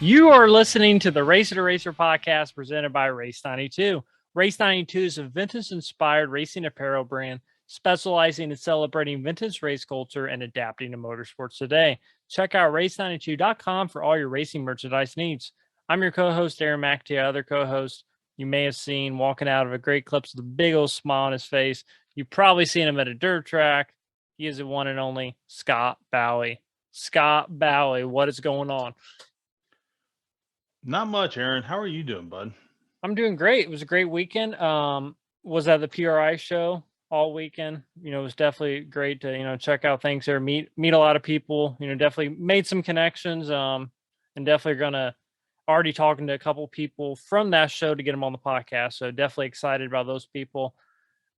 You are listening to the Racer to Racer podcast presented by Race 92. Race 92 is a vintage-inspired racing apparel brand specializing in celebrating vintage race culture and adapting to motorsports today. Check out race92.com for all your racing merchandise needs. I'm your co-host, Aaron McAtee. Other co-host you may have seen walking out of a great clips with a big old smile on his face. You've probably seen him at a dirt track. He is the one and only Scott Bowie. Scott Bowie, what is going on? Not much, Aaron. How are you doing, bud? I'm doing great. It was a great weekend. Was at the PRI show all weekend. It was definitely great to, check out things there, meet a lot of people, definitely made some connections. And definitely gonna already talking to a couple people from that show to get them on the podcast. So definitely excited about those people.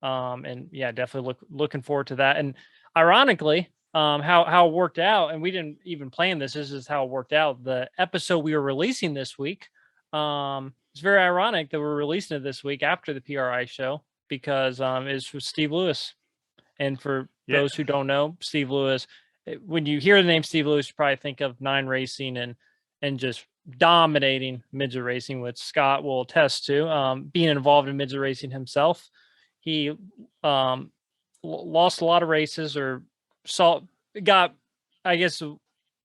And yeah, definitely looking forward to that. And ironically, how it worked out, and we didn't even plan this. This is how it worked out. The episode we were releasing this week, it's very ironic that we're releasing it this week after the PRI show because it's with Steve Lewis. And for those who don't know, Steve Lewis, when you hear the name Steve Lewis, you probably think of Nine Racing and just dominating midget racing, which Scott will attest to. Being involved in midget racing himself, he lost a lot of races or got, I guess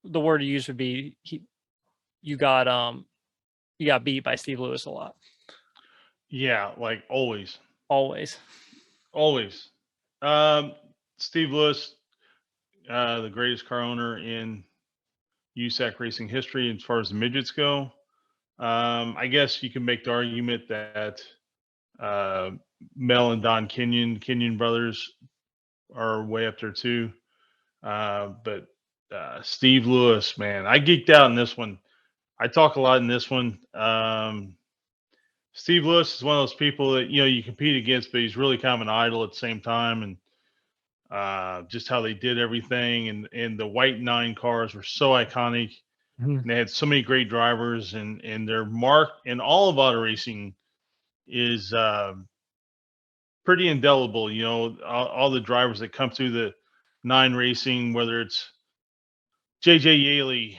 the word to use would be you got beat by Steve Lewis a lot. Yeah, like always. Steve Lewis, the greatest car owner in USAC racing history as far as the midgets go. I guess you can make the argument that Mel and Don Kenyon brothers are way up there too. But Steve Lewis, man, I geeked out in this one. I talk a lot in this one. Steve Lewis is one of those people that you compete against, but he's really kind of an idol at the same time, and just how they did everything, and the white 9 cars were so iconic. Mm-hmm. And they had so many great drivers, and their mark in all of auto racing is pretty indelible. All the drivers that come through the 9 racing, whether it's J.J. Yaley,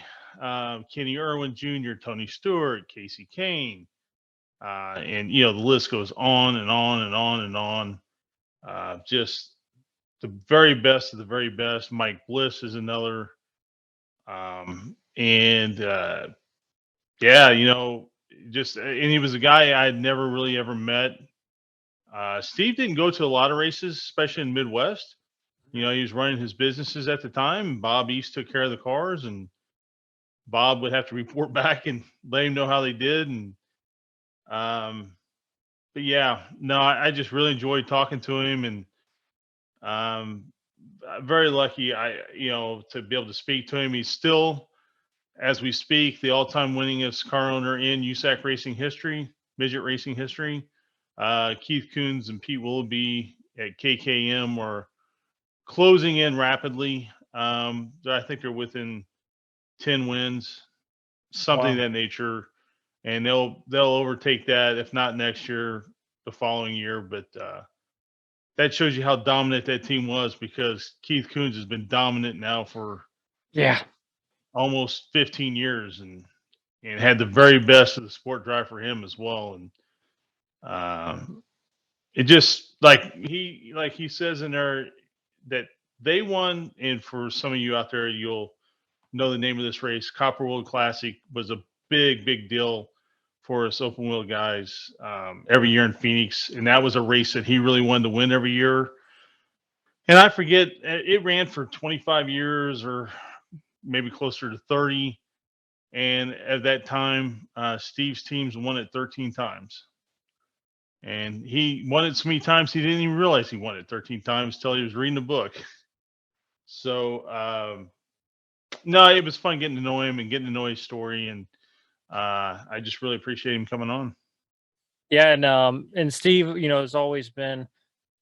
Kenny Irwin Jr., Tony Stewart, Casey Kane, and the list goes on and on and on and on. Just the very best of the very best. Mike Bliss is another. And he was a guy I had never really ever met. Steve didn't go to a lot of races, especially in the Midwest. He was running his businesses at the time. Bob East took care of the cars, and Bob would have to report back and let him know how they did. And but yeah, no, I just really enjoyed talking to him, and very lucky to be able to speak to him. He's still, as we speak, the all-time winningest car owner in USAC racing history, midget racing history. Keith Coons and Pete Willoughby at KKM are closing in rapidly. I think they're within 10 wins, something of that nature, and they'll overtake that, if not next year, the following year. But that shows you how dominant that team was, because Keith Coons has been dominant now for almost 15 years, and had the very best of the sport drive for him as well. And it just like he says in there that they won. And for some of you out there, you'll know the name of this race. Copper World Classic was a big deal for us open wheel guys every year in Phoenix, and that was a race that he really wanted to win every year. And I forget, it ran for 25 years or maybe closer to 30. And at that time, Steve's teams won it 13 times. And he won it so many times, he didn't even realize he won it 13 times till he was reading the book. So, no, it was fun getting to know him and getting to know his story. And I just really appreciate him coming on. Yeah. And Steve, has always been,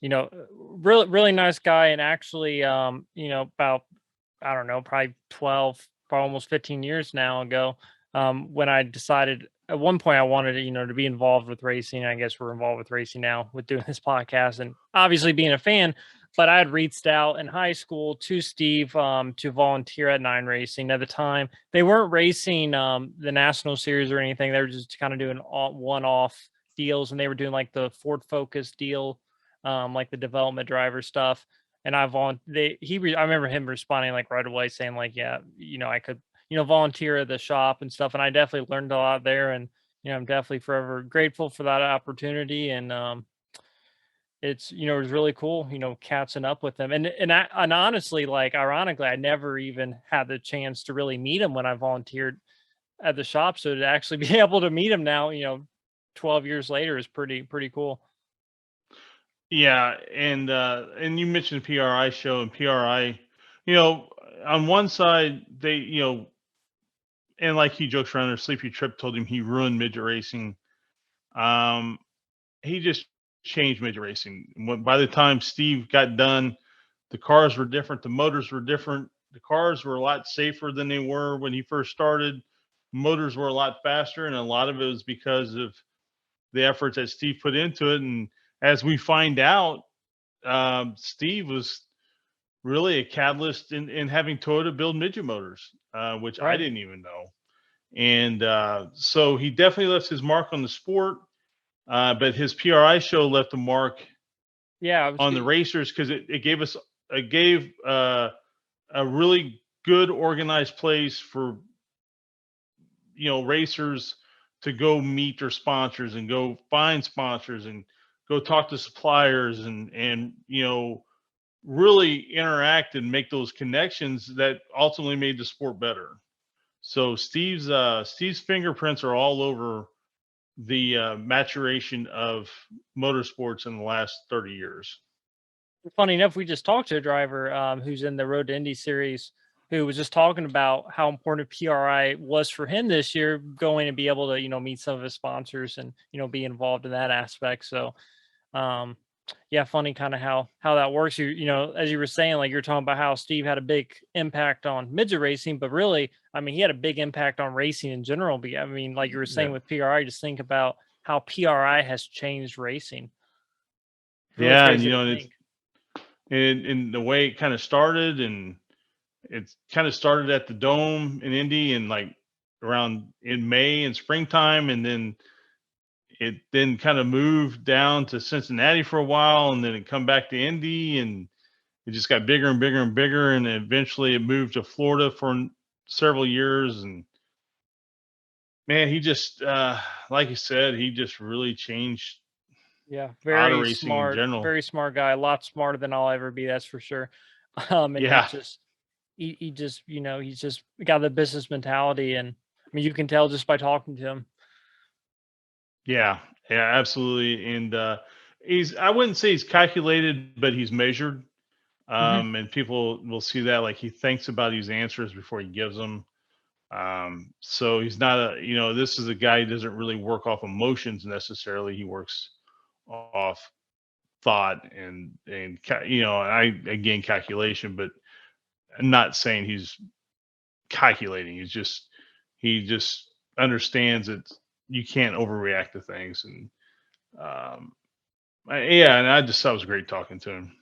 really nice guy. And actually, about, I don't know, probably 12, almost 15 years now ago, when I decided at one point I wanted to, to be involved with racing. I guess we're involved with racing now with doing this podcast and obviously being a fan. but I had reached out in high school to Steve to volunteer at Nine Racing. At the time, they weren't racing the national series or anything. They were just kind of doing one-off deals, and they were doing like the Ford Focus deal, like the development driver stuff. And I remember him responding like right away, saying like, yeah, I could, volunteer at the shop and stuff. And I definitely learned a lot there, and I'm definitely forever grateful for that opportunity. And it was really cool, catching up with them. And honestly, like ironically, I never even had the chance to really meet him when I volunteered at the shop. So to actually be able to meet him now, 12 years later is pretty cool. Yeah, and you mentioned PRI show and PRI, you know, on one side they, and like he jokes around, their sleepy trip told him he ruined midget racing. Um, he just changed midget racing. By the time Steve got done, the cars were different, the motors were different. The cars were a lot safer than they were when he first started. Motors were a lot faster, and a lot of it was because of the efforts that Steve put into it. And as we find out, Steve was really a catalyst in having Toyota build midget motors, which I Right. didn't even know. And so he definitely left his mark on the sport, but his PRI show left a mark Yeah, I was on the racers because it gave a really good organized place for racers to go meet their sponsors and go find sponsors and go talk to suppliers and really interact and make those connections that ultimately made the sport better. So Steve's fingerprints are all over the maturation of motorsports in the last 30 years. funny enough, we just talked to a driver who's in the Road to Indy series who was just talking about how important PRI was for him this year, going and be able to, meet some of his sponsors and, be involved in that aspect. So, um, yeah, funny kind of how that works. As you were saying, like you're talking about how Steve had a big impact on midget racing, but really, I mean, he had a big impact on racing in general. I mean, like you were saying Yeah. with PRI, just think about how PRI has changed racing. Really Yeah, and crazy to and it's think. in the way it kind of started, and it's kind of started at the Dome in Indy and like around in May and springtime, and then it then kind of moved down to Cincinnati for a while, and then it come back to Indy, and it just got bigger and bigger and bigger, and eventually it moved to Florida for several years. And man, he just like you said, he just really changed Yeah, auto racing in general. very smart guy, a lot smarter than I'll ever be, that's for sure. And Yeah, he just, he's just got the business mentality, and I mean, you can tell just by talking to him. yeah, yeah, absolutely. And he's I wouldn't say he's calculated, but he's measured. Mhm. And people will see that, like, he thinks about his answers before he gives them. So he's not this is a guy who doesn't really work off emotions necessarily. He works off thought I again calculation, but I'm not saying he's calculating. He just understands that you can't overreact to things. And um, yeah, and I just thought it was great talking to him.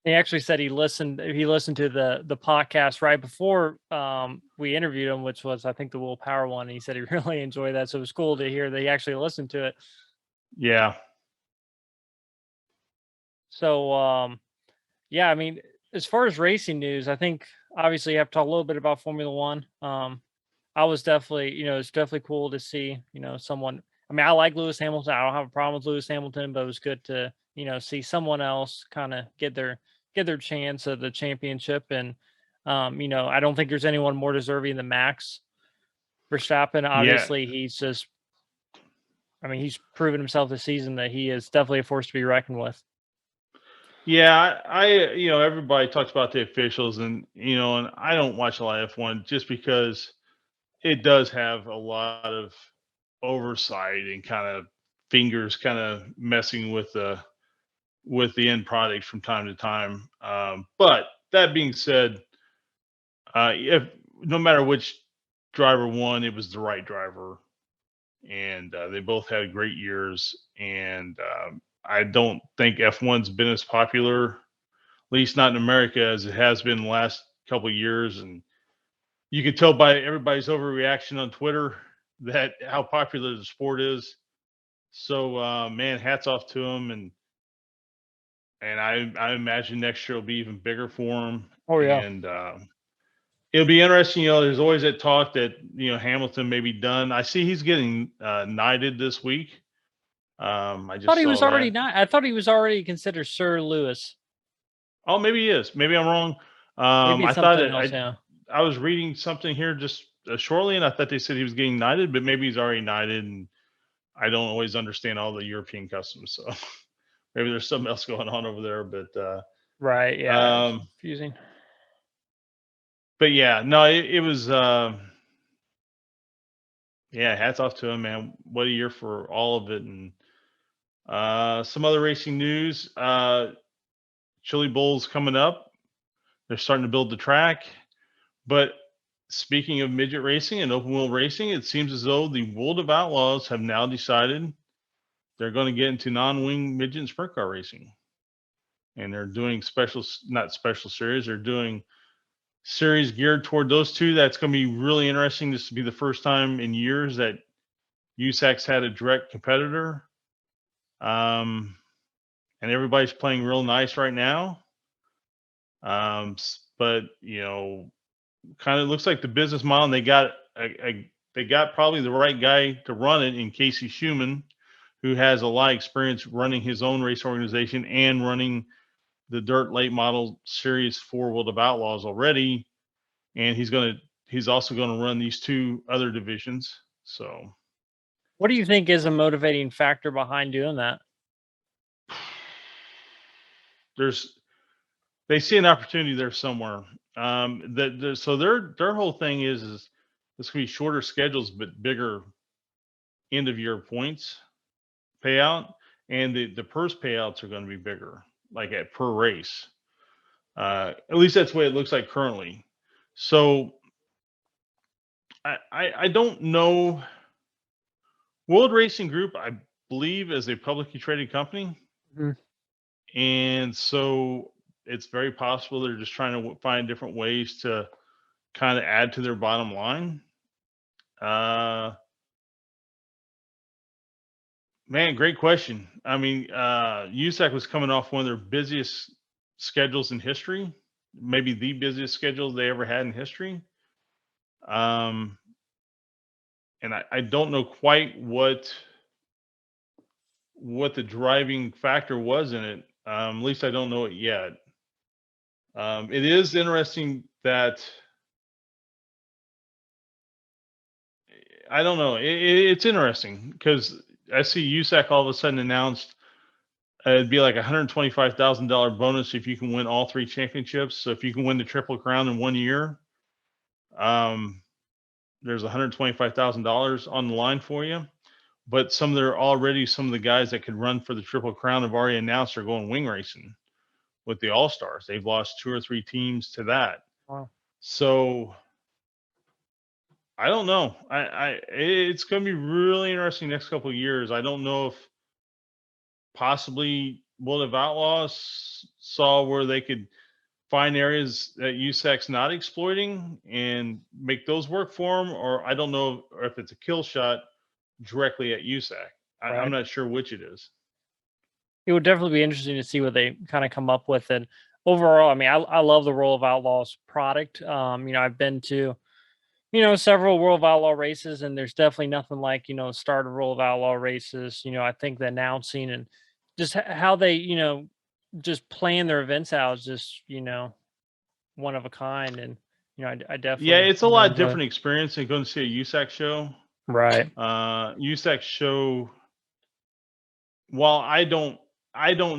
He actually said he listened to the podcast right before, we interviewed him, which was, I think, the Will Power one, and he said he really enjoyed that, so it was cool to hear that he actually listened to it. Yeah, So, yeah, I mean, as far as racing news, I think obviously you have to talk a little bit about Formula One. I was definitely, it's definitely cool to see, someone. I mean, I like Lewis Hamilton. I don't have a problem with Lewis Hamilton, but it was good to, see someone else kind of get their chance at the championship. And, I don't think there's anyone more deserving than Max Verstappen. yeah, Obviously, I mean, he's proven himself this season that he is definitely a force to be reckoned with. yeah. Everybody talks about the officials, and I don't watch a lot of F1 just because it does have a lot of oversight and kind of fingers kind of messing with the end product from time to time. But that being said, if no matter which driver won, it was the right driver, and they both had great years. And I don't think F1's been as popular least not in America as it has been the last couple of years. And you can tell by everybody's overreaction on Twitter that how popular the sport is. So man, hats off to him, and I imagine next year will be even bigger for him. Oh yeah. And it'll be interesting. There's always that talk that Hamilton may be done. I see he's getting knighted this week. I Thought just he saw was already that. not. I thought he was already considered Sir Lewis. Oh, maybe he is. Maybe I'm wrong. Maybe I it's thought something that else. Yeah. I was reading something here just shortly, and I thought they said he was getting knighted, but maybe he's already knighted, and I don't always understand all the European customs, so maybe there's something else going on over there. Right. Yeah. It's confusing. But yeah, no, it was. Yeah, hats off to him, man. What a year for all of it, and some other racing news. Chili Bowl's coming up. They're starting to build the track. But speaking of midget racing and open wheel racing, it seems as though the World of Outlaws have now decided they're going to get into non-wing midget and sprint car racing, and they're doing not special series. They're doing series geared toward those two. That's going to be really interesting. This will be the first time in years that USAC's had a direct competitor. And everybody's playing real nice right now. But kind of looks like the business model. And they got probably the right guy to run it in Casey Schumann, who has a lot of experience running his own race organization and running the Dirt Late Model Series for World of Outlaws already. And he's also going to run these two other divisions. So, What do you think is a motivating factor behind doing that? They see an opportunity there somewhere. So their whole thing is it's gonna be shorter schedules but bigger end of year points payout, and the purse payouts are going to be bigger, like at per race. At least that's the way it looks like currently. So I don't know. World Racing Group, I believe, is a publicly traded company. Mhm. And so it's very possible they're just trying to find different ways to kind of add to their bottom line. Man, great question. I mean, USAC was coming off one of their busiest schedules in history, maybe the busiest schedule they ever had in history. And I don't know quite what the driving factor was in it. At least I don't know it yet. It is interesting that I don't know. It's interesting because I see USAC all of a sudden announced it'd be like $125,000 bonus if you can win all three championships. So if you can win the Triple Crown in 1 year, there's $125,000 on the line for you. But some of the guys that could run for the Triple Crown have already announced they're going wing racing with the All Stars. They've lost 2 or 3 teams to that. Wow. So I don't know. It's going to be really interesting next couple of years. I don't know if possibly World of Outlaws saw where they could find areas that USAC's not exploiting and make those work for them, or I don't know if it's a kill shot directly at USAC. I'm Right. not sure which it is. It would definitely be interesting to see what they kind of come up with. And overall, I mean, I love the World of Outlaws product. I've been to, several World of Outlaw races, and there's definitely nothing like, the start of World of Outlaw races. I think the announcing and just how they, just plan their events out is just, one of a kind. And, I Yeah, definitely, it's a lot enjoy it. different experience than going to see a USAC show. Right. USAC show, while I don't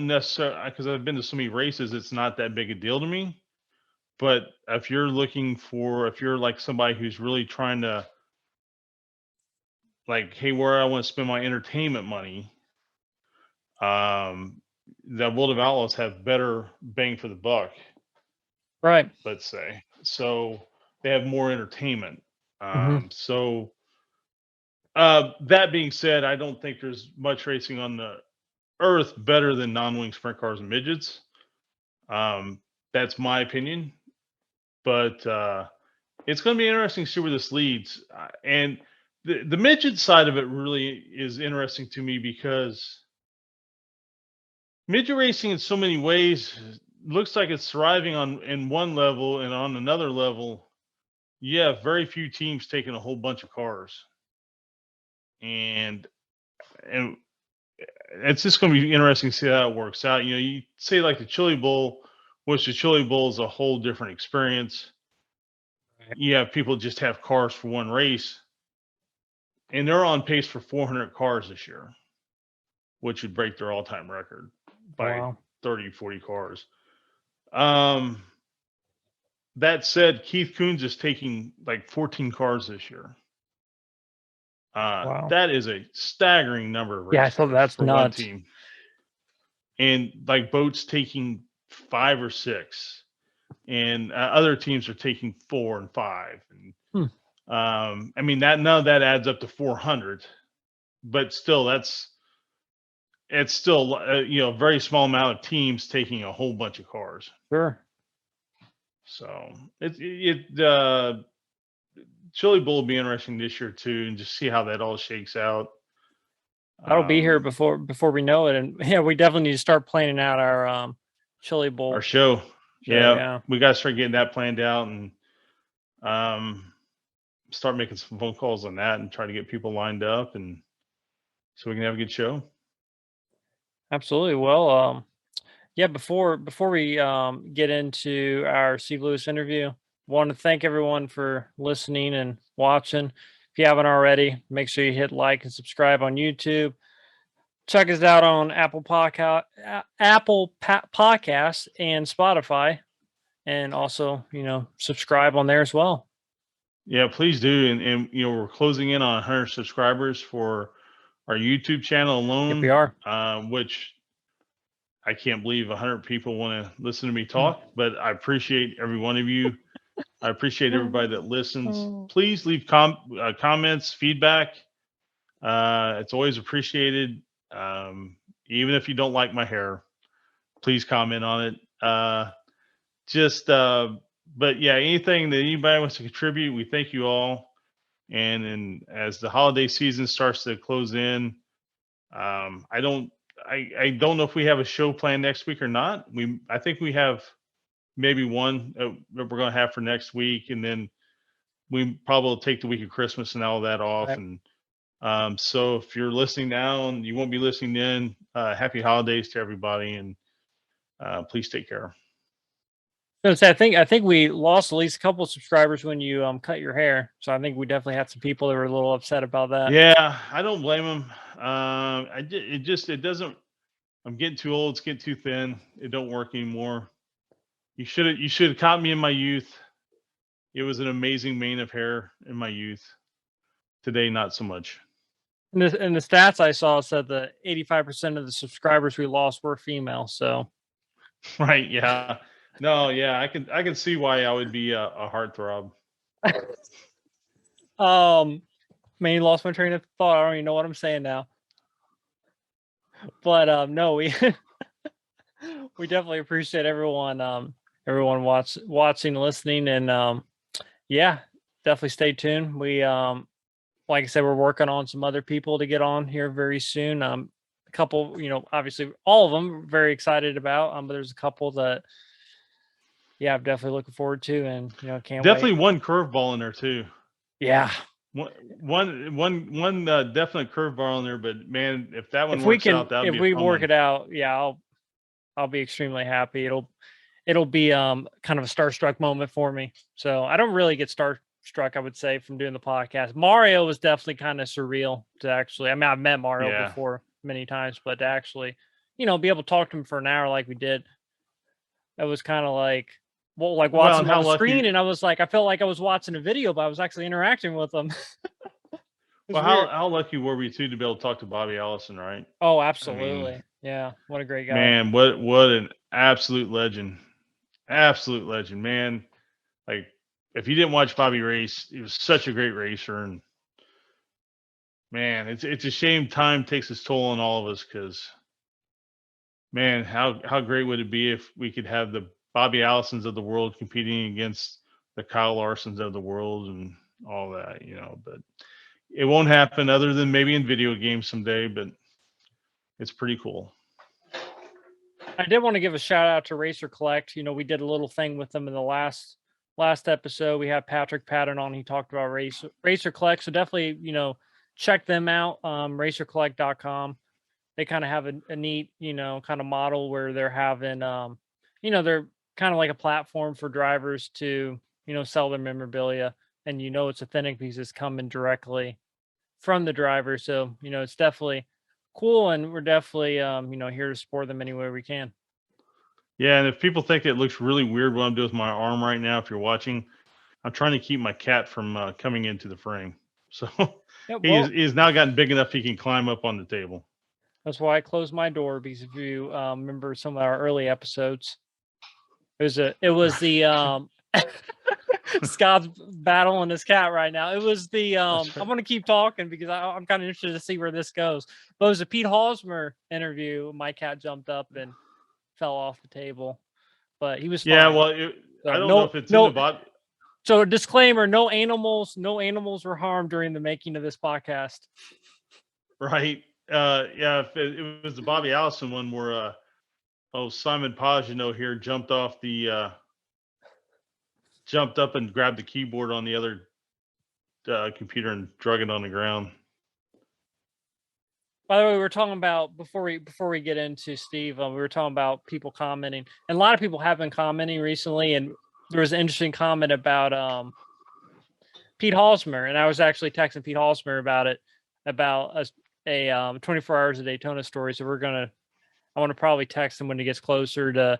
necessarily, because I've been to so many races, it's not that big a deal to me. But if you're like somebody who's really trying to, like, hey, where I want to spend my entertainment money, the World of Outlaws have better bang for the buck, Right. let's say. So they have more entertainment. Hmm. So that being said, I don't think there's much racing on the earth better than non-wing sprint cars and midgets. That's my opinion, but it's going to be interesting to see where this leads. And the midget side of it really is interesting to me because midget racing in so many ways looks like it's thriving on in one level, and on another level, you have very few teams taking a whole bunch of cars, and and it's just going to be interesting to see how it works out. You say like the Chili Bowl, which the Chili Bowl is a whole different experience. You have people just have cars for one race, and they're on pace for 400 cars this year, which would break their all-time record by Wow. 30, 40 cars. That said, Keith Coons is taking like 14 cars this year. Wow. That is a staggering number of race Yeah, so cars that's for one nuts. team. And like boats taking 5 or 6, and other teams are taking 4 and 5. And I mean, that none of that adds up to 400, but still, it's still a very small amount of teams taking a whole bunch of cars. Sure. So Chili Bowl will be interesting this year too, and just see how that all shakes out. That'll be here before we know it, and yeah, we definitely need to start planning out our Chili Bowl. Our show. Yeah, yeah. We got to start getting that planned out, and start making some phone calls on that, and try to get people lined up, and so we can have a good show. Absolutely. Well, yeah. Before we get into our Steve Lewis interview, want to thank everyone for listening and watching. If you haven't already, make sure you hit like and subscribe on YouTube. Check us out on Apple Podcast and Spotify, and also subscribe on there as well. Yeah, please do. And we're closing in on 100 subscribers for our YouTube channel alone. Yep, we are. Which I can't believe 100 people want to listen to me talk, but I appreciate every one of you. I appreciate everybody that listens. Please leave comments, feedback. It's always appreciated. Even if you don't like my hair, please comment on it. But yeah, anything that anybody wants to contribute, we thank you all. And then as the holiday season starts to close in, I don't know if we have a show planned next week or not. I think we have maybe one that we're going to have for next week, and then we probably will take the week of Christmas and all that off. Right. And so if you're listening now and you won't be listening then, happy holidays to everybody, and please take care. I think we lost at least a couple of subscribers when you cut your hair, so I think we definitely had some people that were a little upset about that. Yeah, I don't blame them. It doesn't. I'm getting too old. It's getting too thin. It don't work anymore. You should have caught me in my youth. It was an amazing mane of hair in my youth. Today, not so much. And the stats I saw said that 85% of the subscribers we lost were female. So, right, yeah, no, yeah, I can see why I would be a heartthrob. Man, you lost my train of thought. I don't even know what I'm saying now. But no, we we definitely appreciate everyone watching, listening, and yeah, definitely stay tuned. We like I said, we're working on some other people to get on here very soon. A couple, obviously all of them very excited about, but there's a couple that I'm definitely looking forward to, and can't definitely wait. one curveball in there too. Yeah. One definite curveball in there, but man, if that one work it out, I'll be extremely happy. It'll be kind of a starstruck moment for me. So I don't really get starstruck, I would say, from doing the podcast. Mario was definitely kind of surreal to actually. I mean, I've met Mario before many times, but to actually, be able to talk to him for an hour like we did, that was kind of like. Well, like watching on the screen, and I was like, I felt like I was watching a video, but I was actually interacting with them. Well, how lucky were we too to be able to talk to Bobby Allison, right? Oh, absolutely. I mean, yeah, what a great guy. Man, what an absolute legend. Absolute legend, man. Like, if you didn't watch Bobby race, he was such a great racer, and man, it's a shame time takes its toll on all of us, because man, how great would it be if we could have the Bobby Allisons of the world competing against the Kyle Larsons of the world and all that, but it won't happen other than maybe in video games someday, but it's pretty cool. I did want to give a shout out to Racer Collect. We did a little thing with them in the last episode. We had Patrick Patton on. He talked about Racer Collect. So definitely, check them out. Racercollect.com. They kind of have a neat, kind of model where they're having, they're kind of like a platform for drivers to, sell their memorabilia. And, it's authentic because it's coming directly from the driver. So, it's definitely cool. And we're definitely, here to support them any way we can. Yeah. And if people think it looks really weird what I'm doing with my arm right now, if you're watching, I'm trying to keep my cat from coming into the frame. So he's now gotten big enough he can climb up on the table. That's why I closed my door, because if you remember some of our early episodes, it was the Scott's battling his cat right now. It was the I'm going to keep talking because I'm kind of interested to see where this goes. But it was a Pete Hosmer interview. My cat jumped up and fell off the table, but he was fine. Yeah, well, I don't know if it's in the bot. So a disclaimer: no animals were harmed during the making of this podcast. Right. Yeah, if it was the Bobby Allison one where Simon Pagino here jumped up and grabbed the keyboard on the other computer and drug it on the ground. By the way, we were talking about before we get into Steve, we were talking about people commenting, and a lot of people have been commenting recently, and there was an interesting comment about Pete Hosmer, and I was actually texting Pete Hosmer about it, about a 24 hours of Daytona story. So I want to probably text him when it gets closer to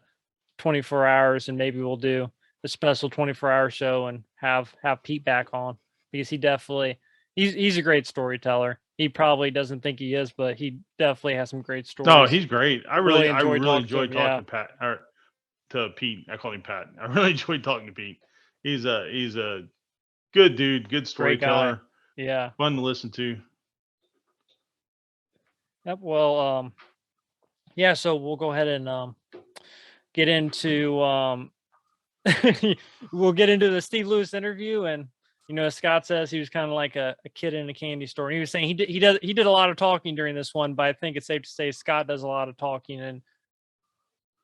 24 hours, and maybe we'll do a special 24-hour show and have Pete back on, because he's a great storyteller. He probably doesn't think he is, but he definitely has some great stories. No, he's great. I really enjoyed talking to Pat, or to Pete. I call him Pat. I really enjoyed talking to Pete. He's a good dude, good storyteller. Yeah, fun to listen to. Yep. Well, yeah. So we'll go ahead and get into we'll get into the Steve Lewis interview. And as Scott says, he was kind of like a kid in a candy store. And he was saying he did a lot of talking during this one, but I think it's safe to say Scott does a lot of talking and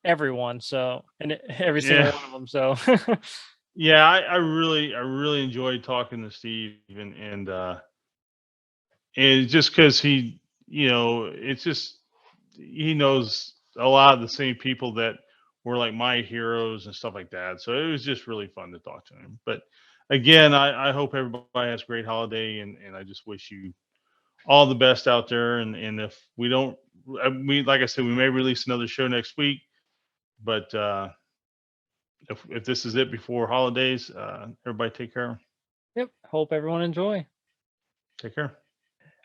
everyone. So, and every single one of them. So yeah, I really enjoyed talking to Steve, and just because he, it's just he knows a lot of the same people that were like my heroes and stuff like that. So it was just really fun to talk to him. But again, I hope everybody has a great holiday, and I just wish you all the best out there. And if we don't, like I said, we may release another show next week, but if this is it before holidays, everybody take care. Yep. Hope everyone enjoy. Take care.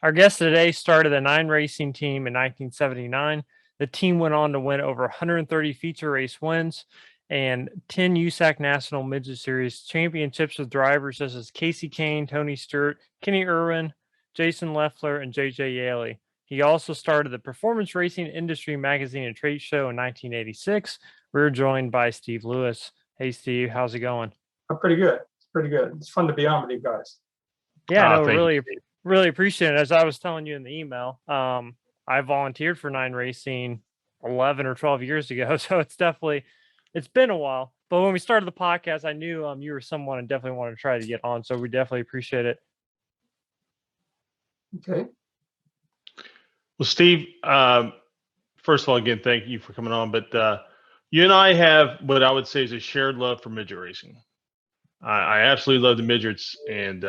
Our guest today started the 9 racing team in 1979. The team went on to win over 130 feature race wins and 10 USAC National Midget Series championships with drivers such as Casey Kane, Tony Stewart, Kenny Irwin, Jason Leffler, and JJ Yaley. He also started the Performance Racing Industry Magazine and Trade Show in 1986. We're joined by Steve Lewis. Hey, Steve, how's it going? I'm pretty good. It's pretty good. It's fun to be on with you guys. Yeah, no, really appreciate it. As I was telling you in the email, I volunteered for 9 Racing 11 or 12 years ago. So it's been a while. But when we started the podcast, I knew you were someone I definitely wanted to try to get on. So we definitely appreciate it. Okay. Well, Steve, first of all, again, thank you for coming on. But you and I have what I would say is a shared love for midget racing. I absolutely love the midgets. And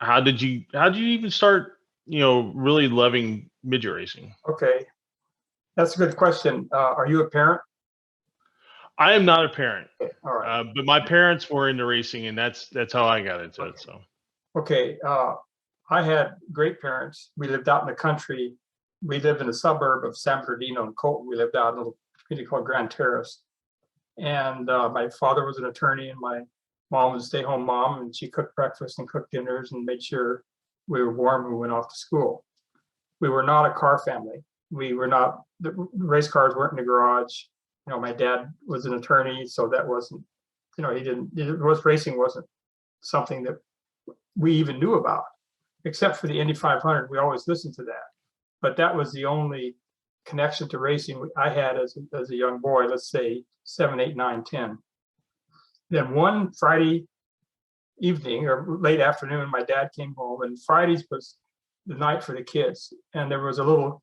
how did you even start, really loving midget racing? Okay. That's a good question. Are you a parent? I am not a parent. Okay. All right. But my parents were into racing, and that's how I got into it. So. Okay. I had great parents. We lived out in the country. We lived in a suburb of San Bernardino and Colton. We lived out in a little community called Grand Terrace. And my father was an attorney, and my mom was a stay-home mom, and she cooked breakfast and cooked dinners and made sure we were warm when we went off to school. We were not a car family. The race cars weren't in the garage. My dad was an attorney, so that wasn't, horse racing wasn't something that we even knew about, except for the Indy 500. We always listened to that, but that was the only connection to racing I had as a young boy, let's say 7, 8, 9, 10. Then one Friday evening or late afternoon, my dad came home, and Fridays was the night for the kids. And there was a little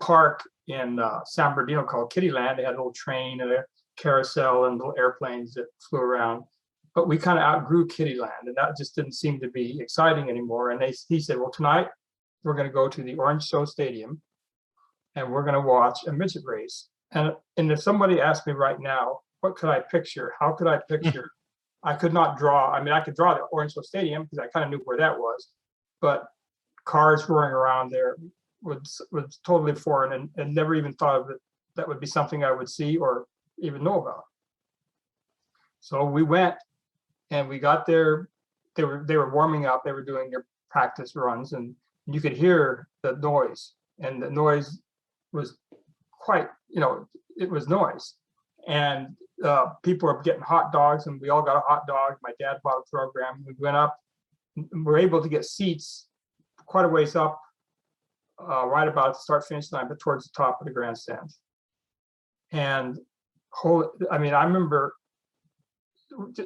park in San Bernardino called Kittyland. They had a little train and a carousel and little airplanes that flew around. But we kind of outgrew Kittyland, and that just didn't seem to be exciting anymore. And he said, well, tonight we're going to go to the Orange Show Stadium and we're going to watch a midget race. And if somebody asked me right now, what could I picture? How could I picture? I could not draw. I mean, I could draw the Orange Show Stadium because I kind of knew where that was, but cars roaring around there was totally foreign, and never even thought of it. That would be something I would see or even know about. So we went, and we got there. They were warming up. They were doing their practice runs, and you could hear the noise, and the noise was quite, it was noise. And people were getting hot dogs, and we all got a hot dog. My dad bought a program. We went up. We were able to get seats quite a ways up, right about the start-finish line, but towards the top of the grandstand. And I remember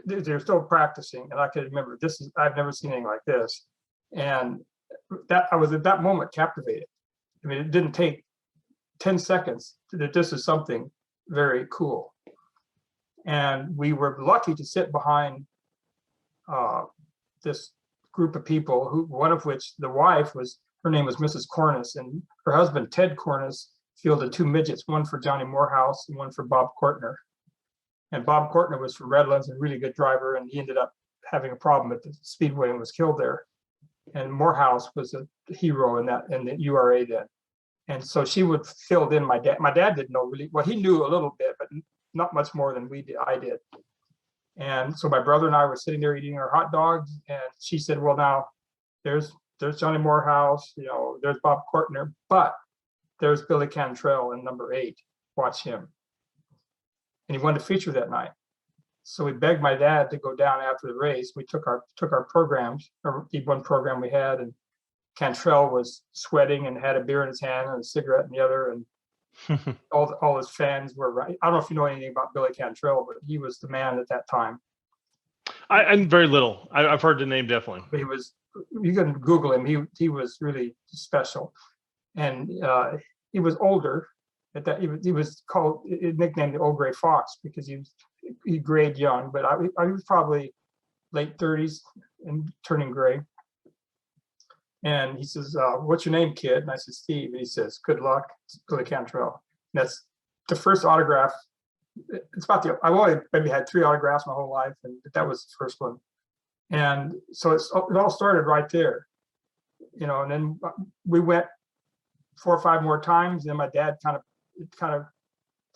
they're still practicing, and I could remember I've never seen anything like this. And that I was at that moment captivated. I mean, it didn't take 10 seconds that this is something very cool. And we were lucky to sit behind this group of people, one of which, the wife, her name was Mrs. Cornice, and her husband, Ted Cornice, fielded 2 midgets, one for Johnny Morehouse and one for Bob Courtner. And Bob Courtner was from Redlands, a really good driver, and he ended up having a problem at the Speedway and was killed there. And Morehouse was a hero in the URA then. And so she would fill in my dad. My dad didn't know really, well, he knew a little bit, but not much more than I did. And so my brother and I were sitting there eating our hot dogs, and she said, well, now there's Johnny Morehouse, there's Bob Courtner, but there's Billy Cantrell in number 8. Watch him. And he wanted to feature that night. So we begged my dad to go down after the race. We took our programs, or the one program we had, and Cantrell was sweating and had a beer in his hand and a cigarette in the other, and all his fans were right. I don't know if you know anything about Billy Cantrell, but he was the man at that time. I'm very little. I've heard the name, definitely. But you can Google him. He was really special, and he was older. At that, he was nicknamed the Old Gray Fox because he grayed young, but I was probably late 30s and turning gray. And he says, what's your name, kid? And I said, Steve. And he says, good luck, Billy Cantrell. And that's the first autograph. I've only maybe had 3 autographs my whole life, and that was the first one. And so it all started right there, and then we went 4 or 5 more times. And then my dad kind of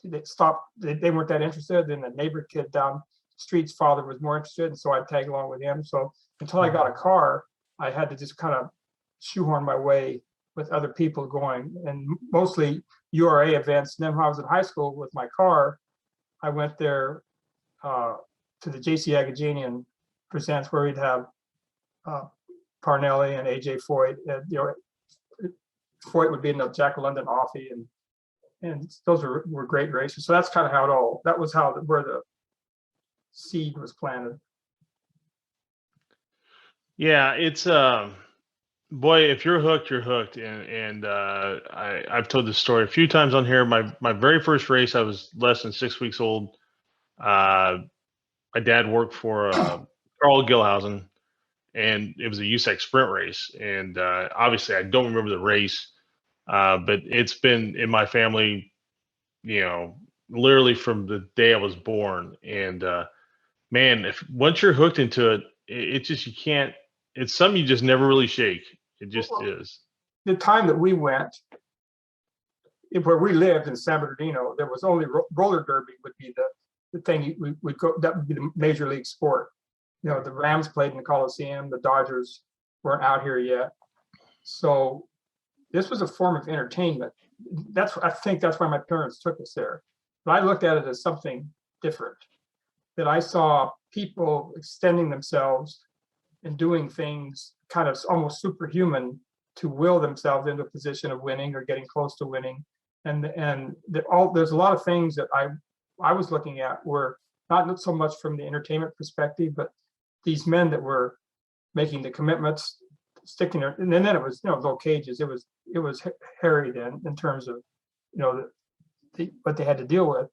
they stopped. They weren't that interested. And the neighbor kid down the street's father was more interested, and so I'd tag along with him. So until I got a car, I had to just kind of shoehorn my way with other people going, and mostly URA events. And then when I was in high school with my car, I went there to the JC Agajanian Presents, where we'd have Parnelli and AJ Foyt. Foyt would be in the Jack London Offie, and those were great races. So that's kind of how that was where the seed was planted. Yeah, it's boy, if you're hooked, you're hooked. And I've told this story a few times on here. My very first race, I was less than 6 weeks old. My dad worked for Carl Gilhausen, and it was a USAC sprint race. And obviously, I don't remember the race, but it's been in my family, literally from the day I was born. And man, once you're hooked into it, it's just, you can't. It's something you just never really shake. It just is. The time that we went, where we lived in San Bernardino, there was only roller derby would be the thing we would go. That would be the major league sport. The Rams played in the Coliseum. The Dodgers weren't out here yet, so this was a form of entertainment. I think that's why my parents took us there. but I looked at it as something different. That I saw people extending themselves and doing things kind of almost superhuman to will themselves into a position of winning or getting close to winning. And there's a lot of things that I was looking at were not so much from the entertainment perspective, but these men that were making the commitments, sticking there, and then it was, low cages. It was hairy then in terms of, what they had to deal with.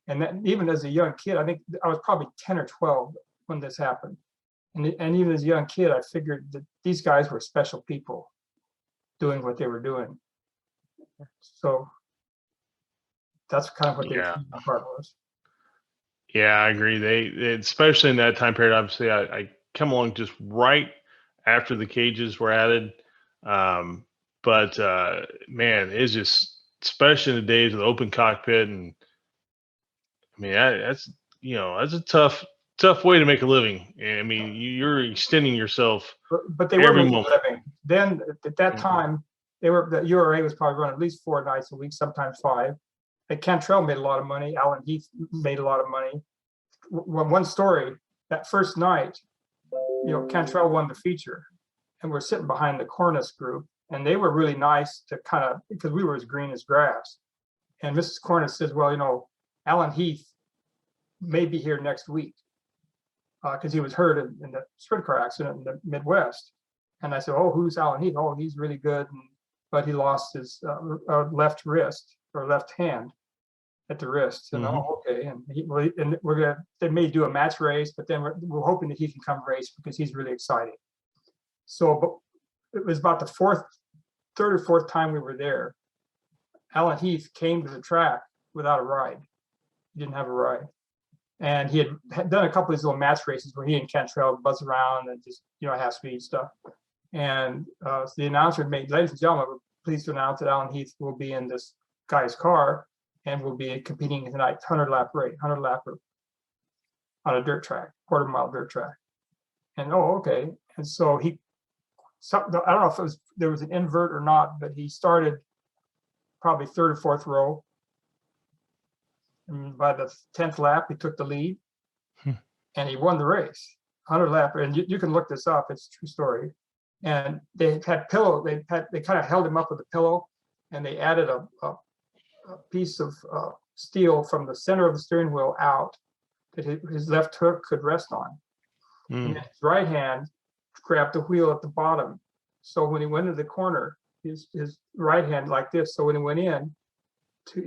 And that, even as a young kid, I think I was probably 10 or 12 when this happened. And even as a young kid, I figured that these guys were special people doing what they were doing. So that's kind of what the part was. Yeah, I agree. They especially in that time period, obviously I come along just right after the cages were added. But man, it's just, especially in the days of the open cockpit, and I mean that's a tough way to make a living. I mean, you're extending yourself. But they were making a living. Then at that time, the URA was probably running at least 4 nights a week, sometimes 5. And Cantrell made a lot of money. Alan Heath made a lot of money. One story, that first night, Cantrell won the feature, and we're sitting behind the Cornice group, and they were really nice to kind of, because we were as green as grass. And Mrs. Cornice says, well, Alan Heath may be here next week because he was hurt in the sprint car accident in the Midwest. And I said, oh, who's Alan Heath? Oh, he's really good, but he lost his left wrist or left hand at the wrist. And oh, okay. And they may do a match race, but then we're hoping that he can come race because he's really exciting. So, but it was about the third or fourth time we were there. Alan Heath came to the track without a ride. He didn't have a ride. And he had done a couple of these little match races where he and Cantrell buzz around and just, half speed stuff. And so the announcer made, ladies and gentlemen, we're pleased to announce that Alan Heath will be in this guy's car and will be competing in tonight's 100-lap race, 100-lapper on a dirt track, quarter-mile dirt track. And okay. And so I don't know if there was an invert or not, but he started probably 3rd or 4th row. And by the 10th lap, he took the lead, and he won the race, 100-lapper. And you can look this up; it's a true story. And they had pillow. They kind of held him up with a pillow, and they added a piece of steel from the center of the steering wheel out that his left hook could rest on. And his right hand grabbed the wheel at the bottom. So when he went into the corner, his right hand like this. So when he went in, because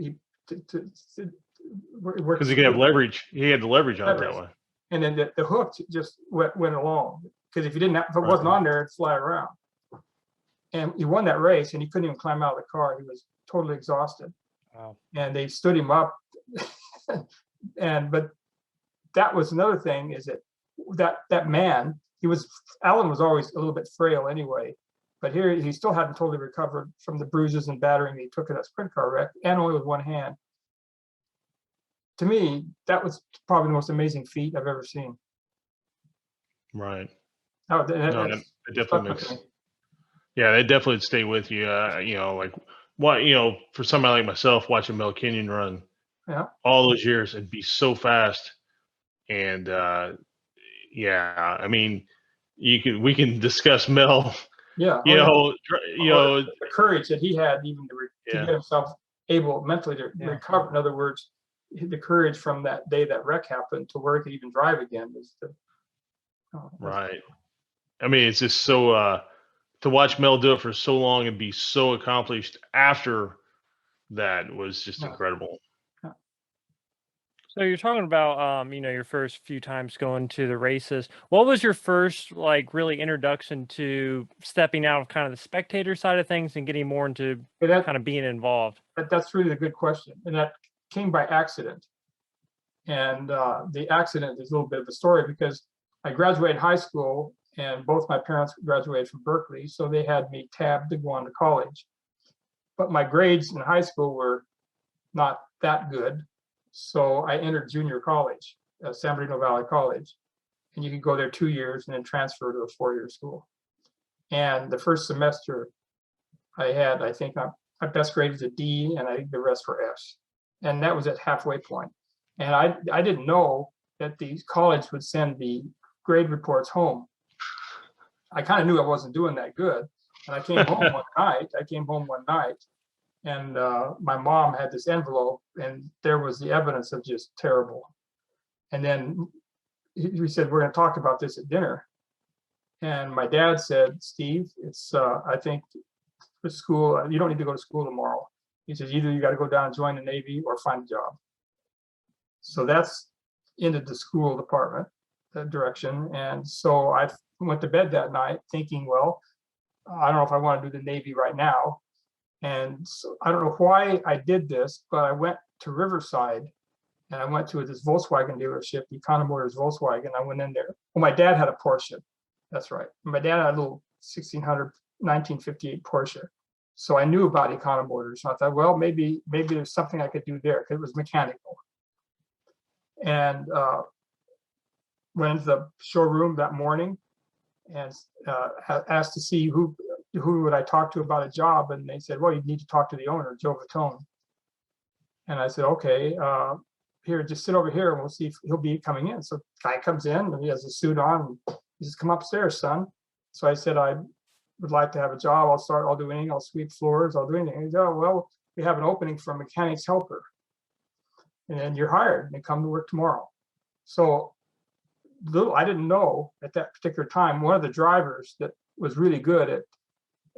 he could have leverage. He had the leverage on it that way. And then the hook just went along. Because if it wasn't on there, it'd fly around. And he won that race, and he couldn't even climb out of the car. He was totally exhausted. Wow. And they stood him up. But that was another thing, is that man, Alan was always a little bit frail anyway, but here he still hadn't totally recovered from the bruises and battering he took in that sprint car wreck, and only with one hand. To me, that was probably the most amazing feat I've ever seen. Right. Oh, it definitely makes. Yeah, they definitely would stay with you. Like what for somebody like myself, watching Mel Kenyon run, all those years and be so fast, and I mean, we can discuss Mel. Yeah. The courage that he had even to get himself able mentally to recover. In other words, the courage from that day that wreck happened to where he could even drive again was right. I mean, it's just so to watch Mel do it for so long and be so accomplished after that was just incredible. So you're talking about, your first few times going to the races. What was your first, really introduction to stepping out of kind of the spectator side of things and getting more into kind of being involved? That's really a good question. And that came by accident. And the accident is a little bit of a story because I graduated high school and both my parents graduated from Berkeley. So they had me tabbed to go on to college. But my grades in high school were not that good. So I entered junior college, San Bernardino Valley College, and you could go there 2 years and then transfer to a 4-year school. And the first semester I think my best grade was a D, and I think the rest were Fs. And that was at halfway point. And I didn't know that the college would send the grade reports home. I kind of knew I wasn't doing that good. And I came home one night and my mom had this envelope and there was the evidence of just terrible. And then we said, we're going to talk about this at dinner. And my dad said, Steve, it's, I think for school, you don't need to go to school tomorrow. He says, either you got to go down and join the Navy or find a job. So that's ended the school department direction. And so I went to bed that night thinking, well, I don't know if I want to do the Navy right now. And so I don't know why I did this, but I went to Riverside and I went to this Volkswagen dealership, Econo Motors Volkswagen. I went in there. Well, my dad had a Porsche. That's right. My dad had a little 1958 Porsche. So I knew about Econo Motors. So I thought, well, maybe there's something I could do there because it was mechanical. And went into the showroom that morning and asked to see who would I talk to about a job. And they said, well, you need to talk to the owner, Joe Vitone. And I said, okay, here, just sit over here and we'll see if he'll be coming in. So the guy comes in and he has a suit on. And he says, come upstairs, son. So I said, I would like to have a job. I'll do anything. I'll sweep floors. I'll do anything. He said, oh, well, we have an opening for a mechanics helper. And then you're hired and come to work tomorrow. So I didn't know at that particular time, one of the drivers that was really good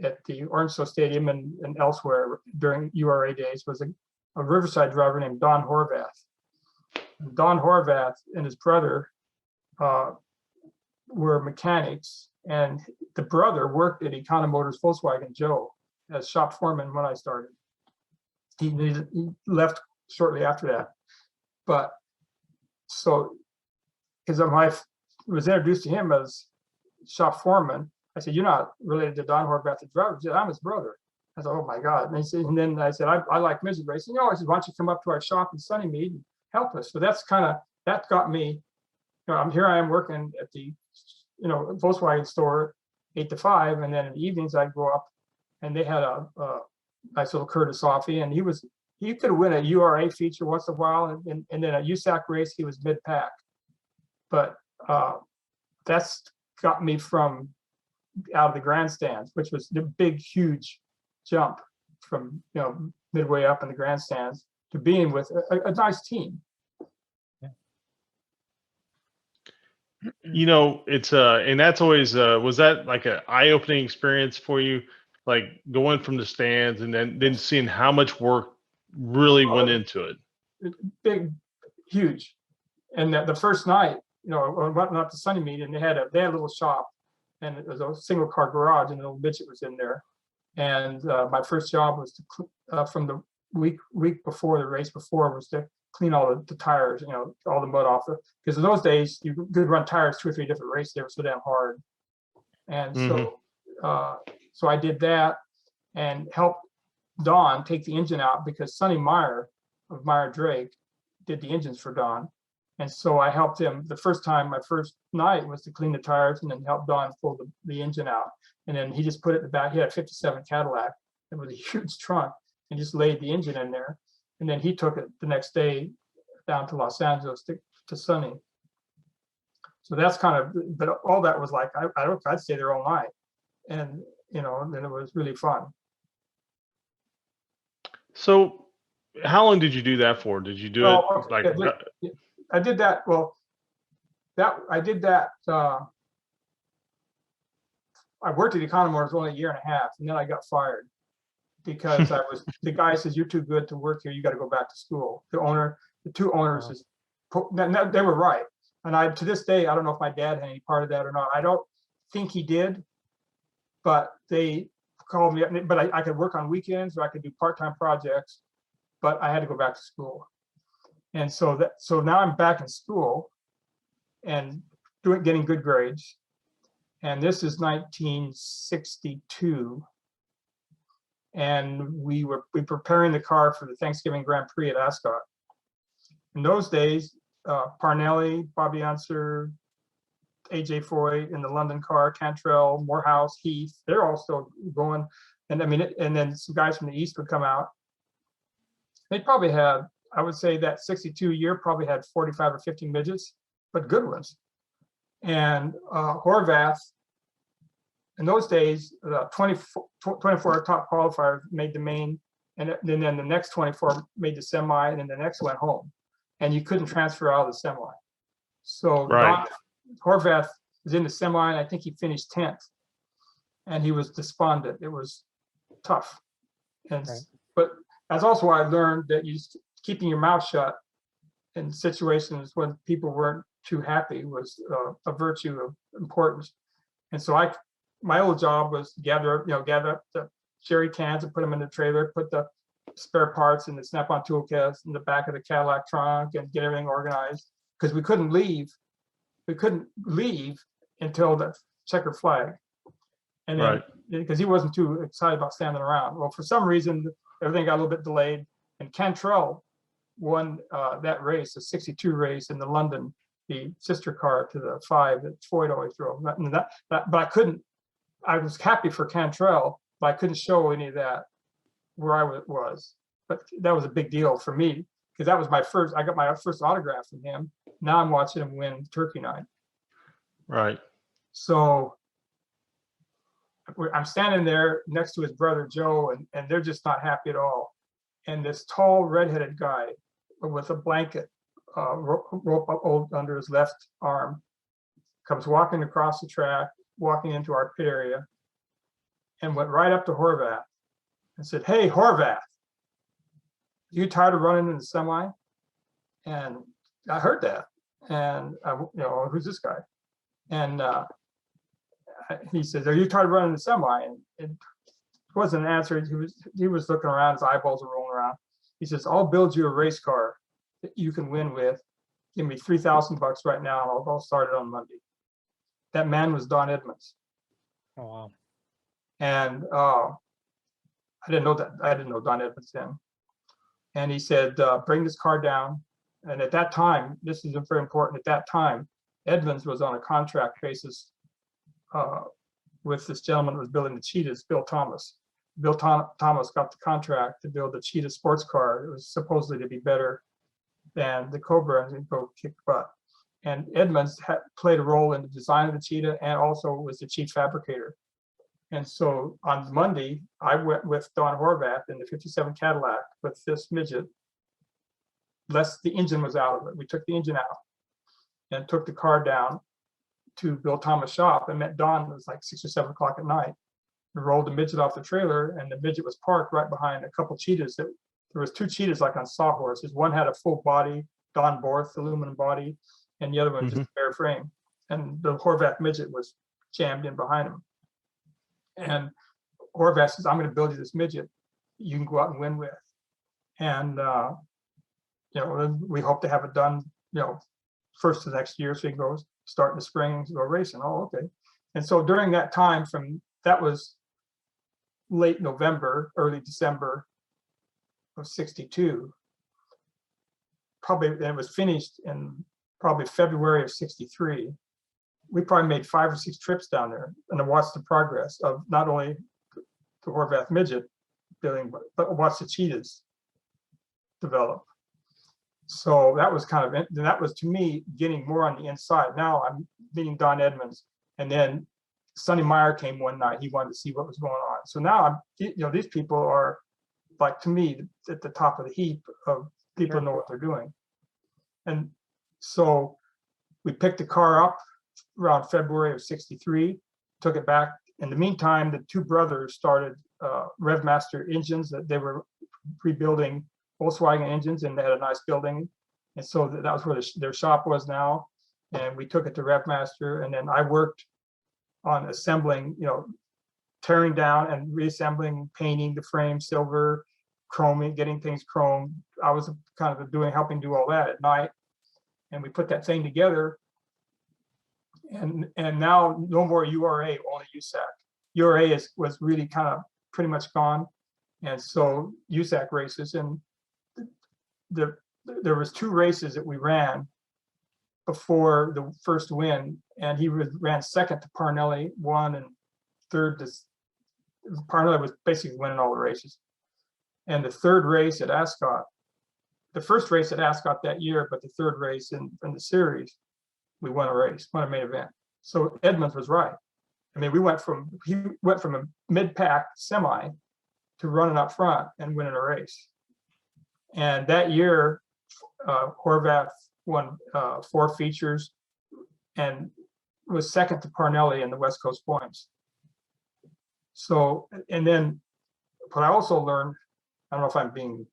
at the Orange Show Stadium and elsewhere during URA days was a Riverside driver named Don Horvath. Don Horvath and his brother were mechanics, and the brother worked at Econo Motors Volkswagen Joe as shop foreman when I started. He left shortly after that. But so, because I was introduced to him as shop foreman, I said, you're not related to Don Horvath, the driver. He said, I'm his brother. I thought, oh my God. And then I said, I like midget racing. Oh, I said, why don't you come up to our shop in Sunnymead and help us? So that got me, here I am working at the, Volkswagen store 8 to 5. And then in the evenings I'd go up and they had a nice little Curtis Offie, and he could win a URA feature once in a while, and then a USAC race, he was mid-pack. But that's got me from out of the grandstands, which was the big, huge jump from, midway up in the grandstands to being with a nice team. It's and that's always was that like an eye-opening experience for you, like going from the stands and then seeing how much work really went into it? Big, huge. And the first night, I went up to Sunnymead and they had a little shop, and it was a single car garage, and an old midget was in there. And my first job was to from the week before the race before was to clean all the tires, all the mud off because in those days you could run tires 2 or 3 different races. They were so damn hard. And so I did that and helped Don take the engine out because Sonny Meyer of Meyer Drake did the engines for Don. And so I helped him the first time. My first night was to clean the tires and then help Don pull the engine out. And then he just put it in the back. He had a 57 Cadillac that was a huge trunk and just laid the engine in there. And then he took it the next day down to Los Angeles to Sonny. So that's but all that was like, I'd stay there all night. And, then it was really fun. So how long did you do that for? Did you do it like? I did that. Well, I did that. I worked at Econo Motors only a year and a half, and then I got fired because the guy says, you're too good to work here. You got to go back to school. The two owners, they were right. And to this day, I don't know if my dad had any part of that or not. I don't think he did, but they called me up. But I could work on weekends or I could do part-time projects, but I had to go back to school. And so now I'm back in school and getting good grades. And this is 1962. And we were preparing the car for the Thanksgiving Grand Prix at Ascot. In those days, Parnelli, Bobby Unser, AJ Foy in the London car, Cantrell, Morehouse, Heath, they're all still going. And I mean, and then some guys from the East would come out. They probably had I would say that 62 year probably had 45 or 50 midgets, but good ones. And Horvath, in those days, 24 top qualifiers made the main, and then the next 24 made the semi, and then the next went home. And you couldn't transfer out of the semi. So Right. Horvath was in the semi, and I think he finished 10th. And he was despondent. It was tough. And Right. but that's also why I learned that keeping your mouth shut in situations when people weren't too happy was a virtue of importance. And so my old job was gather up the jerry cans and put them in the trailer, put the spare parts in the snap-on tool case in the back of the Cadillac trunk, and get everything organized, because we couldn't leave. We couldn't leave until the checker flag. And then, Right. because he wasn't too excited about standing around. Well, for some reason, everything got a little bit delayed, and Cantrell won that race, the 62 race in the London, the sister car to the 5 that Floyd always drove. But I couldn't. I was happy for Cantrell, but I couldn't show any of that where I was. But that was a big deal for me, because that was my first. I got my first autograph from him. Now I'm watching him win Turkey Night. Right. So I'm standing there next to his brother Joe, and they're just not happy at all. And this tall redheaded guy with a blanket rope up under his left arm comes walking across the track, walking into our pit area, and went right up to Horvath and said, "Hey, Horvath, you tired of running in the semi?" And I heard that, and who's this guy? And he says, "Are you tired of running the semi?" And it wasn't an answer. He was looking around, his eyeballs were rolling around. He says, "I'll build you a race car that you can win with. Give me $3,000 right now, and I'll start it on Monday." That man was Don Edmonds. Oh, wow. And I didn't know that. I didn't know Don Edmonds then. And he said, "Bring this car down." And at that time, this is very important. At that time, Edmonds was on a contract basis with this gentleman who was building the Cheetahs, Bill Thomas. Bill Thomas got the contract to build the Cheetah sports car. It was supposedly to be better than the Cobra and go kick butt. And Edmonds played a role in the design of the Cheetah, and also was the chief fabricator. And so on Monday, I went with Don Horvath in the 57 Cadillac with this midget, less the engine was out of it. We took the engine out and took the car down to Bill Thomas' shop and met Don. It was like 6 or 7 o'clock at night. We rolled the midget off the trailer, and the midget was parked right behind a couple Cheetahs. There was 2 Cheetahs like on sawhorses. One had a full body, Don Borth aluminum body, and the other one just bare frame. And the Horvath midget was jammed in behind him. And Horvath says, "I'm going to build you this midget you can go out and win with." And we hope to have it done, first of next year, so he goes start in the spring, go racing. Oh, okay. And so during that time, that was late November, early December of 62. Probably, and it was finished in probably February of 63. We probably made 5 or 6 trips down there, and I watched the progress of not only the Horvath midget building, but watch the Cheetahs develop. So that was that was to me getting more on the inside. Now I'm meeting Don Edmonds, and then Sonny Meyer came one night. He wanted to see what was going on. So now these people are like, to me, at the top of the heap of people who know what they're doing. And so we picked the car up around February of 63, took it back. In the meantime, the 2 brothers started RevMaster engines that they were rebuilding Volkswagen engines, and they had a nice building. And so that was where their shop was now. And we took it to RevMaster, and then I worked on assembling, tearing down and reassembling, painting the frame silver, chroming, getting things chromed. I was kind of helping do all that at night. And we put that thing together. And now no more URA, only USAC. URA was really kind of pretty much gone. And so USAC races, and there was 2 races that we ran before the first win, and he ran second to Parnelli, won, and third to Parnelli was basically winning all the races. And the 3rd race at Ascot, the first race at Ascot that year, but the third race in the series, we won a main event. So Edmonds was right. I mean, he went from a mid-pack semi to running up front and winning a race. And that year, Horvath won 4 features and was second to Parnelli in the West Coast points. So, and then what I also learned, I don't know if I'm being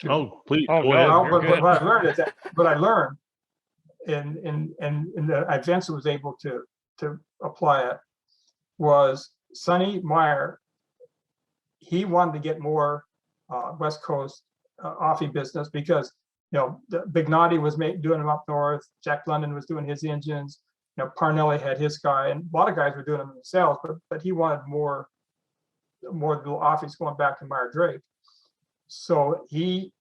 Oh, please. Oh, go no, ahead. you're but good. what I learned is that what I learned, and the advance was able to apply it, was Sonny Meyer. He wanted to get more West Coast offie business because the Bignotti was doing them up north. Jack London was doing his engines. Parnelli had his guy, and a lot of guys were doing them themselves. But he wanted more little offies going back to Meyer Drake. So he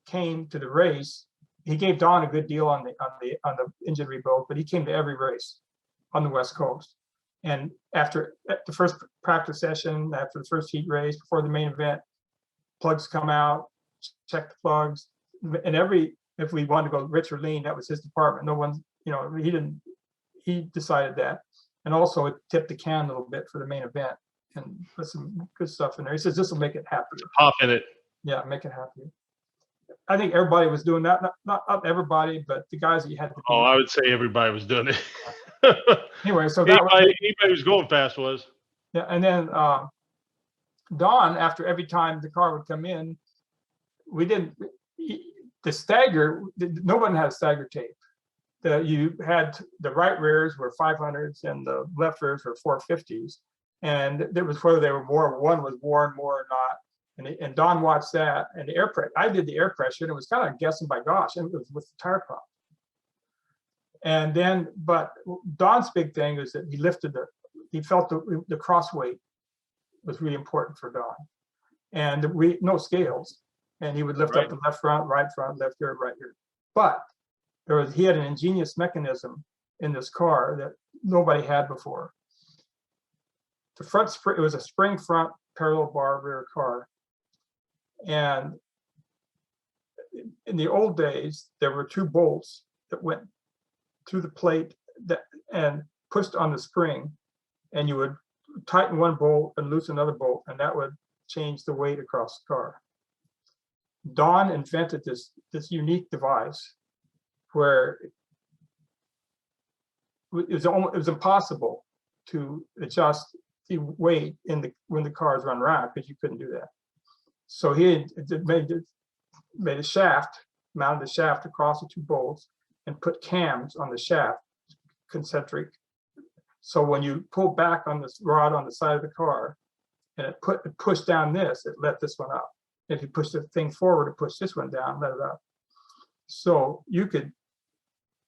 came to the race. He gave Don a good deal on the engine rebuild, but he came to every race on the West Coast. And at the first practice session, after the first heat race, before the main event, plugs come out, check the plugs. And if we wanted to go rich or lean, that was his department. No one, he decided that. And also it tipped the can a little bit for the main event and put some good stuff in there. He says, this will make it happier. Pop in it. Yeah, make it happier. I think everybody was doing that. Not everybody, but the guys that you had to. Oh, I would say everybody was doing it. Anyway, so anybody who's going fast was. Yeah, and then Don, after every time the car would come in, the stagger, no one had a stagger tape. You had the right rears were 500s and the left rears were 450s. And there was whether they were one was worn more or not. And Don watched that, and the air pressure. I did the air pressure, and it was kind of guessing by gosh, and it was with the tire prop. And then, but Don's big thing is that he felt the cross weight was really important for Don, and no scales, and he would lift up the left front, left ear, right ear. But he had an ingenious mechanism in this car that nobody had before. The front spring, it was a spring front parallel bar rear car. And in the old days, there were 2 bolts that went through the plate and pushed on the spring, and you would tighten one bolt and loosen another bolt, and that would change the weight across the car. Don invented this unique device where it was impossible to adjust the weight when the cars run rack, because you couldn't do that. So he made a shaft, mounted the shaft across the 2 bolts, and put cams on the shaft, concentric. So when you pull back on this rod on the side of the car, and it pushed down this, it let this one up. If you push the thing forward, it pushed this one down, let it up. So you could,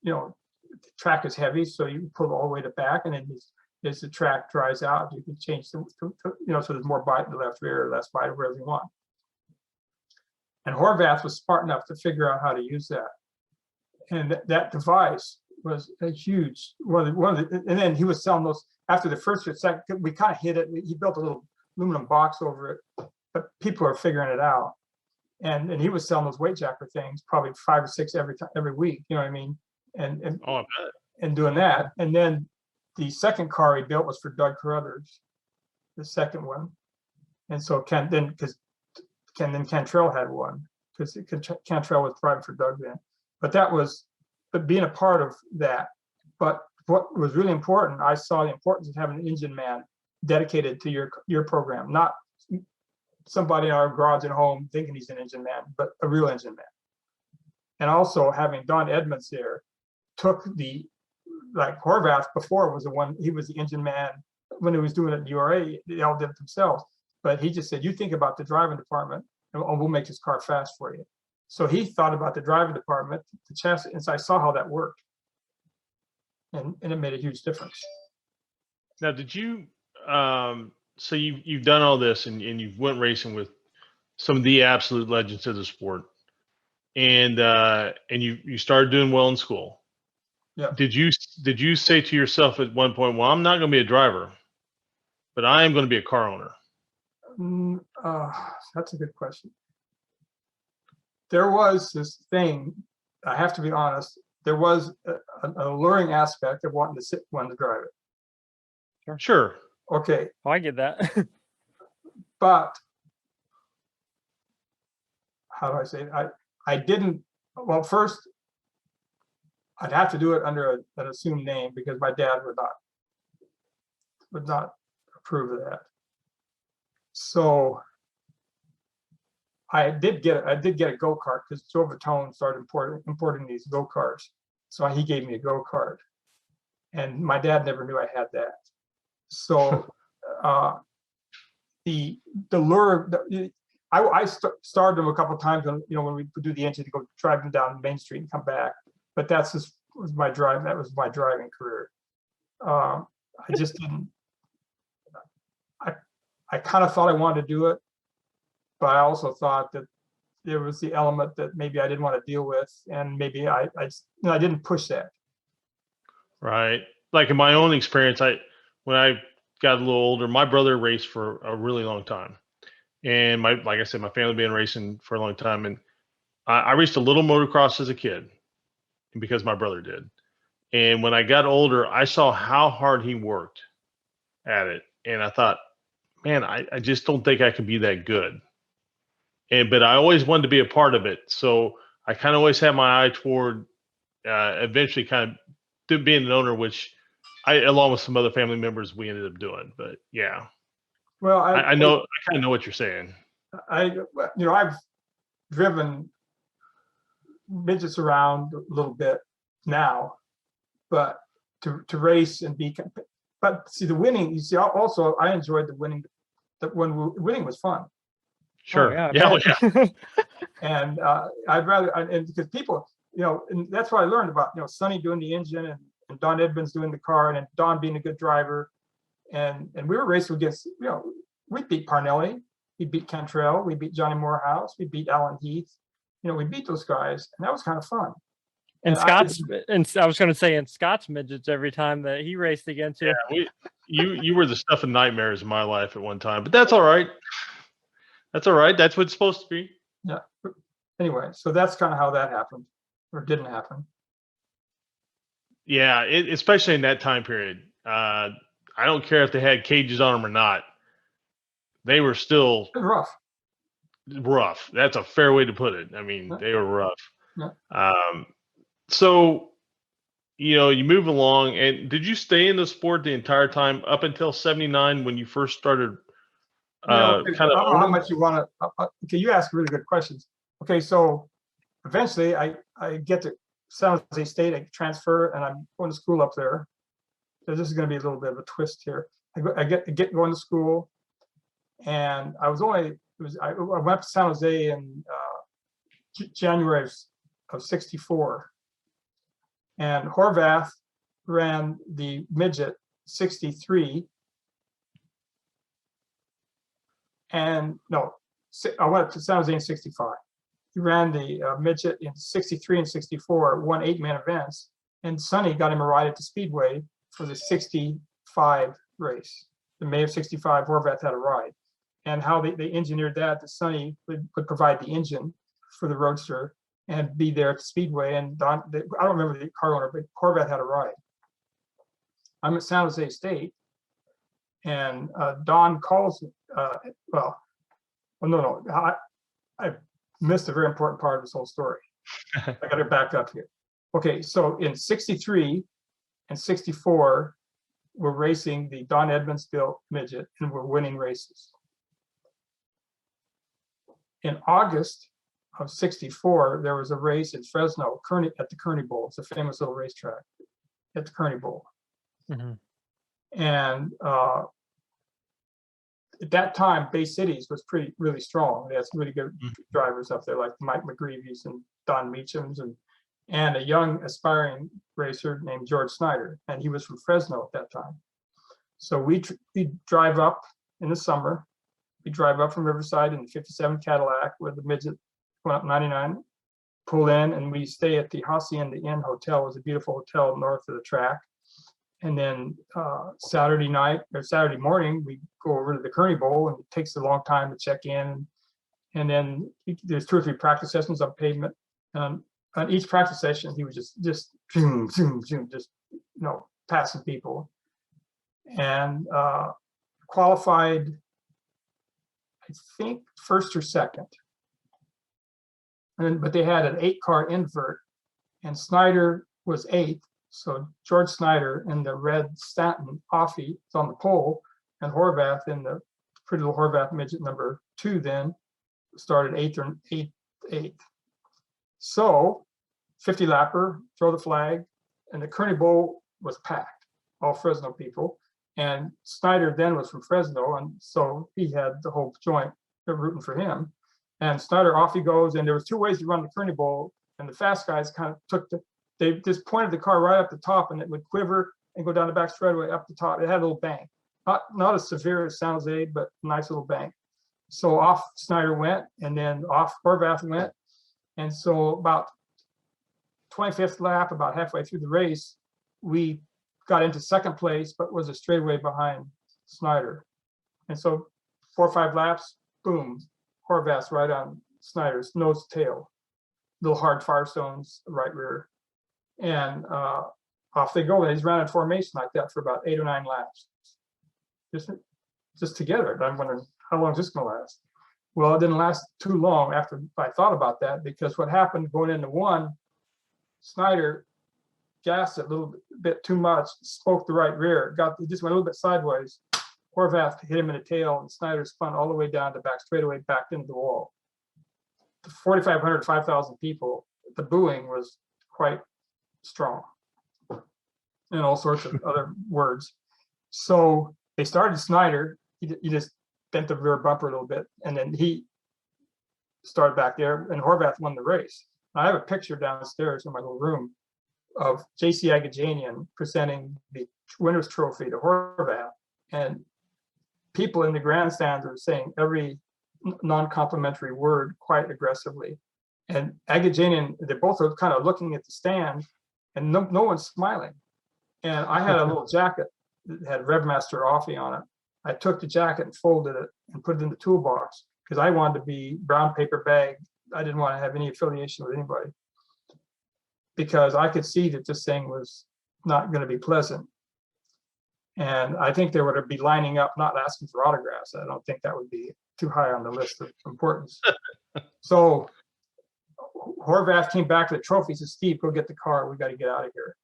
the track is heavy, so you pull all the way to back, and then as the track dries out, you can change so there's more bite in the left rear, less bite, wherever you want. And Horvath was smart enough to figure out how to use that. And that device was a huge one of the, and then he was selling those after the first or second. We kind of hit it. He built a little aluminum box over it, but people are figuring it out. And he was selling those weight jacker things probably 5 or 6 every week. You know what I mean? And I bet. And doing that. And then the second car he built was for Doug Carruthers, the second one. And so Cantrell had one, because Cantrell was driving for Doug then. But being a part of that. But what was really important, I saw the importance of having an engine man dedicated to your program, not somebody in our garage at home thinking he's an engine man, but a real engine man. And also having Don Edmonds there took like Horvath before was he was the engine man when he was doing it in URA, they all did it themselves. But he just said, you think about the driving department and we'll make this car fast for you. So he thought about the driving department, the chassis, and so I saw how that worked. And it made a huge difference. Now, did you, so you've done all this and you've went racing with some of the absolute legends of the sport, and you started doing well in school. Yeah. Did you say to yourself at one point, well, I'm not going to be a driver, but I am going to be a car owner? That's a good question. there was this thing, I have to be honest, there was an alluring aspect of wanting to drive it. Sure. Okay, Oh, I get that. but how do I say it? I didn't, well, first, I'd have to do it under an assumed name because my dad would not approve of that. So I did get a go-kart because Joe Vitone started importing these go-karts. So he gave me a go-kart. And my dad never knew I had that. So the lure, I started them a couple of times when, when we would do the engine to go drive them down Main Street and come back. But that was my driving career. I just didn't, I kind of thought I wanted to do it, but I also thought that there was the element that maybe I didn't want to deal with, and maybe I didn't push that. Right. Like in my own experience, when I got a little older, my brother raced for a really long time, and like I said, my family been racing for a long time, and I raced a little motocross as a kid, because my brother did. And when I got older, I saw how hard he worked at it, and I thought, man, I just don't think I could be that good. But I always wanted to be a part of it. So I kind of always had my eye toward eventually kind of being an owner, which along with some other family members, we ended up doing. But yeah, well, I know, I kind of know what you're saying. I've driven midgets around a little bit now, but to race and but see the winning, you see, also I enjoyed the winning, that when winning was fun. Sure. Oh, yeah. And I'd rather, and because people, and that's what I learned about, Sonny doing the engine and Don Edmonds doing the car, and Don being a good driver. And we were racing against, we beat Parnelli, we beat Cantrell, we beat Johnny Morehouse, we beat Alan Heath. We beat those guys, and that was kind of fun. And Scott's, I was going to say, in Scott's midgets every time that he raced against you. Yeah, you were the stuff of nightmares in my life at one time, but that's all right. That's all right. That's what it's supposed to be. Yeah. Anyway, so that's kind of how that happened, or didn't happen. Yeah, especially in that time period. I don't care if they had cages on them or not. They were still rough. Rough. That's a fair way to put it. I mean, they were rough. Yeah. So, you move along, and did you stay in the sport the entire time up until '79 when you first started? I don't know how much you want to. Okay, you ask really good questions. Okay, so eventually I get to San Jose State, I transfer, and I'm going to school up there. So this is going to be a little bit of a twist here. I get going to school, and I went up to San Jose in January of '64, and Horvath ran the midget '63. And no, I went up to San Jose in '65. He ran the midget in '63 and '64, won 8-man events, and Sonny got him a ride at the Speedway for the '65 race. The May of '65, Horvath had a ride. And how they engineered that Sonny would provide the engine for the Roadster and be there at the Speedway. And I don't remember the car owner, but Horvath had a ride. I'm at San Jose State, and Don calls me. I missed a very important part of this whole story. I got to back up here. Okay, so in '63 and '64, we're racing the Don Edmonds built midget, and we're winning races. In August of '64, there was a race in Fresno, at the Kearney Bowl. It's a famous little racetrack at the Kearney Bowl. Mm-hmm. And at that time, Bay Cities was really strong. They had some really good drivers up there, like Mike McGreevy's and Don Meacham's, and a young aspiring racer named George Snyder, and he was from Fresno at that time. So we drive up in the summer. We drive up from Riverside in the '57 Cadillac with the midget going up 99, pull in, and we stay at the Hacienda Inn Hotel. It was a beautiful hotel north of the track. And then Saturday night or Saturday morning, we go over to the Kearney Bowl, and it takes a long time to check in. And then there's 2 or 3 practice sessions on pavement. On each practice session, he was just zoom, zoom, zoom, just passing people. And qualified, I think, first or second. But they had an 8-car invert, and Snyder was 8th. So George Snyder in the red Stanton Offie is on the pole, and Horvath in the pretty little Horvath midget number 2 then started 8th. So 50 lapper, throw the flag, and the Kearney Bowl was packed, all Fresno people. And Snyder then was from Fresno, and so he had the whole joint rooting for him. And Snyder, off he goes, and there was 2 ways to run the Kearney Bowl, and the fast guys kind of they just pointed the car right up the top, and it would quiver and go down the back straightaway up the top. It had a little bank, not as severe as San Jose, but a nice little bank. So off Snyder went, and then off Horvath went, and so about 25th lap, about halfway through the race, we got into second place, but was a straightaway behind Snyder. And so 4 or 5 laps, boom, Horvath's right on Snyder's nose to tail, little hard firestones, right rear. And off they go. He's ran in formation like that for about 8 or 9 laps, just together. I'm wondering, how long is this going to last? Well, it didn't last too long after I thought about that, because what happened going into 1, Snyder gassed it a little bit too much, spoke the right rear, it just went a little bit sideways. Horvath hit him in the tail, and Snyder spun all the way down the back straightaway, back into the wall. The 4,500, 5,000 people, the booing was quite strong, and all sorts of other words. So they started Snyder. He just bent the rear bumper a little bit, and then he started back there, and Horvath won the race. I have a picture downstairs in my little room of J.C. Agajanian presenting the winner's trophy to Horvath, and people in the grandstands are saying every non-complimentary word quite aggressively. And Agajanian, they both are kind of looking at the stand, and no one's smiling. And I had a little jacket that had Revmaster Offie on it. I took the jacket and folded it and put it in the toolbox, because I wanted to be brown paper bag. I didn't want to have any affiliation with anybody, because I could see that this thing was not going to be pleasant. And I think they would be lining up, not asking for autographs. I don't think that would be too high on the list of importance. So Horvath came back to the trophy, said, "Steve, go get the car. We got to get out of here."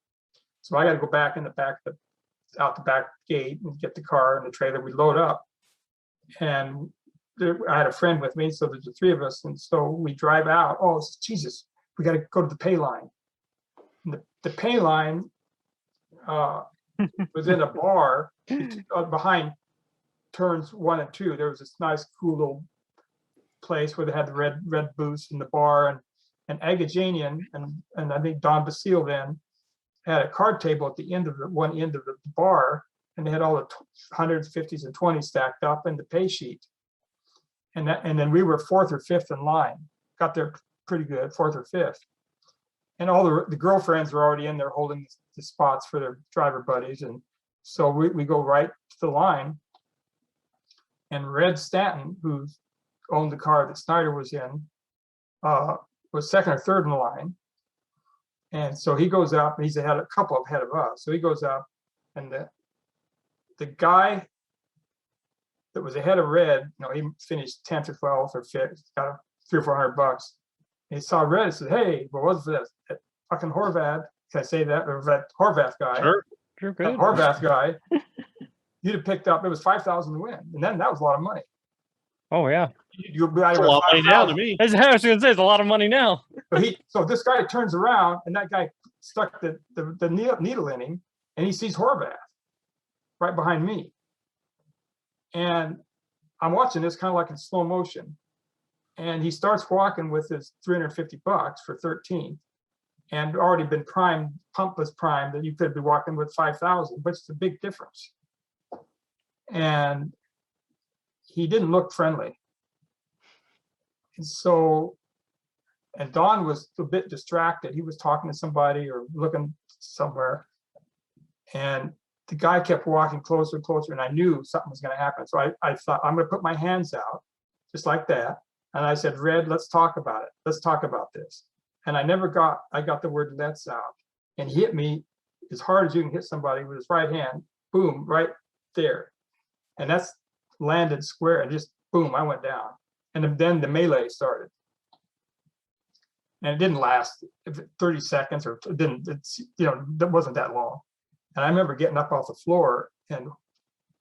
So I got to go back in the back, out the back gate, and get the car and the trailer. We load up, and I had a friend with me, so there's the 3 of us, and so we drive out. Oh, Jesus, we got to go to the pay line. And the pay line was in a bar behind turns 1 and 2. There was this nice, cool little place where they had the red booths in the bar, and Agajanian and I think Don Basile then had a card table at the end of one end of the bar, and they had all the 100s, 50s, and 20s stacked up in the pay sheet. And then we were 4th or 5th in line. Got there pretty good, 4th or 5th. And all the girlfriends were already in there holding the spots for their driver buddies. And so we go right to the line. And Red Stanton, who owned the car that Snyder was in, was 2nd or 3rd in the line. And so he goes up, and he's a couple ahead of us. So he goes up, and the guy that was ahead of Red, he finished 10th or 12th or 5th, got $300 or $400. And he saw Red and said, "Hey, what was this? That fucking Horvath, can I say that? Or that Horvath guy, Sure, that good. Horvath guy, you'd have picked up, it was 5,000 to win." And then that was a lot of money. Oh yeah, You'll be That's a lot of money now to me. I was going to say, it's a lot of money now. So this guy turns around, and that guy stuck the needle in him, and he sees Horvath right behind me. And I'm watching this kind of like in slow motion. And he starts walking with his $350 for 13th, and already been primed, pump was primed, that you could be walking with 5,000, which is a big difference. And he didn't look friendly. And so, and Don was a bit distracted. He was talking to somebody or looking somewhere. And the guy kept walking closer and closer, and I knew something was going to happen. So I thought, I'm going to put my hands out, just like that. And I said, Red, let's talk about it. Let's talk about this. And I got the word let's out. And he hit me as hard as you can hit somebody with his right hand, boom, right there. And that's landed square and just boom, I went down. And then the melee started. And it didn't last 30 seconds or it didn't, that wasn't that long. And I remember getting up off the floor and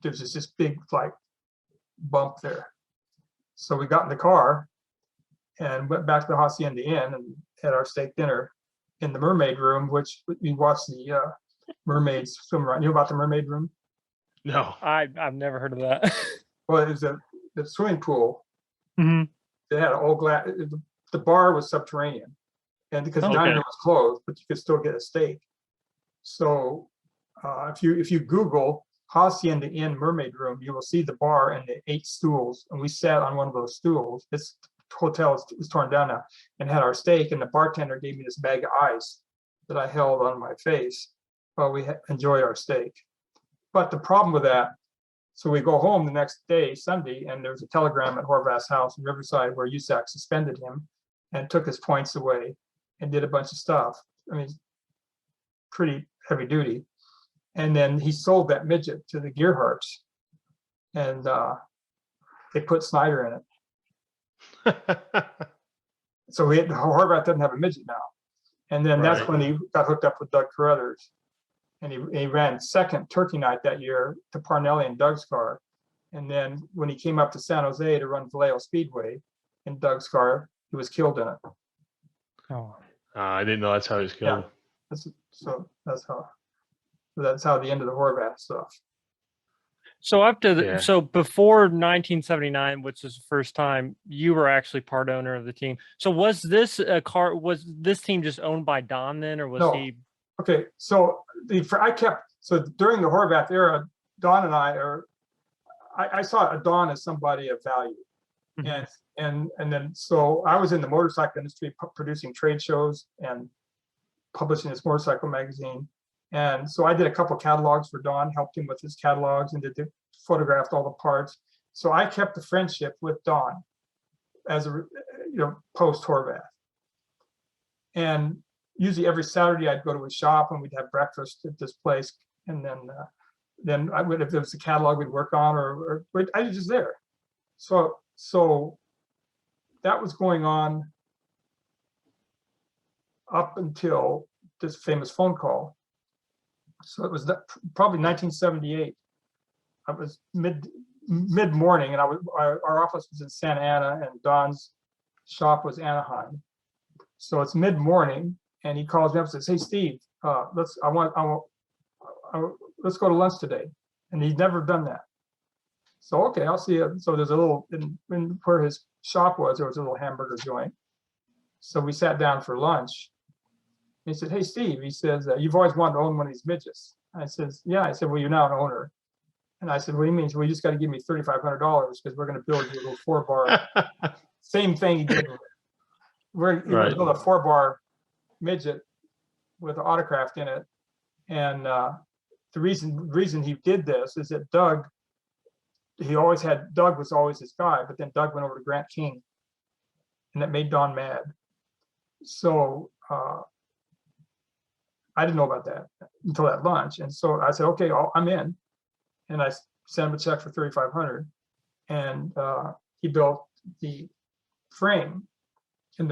there was just this big like bump there. So we got in the car and went back to the Hacienda Inn and had our steak dinner in the mermaid room, which we watched the mermaids swim around. You know about the mermaid room? No. I've never heard of that. Well, it was the swimming pool. Mhm. They had all glass. The bar was subterranean, and because the dining room was closed, but you could still get a steak. So if you Google Hacienda Inn mermaid room, you will see the bar and the 8 stools, and we sat on one of those stools. This hotel is torn down now, and had our steak, and the bartender gave me this bag of ice that I held on my face while we enjoyed our steak. But the problem with that, so we go home the next day, Sunday, and there's a telegram at Horvath's house in Riverside where USAC suspended him and took his points away and did a bunch of stuff. I mean, pretty heavy duty. And then he sold that midget to the Gearharts, and they put Snyder in it. So Horvath doesn't have a midget now. And then that's when he got hooked up with Doug Carruthers. And he ran second turkey night that year to Parnelli and Doug's car. And then when he came up to San Jose to run Vallejo Speedway in Doug's car, he was killed in it. Oh, I didn't know that's how he was killed. Yeah. That's how the end of the Horvath stuff. so so before 1979, which is the first time you were actually part owner of the team. So was this team just owned by Don then, or was he? Okay, so during the Horvath era, Don and I saw Don as somebody of value. And then so I was in the motorcycle industry producing trade shows and publishing this motorcycle magazine. And so I did a couple catalogs for Don, helped him with his catalogs, and photographed all the parts. So I kept the friendship with Don as post Horvath. And usually every Saturday I'd go to his shop and we'd have breakfast at this place. And then I would, if there was a catalog we'd work on, or I was just there. So that was going on up until this famous phone call. So it was probably 1978. I was mid morning, and our office was in Santa Ana, and Don's shop was Anaheim. So it's mid morning, and he calls me up and says, "Hey Steve, let's go to lunch today." And he'd never done that. So okay, I'll see you. So there's a little where his shop was. There was a little hamburger joint. So we sat down for lunch. He said, "Hey Steve," he says, "you've always wanted to own one of these midgets." I says, "Yeah." I said, "Well, you're now an owner." And I said, "What do you mean?" Well, you just got to give me $3,500 because we're going to build you a little 4-bar. Same thing he did. We're going to build a 4-bar midget with autocraft in it. And the reason he did this is that Doug was always his guy, but then Doug went over to Grant King, and that made Don mad. So I didn't know about that until that lunch. And so I said, "Okay, I'm in." And I sent him a check for $3,500, and he built the frame. And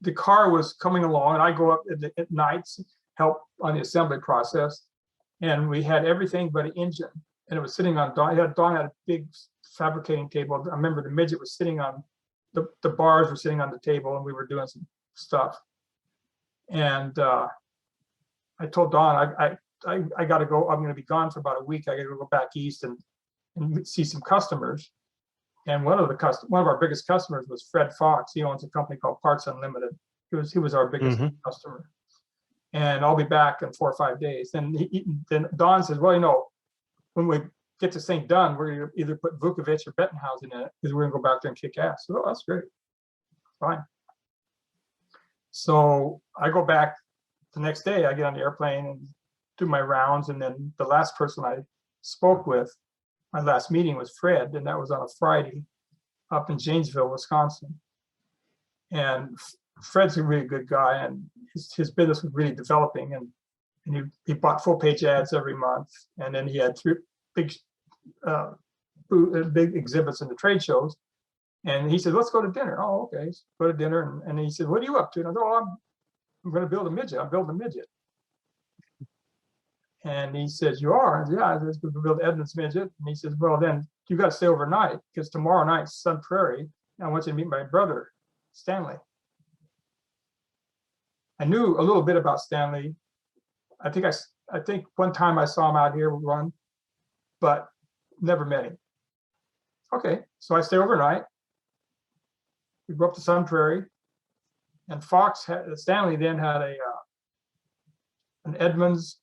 the car was coming along, and I go up at nights, help on the assembly process, and we had everything but an engine, and it was sitting on Don. Don had a big fabricating table. I remember the midget was sitting on the bars were sitting on the table, and we were doing some stuff. And I told Don, I got to go. I'm going to be gone for about a week. I got to go back east and see some customers. And one of our biggest customers was Fred Fox. He owns a company called Parts Unlimited. He was our biggest customer. And I'll be back in 4 or 5 days. And then Don says, "Well, when we get this thing done, we're going to either put Vukovic or Bettenhausen in it because we're going to go back there and kick ass." So, that's great. Fine. So I go back the next day. I get on the airplane and do my rounds. And then the last person I spoke with, my last meeting was Fred, and that was on a Friday. up in Janesville, Wisconsin. And Fred's a really good guy, and his business was really developing, and he bought full-page ads every month, and then he had 3 big exhibits in the trade shows. And he said, let's go to dinner. Oh, okay. So go to dinner. And he said, what are you up to? And I said, oh, I'm going to build a midget. I'm building a midget. And he says, you are? I said, yeah, I said, we'll build Edmund's midget. And he says, well, then you got to stay overnight, because tomorrow night, Sun Prairie, I want you to meet my brother, Stanley. I knew a little bit about Stanley. I think one time I saw him out here run, but never met him. Okay, so I stay overnight. We go up to Sun Prairie, and Stanley then had an Edmunds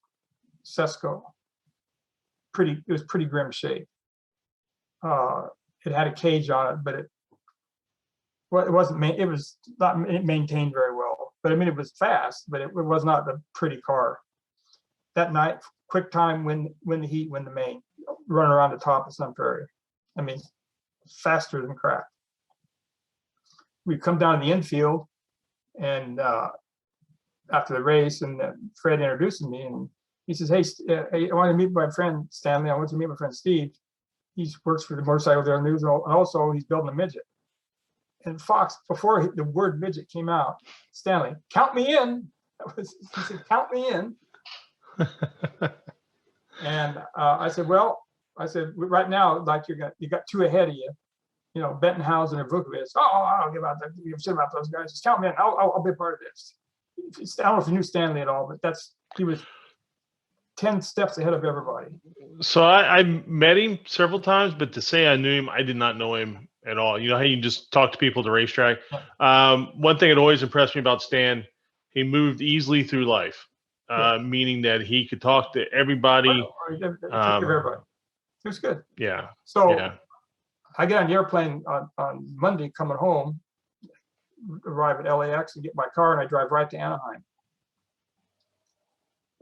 Sesco. It was pretty grim shape. It had a cage on it, but it was not maintained very well. But I mean, it was fast, but it was not a pretty car. That night, quick time, win the heat, win the main, run around the top of Sun Prairie. I mean, faster than crap. We come down to the infield, and after the race, and Fred introduces me, and he says, hey, I want to meet my friend Stanley. I want to meet my friend Steve. He works for the Motorcycle Daily News, and also he's building a midget. And Fox, before the word midget came out, Stanley, count me in. He said, count me in. And I said, right now, like you got 2 ahead of you, Bettenhausen and Vukovic. I don't give a shit about those guys. Just count me in. I'll be a part of this. I don't know if you knew Stanley at all, but he was 10 steps ahead of everybody. So I met him several times, but to say I knew him, I did not know him at all. You know how you just talk to people at the racetrack? One thing that always impressed me about Stan, he moved easily through life, meaning that he could talk to everybody. Everybody. It was good. Yeah. So I get on the airplane on Monday coming home, arrive at LAX and get my car, and I drive right to Anaheim.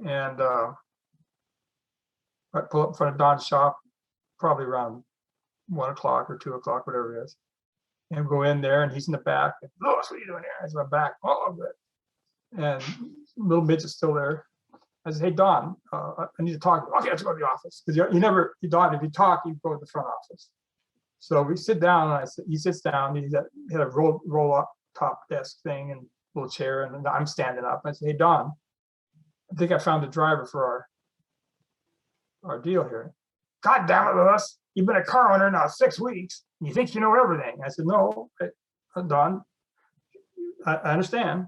And I pull up in front of Don's shop, probably around 1 o'clock or 2 o'clock, whatever it is. And go in there, and he's in the back. Louis, what are you doing here? I said, I'm back. Oh, I'm good. And little midget's still there. I said, hey, Don, I need to talk. Okay, let's go to the office. Because Don, if you talk, you go to the front office. So we sit down, and he sits down. He had a roll up top desk thing and a little chair, and I'm standing up. I said, hey, Don, I think I found a driver for our deal here. God damn it, Louis. You've been a car owner now 6 weeks, and you think you know everything. I said, no, Don, I understand,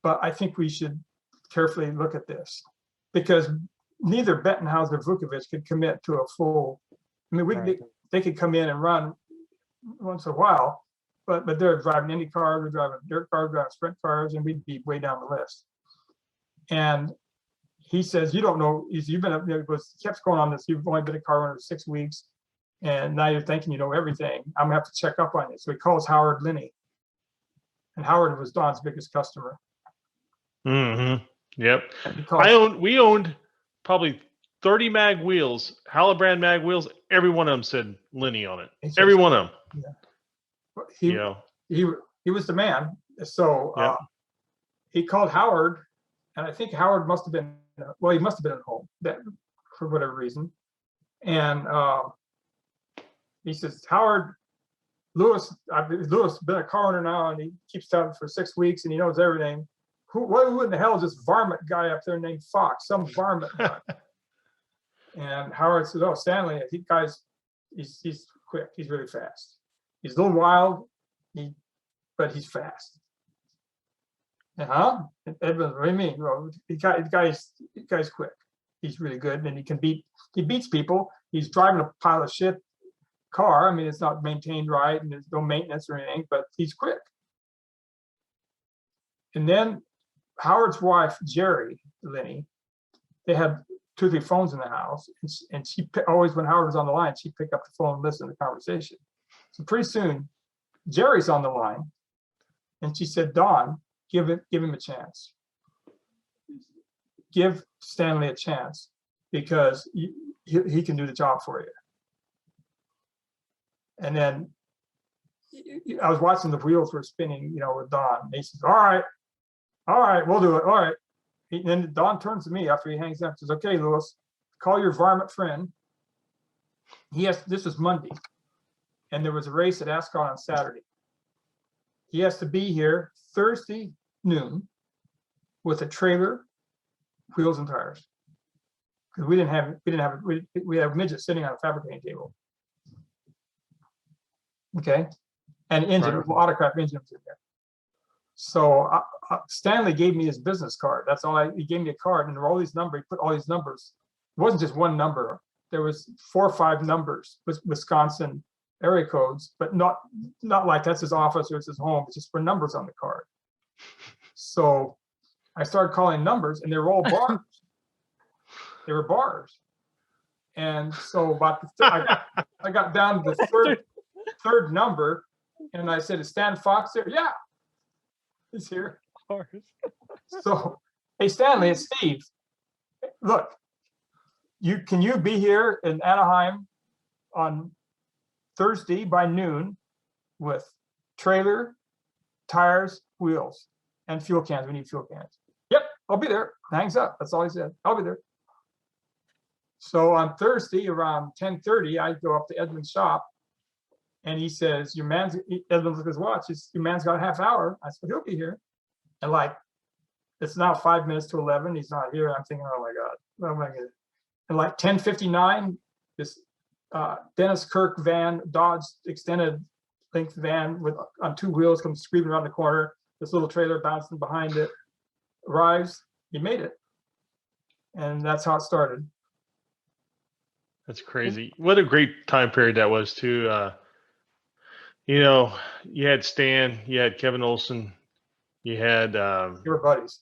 but I think we should carefully look at this, because neither Bettenhausen or Vukovic could commit to a full. I mean, they could come in and run once in a while, but they're driving Indy cars, they're driving dirt cars, driving sprint cars, and we'd be way down the list. And he says, you don't know, you've been, kept going on this, you've only been a car owner 6 weeks, and now you're thinking you know everything. I'm gonna have to check up on you. So he calls Howard Linney. And Howard was Don's biggest customer. Mm-hmm. Yep. We owned probably 30 mag wheels, Hallibrand mag wheels. Every one of them said Linney on it. Every one of them. Yeah. He was the man. So he called Howard, and I think Howard must have been, he must have been at home for whatever reason. And he says, Howard, Louis been a car owner now, and he keeps telling for 6 weeks, and he knows everything. Who in the hell is this varmint guy up there named Fox? Some varmint guy. And Howard said, "Oh, Stanley, he's quick. He's really fast. He's a little wild, but he's fast." Edmund, what do you mean? Well, the guy's quick. He's really good, and he beats people. He's driving a pile of shit car. I mean, it's not maintained right, and there's no maintenance or anything, but he's quick. And then Howard's wife, Jerry Linney, they had 2 or 3 phones in the house, and she always, when Howard was on the line, she'd pick up the phone and listen to the conversation. So pretty soon, Jerry's on the line, and she said, "Don, give him a chance. Give Stanley a chance, because he can do the job for you." And then I was watching the wheels were spinning, with Don. He says, all right, we'll do it. All right. And then Don turns to me after he hangs up, says, okay, Lewis, call your varmint friend. This was Monday, and there was a race at Ascot on Saturday. He has to be here Thursday noon with a trailer, wheels and tires. Because we have midget sitting on a fabricating table. Okay. And engine, Right. autocraft engine was in there. So Stanley gave me his business card. That's all. He gave me a card, and there were all these numbers. He put all these numbers. It wasn't just one number. There was 4 or 5 numbers with Wisconsin area codes, but not like that's his office or it's his home. It's just for numbers on the card. So I started calling numbers, and they were all bars. They were bars. And so I got down to the third number, and I said, is Stan Fox there? Yeah, he's here. So, hey, Stanley, it's Steve. Look, can you be here in Anaheim on Thursday by noon with trailer, tires, wheels, and fuel cans? We need fuel cans. Yep, I'll be there. Hangs up. That's all he said. I'll be there. So on Thursday around 10:30, I go up to Edmund's shop, and he says, Edmund looks at his watch. Your man's got a half hour. I said, he'll be here. And it's now 5 minutes to 11. He's not here. I'm thinking, oh my God, what am I gonna? And 10:59, this Dennis Kirk van, Dodge extended length van on 2 wheels comes screaming around the corner. This little trailer bouncing behind it arrives. He made it, and that's how it started. That's crazy. What a great time period that was too. You had Stan, you had Kevin Olson, you had You were buddies.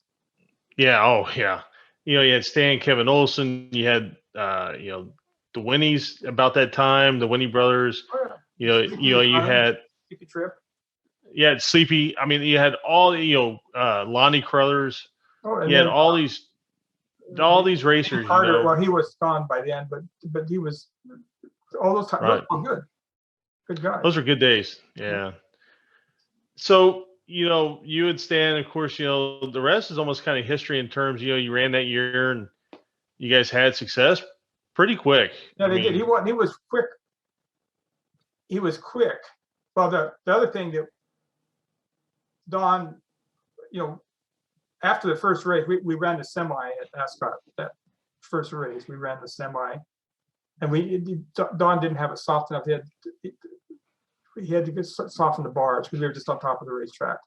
yeah, oh yeah. You had Stan, Kevin Olson, you had the Winnies about that time, the Winnie brothers. Oh, You had Sleepy Trip. You had Sleepy. I mean, you had all Lonnie Crothers. Oh, and You had then, all these racers. Carter, well, he was gone by then, but he was all those times. Right. Oh, good guy. Those are good days. Yeah. So you and Stan, of course, the rest is almost kind of history in terms. You ran that year and you guys had success pretty quick. Yeah, they did. He was quick. He was quick. Well, the other thing that Don, after the first race, we ran the semi at Ascot. That first race, we ran the semi, and Don didn't have it soft enough. He had to soften the bars because we were just on top of the racetrack.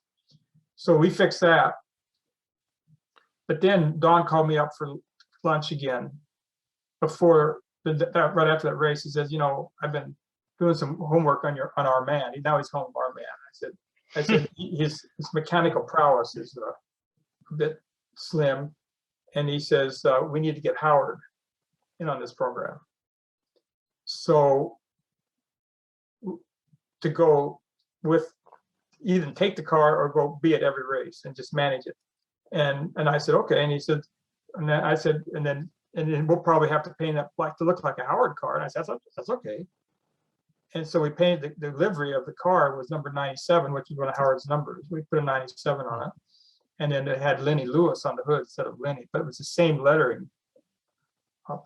So we fixed that. But then Don called me up for lunch again before right after that race. He says, I've been doing some homework on our man. Now he's calling him our man. I said his mechanical prowess is a bit slim, and he says we need to get Howard in on this program. So to go with either take the car or go be at every race and just manage it. And I said, okay. And he said, and then I said, and then we'll probably have to paint that black to look like a Howard car. And I said, that's okay. And so we painted the livery of the car was number 97, which is one of Howard's numbers. We put a 97 on it. And then it had Lenny Lewis on the hood instead of Lenny, but it was the same lettering.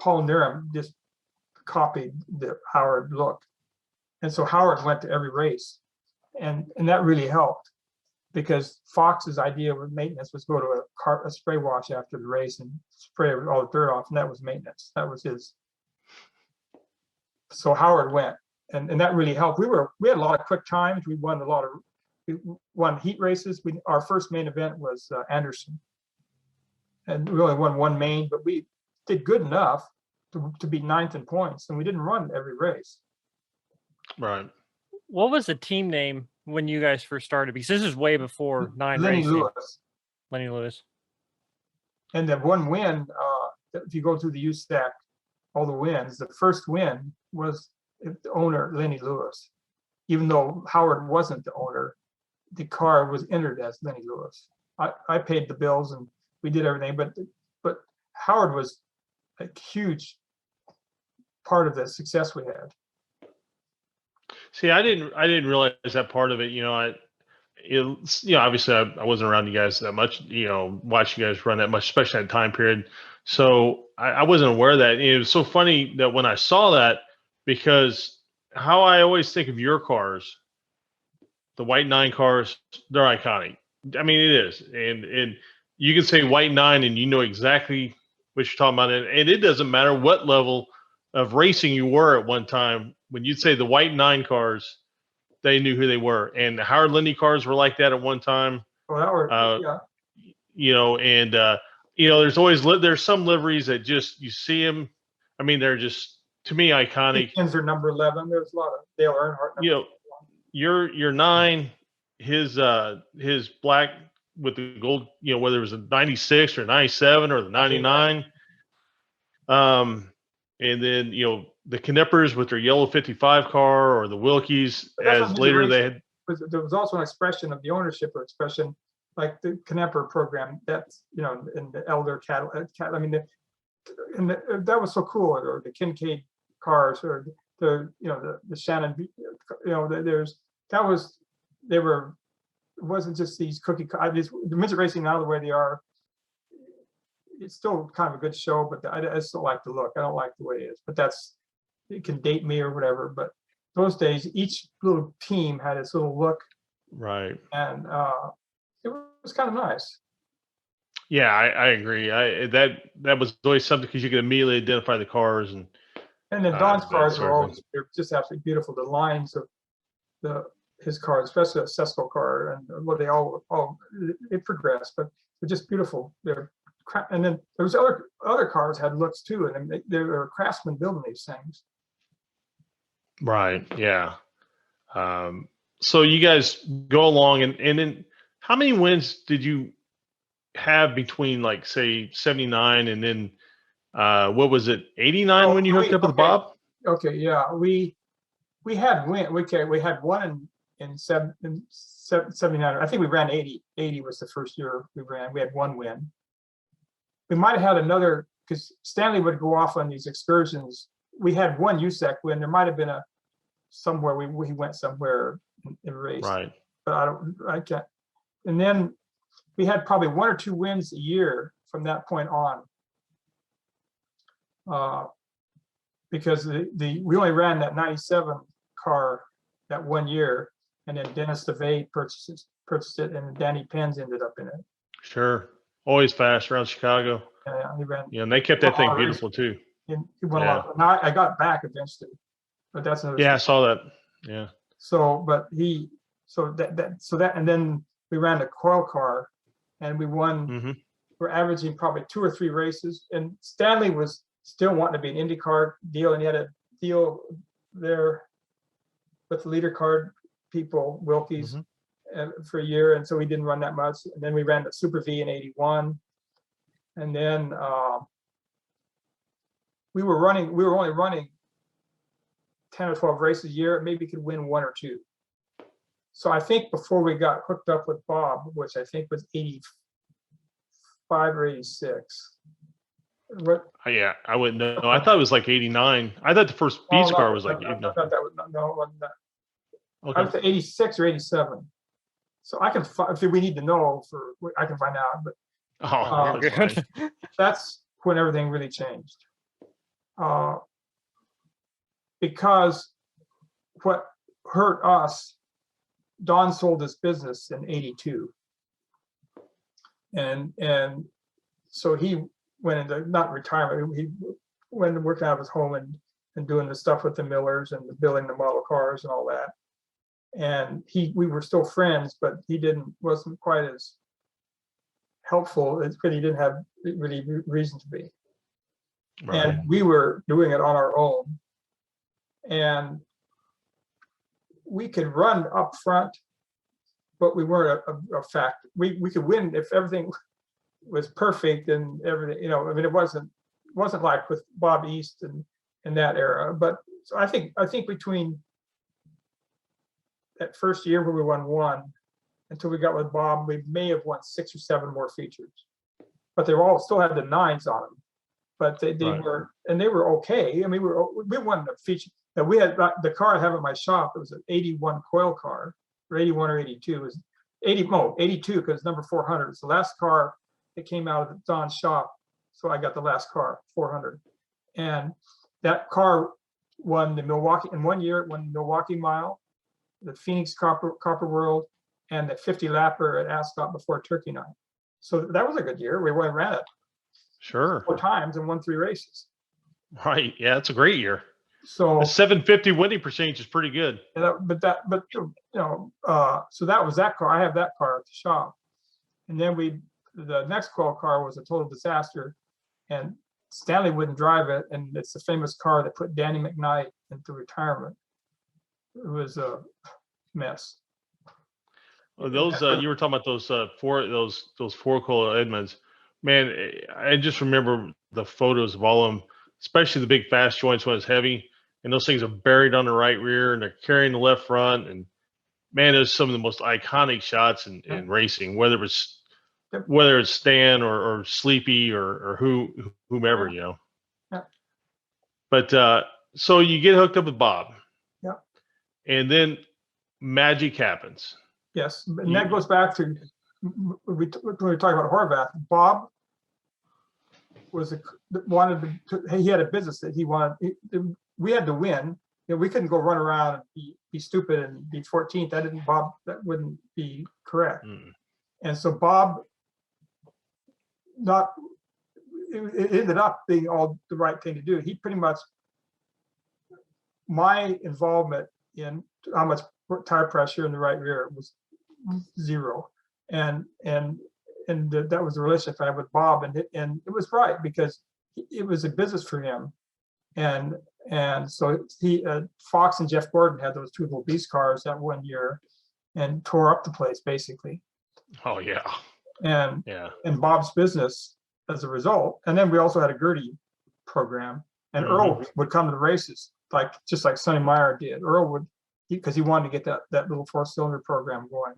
Paul Niram just copied the Howard look. And so Howard went to every race, and that really helped because Fox's idea with maintenance was go to a spray wash after the race and spray all the dirt off, and that was maintenance. That was his. So Howard went, and that really helped. We had a lot of quick times. We won heat races. Our first main event was Anderson, and we only won one main, but we did good enough to be 9th in points, and we didn't run every race. Right. What was the team name when you guys first started? Because this is way before Lenny Lewis. Lenny Lewis. And the one win, if you go through the USAC, all the wins, the first win was the owner, Lenny Lewis. Even though Howard wasn't the owner, the car was entered as Lenny Lewis. I paid the bills and we did everything, but Howard was a huge part of the success we had. See, I didn't realize that part of it. Obviously I wasn't around you guys that much, watch you guys run that much, especially that time period. So I wasn't aware of that. And it was so funny that when I saw that, because how I always think of your cars, the white 9 cars, they're iconic. I mean, it is. And you can say white 9 and you know exactly what you're talking about. And it doesn't matter what level of racing you were at one time. When you'd say the white 9 cars, they knew who they were. And the Howard Lindy cars were like that at one time. Well, yeah. There's some liveries that just, you see them. I mean, they're just, to me, iconic. Dickens are number 11. There's a lot of Dale Earnhardt. Your 9, his black with the gold, whether it was a 96 or 97 or the 99. And then, the Knippers with their yellow 55 car, or the Wilkies, as later they had. There was also an expression of the ownership, or expression like the Knipper program, that's, in the Elder cattle. I mean, that was so cool. Or the Kincaid cars, or the Shannon, it wasn't just these cookie cars. The midget racing now, the way they are, it's still kind of a good show, but I still like the look. I don't like the way it is, but it can date me or whatever. But those days, each little team had its little look. Right. And it was kind of nice. Yeah, I agree. That was always something, because you could immediately identify the cars. And then Don's cars they're just absolutely beautiful. The lines of his cars, especially the Sesco car, and they all progressed, but they're just beautiful. And then there was other cars had looks too, and they were craftsmen building these things. Right. Yeah. So you guys go along, and then how many wins did you have between, like, say 79 and then what was it, 89 when you hooked up with Bob? Okay. Yeah. We had we had one in 79. I think we ran 80. 80 was the first year we ran. We had one win. We might have had another, because Stanley would go off on these excursions. We had one USAC win. There might have been somewhere he went somewhere and raced. Right. But I can't. And then we had probably 1 or 2 wins a year from that point on. Because we only ran that 97 car that one year, and then Dennis DeVay purchased it, and Danny Penz ended up in it. Sure. Always fast around Chicago. Yeah, he ran. Yeah, and they kept that thing beautiful too. He won a lot. Now I got back eventually, but that's another. Yeah, I saw that. Yeah. So, and then we ran a coil car, and we won. Mm-hmm. We're averaging probably 2 or 3 races, and Stanley was still wanting to be an IndyCar deal, and he had a deal there with the leader card people, Wilkies. Mm-hmm. For a year, and so we didn't run that much. And then we ran the Super V in 81, and then we were only running 10 or 12 races a year. Maybe could win 1 or 2. So I think before we got hooked up with Bob, which I think was 85 or 86. What? Yeah, I wouldn't know. I thought it was like 89. I thought the first Beach car was like 89. I thought that was no, it wasn't that. Okay. I was at 86 or 87. So I can, if we need to know, I can find out. But that's when everything really changed. Because what hurt us, Don sold his business in 82, and so he went into, not retirement. He went to work out of his home and doing the stuff with the Millers and building the model cars and all that. And we were still friends, but he wasn't quite as helpful because he didn't have really reason to be. Right. And we were doing it on our own, and we could run up front, but we weren't a fact. We could win if everything was perfect and everything. I mean, it wasn't like with Bob East and in that era. But so I think between that first year where we won 1 until we got with Bob, we may have won 6 or 7 more features, but they all still had the 9s on them. But they right. They were okay. I mean, we won the feature. that we had the car I have at my shop. It was an 81 coil car, or 81 or 82. It was 82 because number 400. It's the last car that came out of Don's shop. So I got the last car, 400. And that car won the Milwaukee, in 1 year, it won the Milwaukee Mile, the Phoenix Copper World, and the 50 lapper at Ascot before Turkey Night. So that was a good year. We ran it Sure. 4 times and won 3 races. Right. Yeah, it's a great year. So The 750 winning percentage is pretty good. so that was that car. I have that car at the shop. And then the next coil car was a total disaster, and Stanley wouldn't drive it. And it's the famous car that put Danny McKnight into retirement. It was a mess. Those you were talking about those four coil Edmonds. Man, I just remember the photos of all of them, especially the big fast joints when it's heavy, and those things are buried on the right rear and they're carrying the left front. And man, those are some of the most iconic shots in racing, whether it's Stan or Sleepy or whomever, you know. Yeah. But so you get hooked up with Bob. Yeah. And then magic happens. Yes, and that goes back to when we talk about Horvath. Bob he had a business that he wanted. We had to win. You know, we couldn't go run around and be stupid and be 14th. That wouldn't be correct. And so Bob, it ended up being all the right thing to do. He pretty much, my involvement in how much tire pressure in the right rear was 0, and that was the relationship I had with Bob, and it was right because it was a business for him, and so he Fox and Jeff Gordon had those 2 little beast cars that 1 year, and tore up the place basically. Oh yeah, and Bob's business as a result, and then we also had a Gertie program, and Earl would come to the races just like Sonny Meyer did. Earl would, because he wanted to get that little 4-cylinder program going.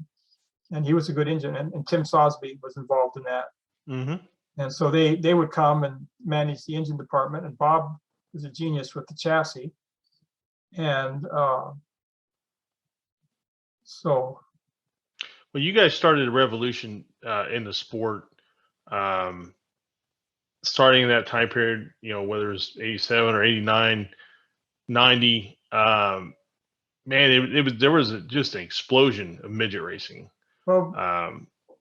And he was a good engine, and Tim Sosby was involved in that. And so they would come and manage the engine department, and Bob was a genius with the chassis. And so. Well, you guys started a revolution in the sport, starting in that time period, you know, whether it was 87 or 89, 90. Man, there was just an explosion of midget racing. Well,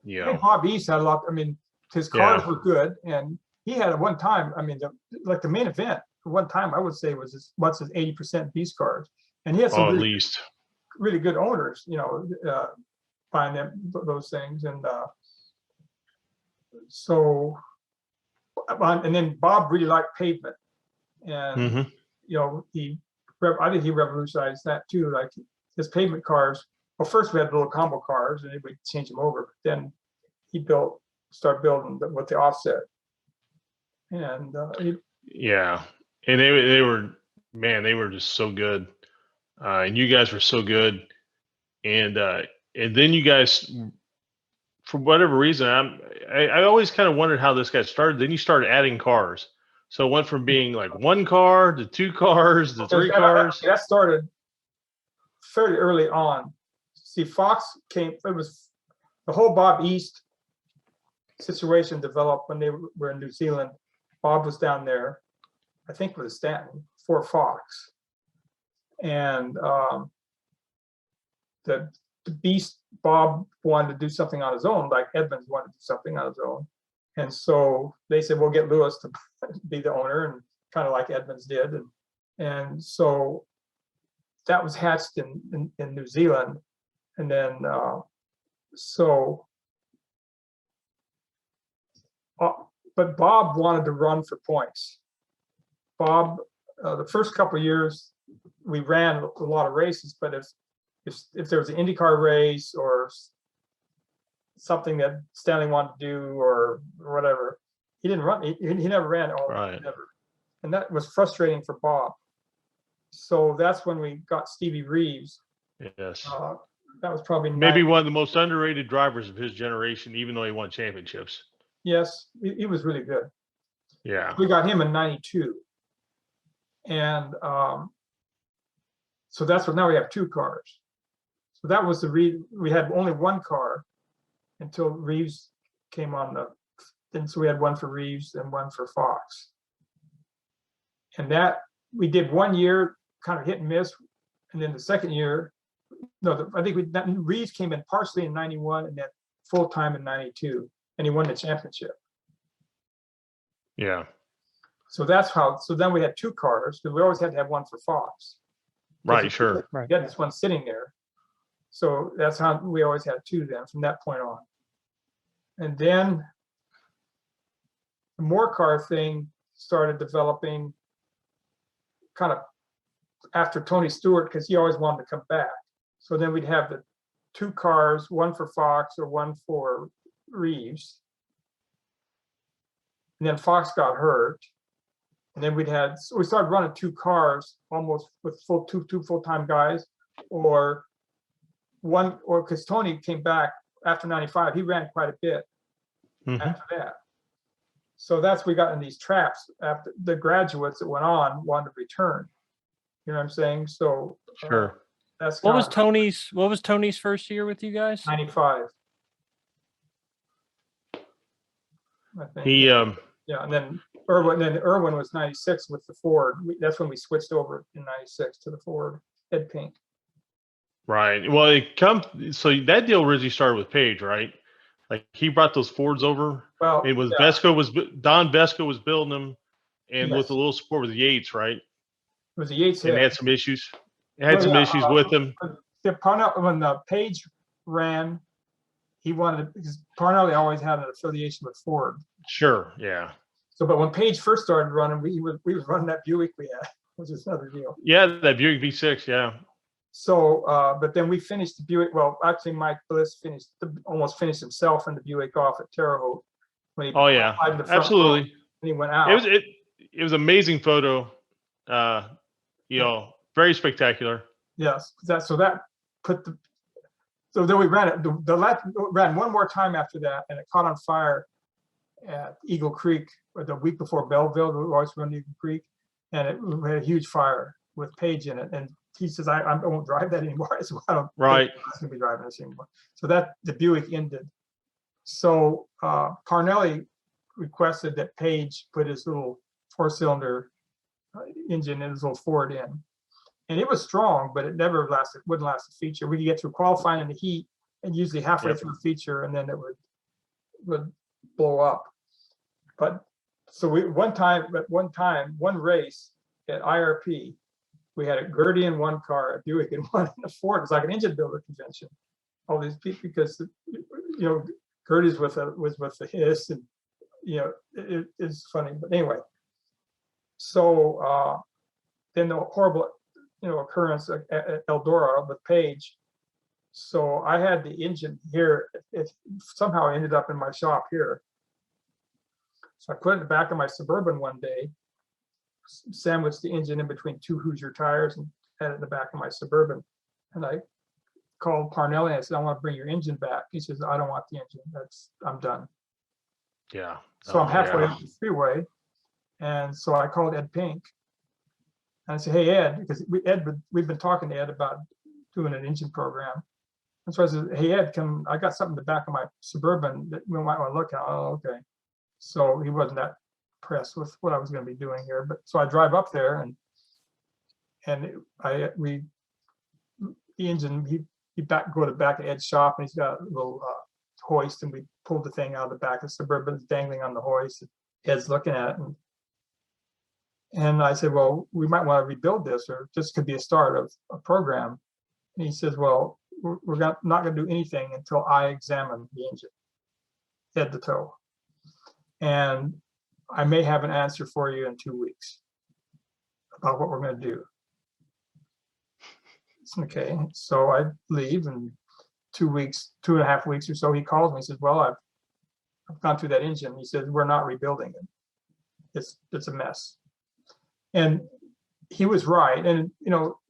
you know, Bob East had a lot. I mean, his cars were good, and he had at one time. I mean, the main event for one time, I would say, was as much as 80% beast cars, and he had some at least really good owners. You know, buying those things, and so. And then Bob really liked pavement, and you know, I think he revolutionized that too. Like his pavement cars. Well, first we had little combo cars, and we change them over. But then he started building with the offset, and and they were just so good, and you guys were so good, and then you guys, for whatever reason, I always kind of wondered how this got started. Then you started adding cars, so it went from being like 1 car to 2 cars to 3 cars. That started fairly early on. See, Fox came. It was the whole Bob East situation developed when they were in New Zealand. Bob was down there, I think, with a Stanton for Fox, and the Beast, Bob wanted to do something on his own, like Edmonds wanted to do something on his own, and so they said, "We'll get Lewis to be the owner," and kind of like Edmonds did, and so that was hatched in New Zealand. And then, but Bob wanted to run for points. Bob, the first couple of years, we ran a lot of races, but if there was an IndyCar race or something that Stanley wanted to do or whatever, he didn't run. He never ran all ever, and that was frustrating for Bob. So that's when we got Stevie Reeves. Yes. That was probably maybe one of the most underrated drivers of his generation, even though he won championships. Yes, he was really good. Yeah. We got him in '92. And So that's what, now we have 2 cars. So that was we had only 1 car until Reeves came on then so we had 1 for Reeves and 1 for Fox. And that we did 1 year, kind of hit and miss. And then the second year, I think Reeves came in partially in 91 and then full time in 92, and he won the championship. Yeah. So that's how, so then we had 2 cars, because we always had to have 1 for Fox. Right, sure. We had this one sitting there. So that's how we always had 2 then from that point on. And then the more car thing started developing kind of after Tony Stewart, because he always wanted to come back. So then we'd have the 2 cars, 1 for Fox or 1 for Reeves. And then Fox got hurt. And then we started running 2 cars almost with two full-time guys, or because Tony came back after 95, he ran quite a bit after that. So we got in these traps after the graduates that went on wanted to return. You know what I'm saying? So sure. That's what was Tony's first year with you guys? 95. I think. Yeah, and then Irwin was 96 with the Ford. That's when we switched over in 96 to the Ford Ed Pink. Right. Well, so that deal originally started with Page, right? Like he brought those Fords over. Well, it was yeah. Don Vesco was building them, and Yes. with a little support with Yates, right? It was the Yates and head. they had some issues. It had some issues with them. When the Page ran, he wanted, because Parnelli always had an affiliation with Ford. Sure, yeah. So, but when Page first started running, we was running that Buick we had, which is another deal. Yeah, that Buick V6, yeah. So, but then we finished the Buick. Well, actually, Mike Bliss almost finished himself in the Buick off at Terre Haute. Oh yeah, absolutely. And he went out. It was amazing photo. Very spectacular. Yes, so then we ran it. The left ran one more time after that, and it caught on fire at Eagle Creek the week before Belleville. We always run Eagle Creek, and it had a huge fire with Page in it. And he says, "I won't drive that anymore." I said, "Well, I don't think I'm going to be driving this anymore." So the Buick ended. So Parnelli requested that Page put his little 4-cylinder engine in his little Ford in. And it was strong, but it never wouldn't last a feature. We could get through qualifying in the heat, and usually halfway through a feature, and then it would blow up. But so one race at IRP, we had a Gertie in one car, a Buick in one, and a Ford. It was like an engine builder convention. All these people, because Gertie's was with the Hiss, and it's funny. But anyway, so then the horrible occurrence at Eldora with Page. So I had the engine here. It somehow ended up in my shop here. So I put it in the back of my Suburban one day, sandwiched the engine in between 2 Hoosier tires, and had it in the back of my Suburban. And I called Parnelli and I said, "I want to bring your engine back." He says, "I don't want the engine. I'm done." Yeah. So I'm halfway up the freeway. And so I called Ed Pink. And I said, "Hey, Ed," because we've been talking to Ed about doing an engine program. And so I said, "Hey, Ed, I got something in the back of my Suburban that we might want to look at." "Oh, okay." So he wasn't that impressed with what I was going to be doing here. But so I drive up there, the engine, go to the back of Ed's shop, and he's got a little hoist, and we pulled the thing out of the back of the Suburban. It's dangling on the hoist. Ed's looking at it. And I said, "Well, we might want to rebuild this, or this could be a start of a program." And he says, "Well, we're not going to do anything until I examine the engine, head to toe. And I may have an answer for you in 2 weeks about what we're going to do." It's okay. So I leave, and 2.5 weeks or so, he calls me. He says, "Well, I've gone through that engine." He says, "We're not rebuilding it. It's a mess." And he was right. And,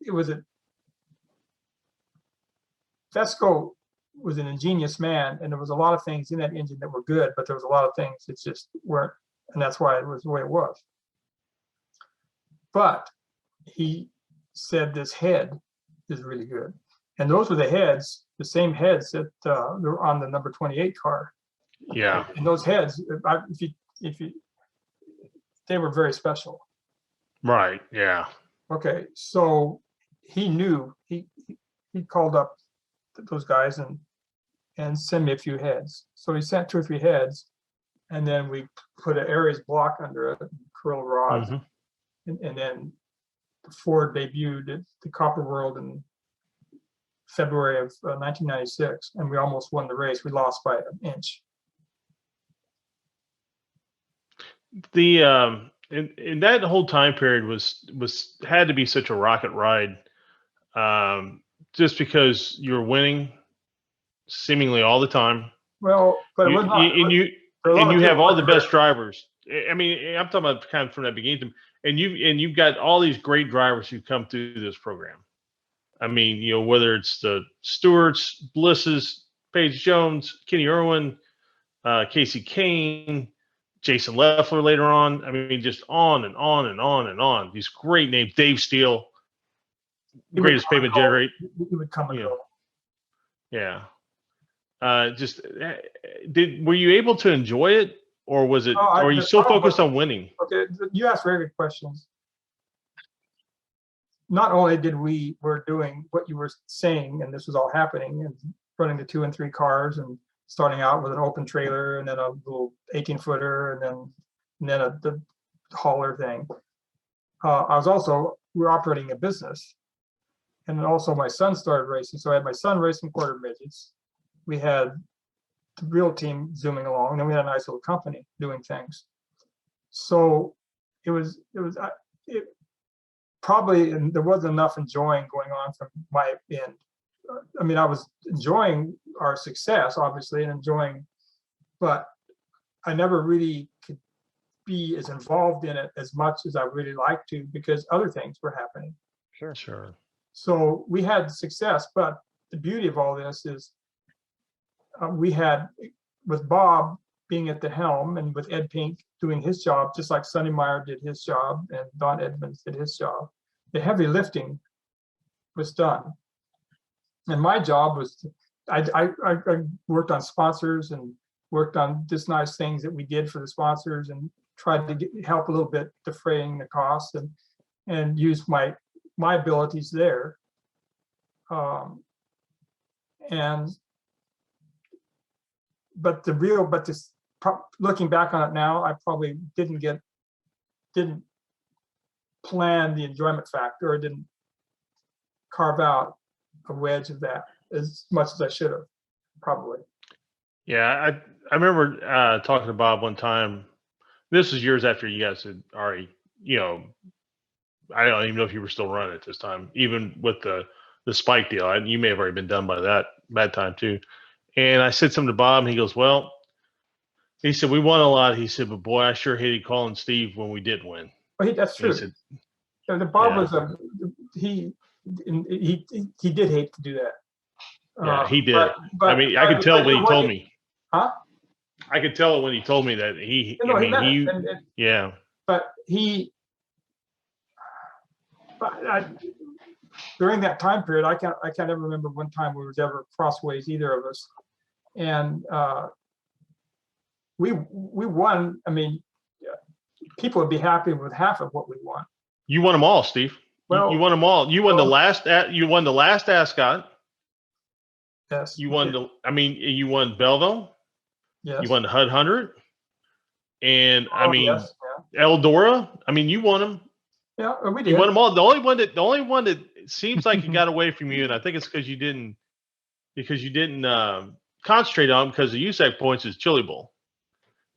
it was Vesco was an ingenious man, and there was a lot of things in that engine that were good, but there was a lot of things that just weren't, and that's why it was the way it was. But he said this head is really good. And those were the heads, the same heads that were on the number 28 car. Yeah. And those heads, they were very special. Right. Yeah. Okay, so he knew he called up those guys and sent me a few heads. So he sent 2 or 3 heads, and then we put an Aries block under it, curl rods, and then the Ford debuted at the Copper World in February of 1996, and we almost won the race. We lost by an inch. The in that whole time period had to be such a rocket ride, just because you're winning seemingly all the time. Well, but it was not. And you have all the best drivers. I mean, I'm talking about kind of from that beginning, and you've got all these great drivers who come through this program. I mean, you know, whether it's the Stewarts, Blisses, Paige Jones, Kenny Irwin, Casey Kane, Jason Leffler later on. I mean, just on and on and on and on. These great names. Dave Steele, greatest pavement generator. He would come and go. Yeah. Were you able to enjoy it, or was it? Or were you so focused on winning? Okay, you asked very good questions. Not only were doing what you were saying, and this was all happening, and running the 2 and 3 cars, and starting out with an open trailer, and then a little 18-footer, and then the hauler thing. We were operating a business, and then also my son started racing. So I had my son racing quarter midgets. We had the real team zooming along, and then we had a nice little company doing things. So it probably, and there wasn't enough enjoying going on from my end. I mean, I was enjoying our success, obviously, and but I never really could be as involved in it as much as I really like to, because other things were happening. Sure. So we had success, but the beauty of all this is we had, with Bob being at the helm and with Ed Pink doing his job, just like Sonny Meyer did his job and Don Edmonds did his job, the heavy lifting was done. And my job was, I worked on sponsors and worked on just nice things that we did for the sponsors, and tried to help a little bit defraying the costs, and use my abilities there. Looking back on it now, I probably didn't plan the enjoyment factor, or didn't carve out a wedge of that as much as I should have, probably. Yeah, I remember talking to Bob one time. This was years after you guys had already, you know, I don't even know if you were still running at this time, even with the Spike deal. You may have already been done by that time too. And I said something to Bob, and he goes, well, he said, we won a lot. He said, but boy, I sure hated calling Steve when we did win. Well, that's true. Said, Bob was he did hate to do that. Yeah, he did. But I mean, I could tell when he told me. Huh? I could tell it when he told me that yeah. But during that time period, I can't ever remember one time we was ever crossways, either of us. And we won. I mean, people would be happy with half of what we won. You won them all, Steve. Well, you won them all. You won the last. You won the last Ascot. Yes. You won you won Belleville. Yes. You won the HUD 100. And Eldora. I mean, you won them. Yeah, we did. You won them all. The only one that seems like it got away from you, and I think it's because you didn't concentrate on them, because the USAC points is Chili Bowl.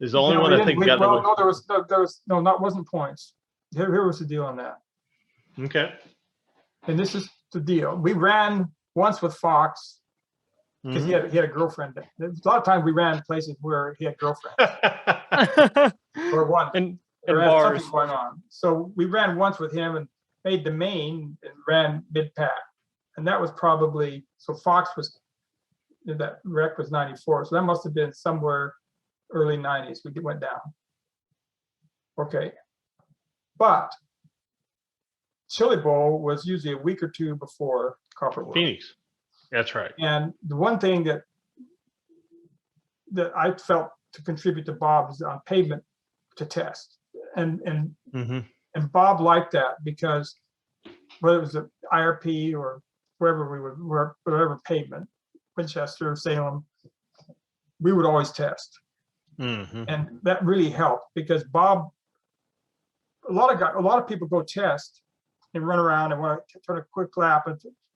Is the only one I think got away. No, that wasn't points. Here was the deal on that. Okay. And this is the deal. We ran once with Fox, because he had a girlfriend. A lot of times we ran places where he had girlfriends. Or one. And bars. Something going on. So we ran once with him and made the main and ran mid-pack. And that was probably, so Fox that wreck was 94. So that must have been somewhere early 90s. We went down. Okay. But Chili Bowl was usually a week or two before Copper World. Phoenix. That's right. And the one thing that I felt to contribute to Bob is on pavement to test. And Bob liked that because whether it was the IRP or wherever we were, whatever pavement, Winchester, Salem, we would always test. And that really helped because Bob, a lot of people go test and run around and want to turn a quick lap,